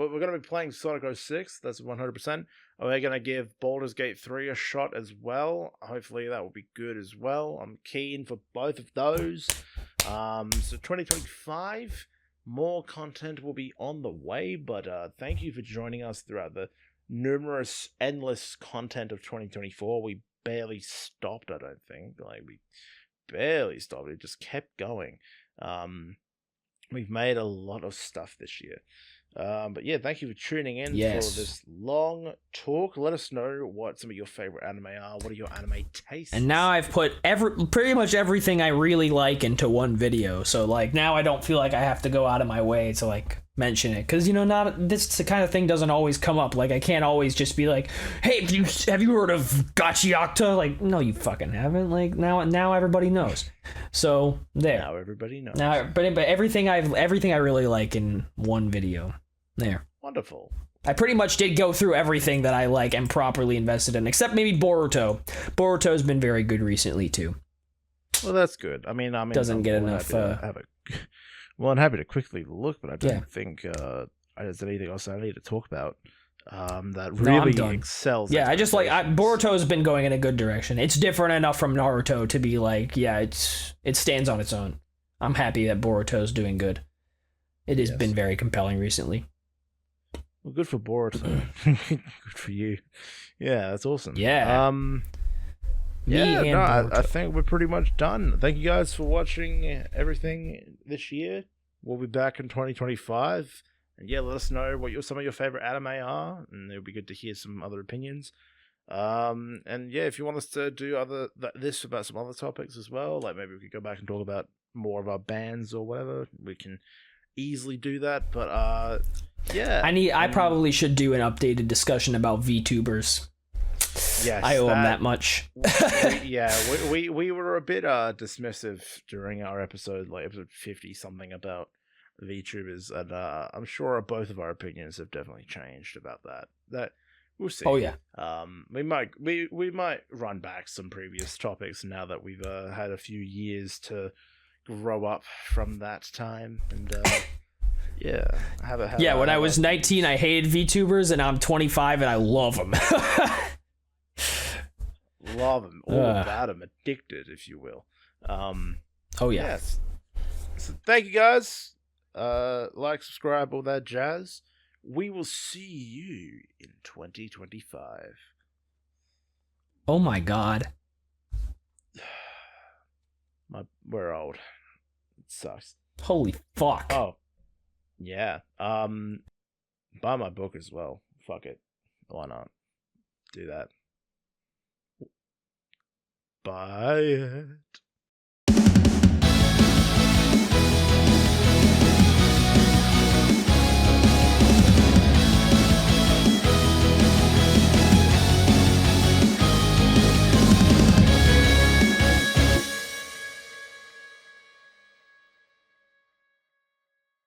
Sonic 06. That's 100%. We're going to give Baldur's Gate 3 a shot as well. Hopefully that will be good as well. I'm keen for both of those. So 2025, more content will be on the way, but thank you for joining us throughout the endless content of 2024. We barely stopped, I don't think. Like, we barely stopped. It just kept going. We've made a lot of stuff this year. But yeah, thank you for tuning in for this long talk. Let us know what some of your favorite anime are. What are your anime tastes? And now I've put pretty much everything I really like into one video. So like now I don't feel like I have to go out of my way to like mention it, because not this the kind of thing doesn't always come up. Like I can't always just be like, hey, have you heard of Gachiakta? Like, no, you fucking haven't. Like now everybody knows. So there. Now everybody knows. Now, but everything I really like in one video. There. Wonderful. I pretty much did go through everything that I like and properly invested in, except maybe Boruto. Boruto's been very good recently too. Well, that's good. I mean, doesn't get enough. Well, I'm happy to quickly look, but I don't think there's anything else I need to talk about that really excels. Yeah, I just like Boruto's been going in a good direction. It's different enough from Naruto to be like, yeah, it stands on its own. I'm happy that Boruto's doing good. It has been very compelling recently. Well, good for Boruto. Good for you. Yeah, that's awesome. Yeah. I think we're pretty much done. Thank you guys for watching everything this year. We'll be back in 2025. And yeah, let us know what some of your favorite anime are, and it'll be good to hear some other opinions. And yeah, if you want us to do this about some other topics as well, like maybe we could go back and talk about more of our bands or whatever, we can easily do that. But yeah, I probably should do an updated discussion about VTubers. Yes, I owe them that much. we were a bit dismissive during our episode 50 something about VTubers, and I'm sure both of our opinions have definitely changed about that. That we'll see. Oh yeah. We might run back some previous topics now that we've had a few years to grow up from that time, and when I was 19, I hated VTubers, and I'm 25 and I love them. Love them, all about them, addicted, if you will. Oh yeah. Yes. So thank you guys. Like, subscribe, all that jazz. We will see you in 2025. Oh my god. We're old. It sucks. Holy fuck. Oh. Yeah. Buy my book as well. Fuck it. Why not? Do that. Buy it.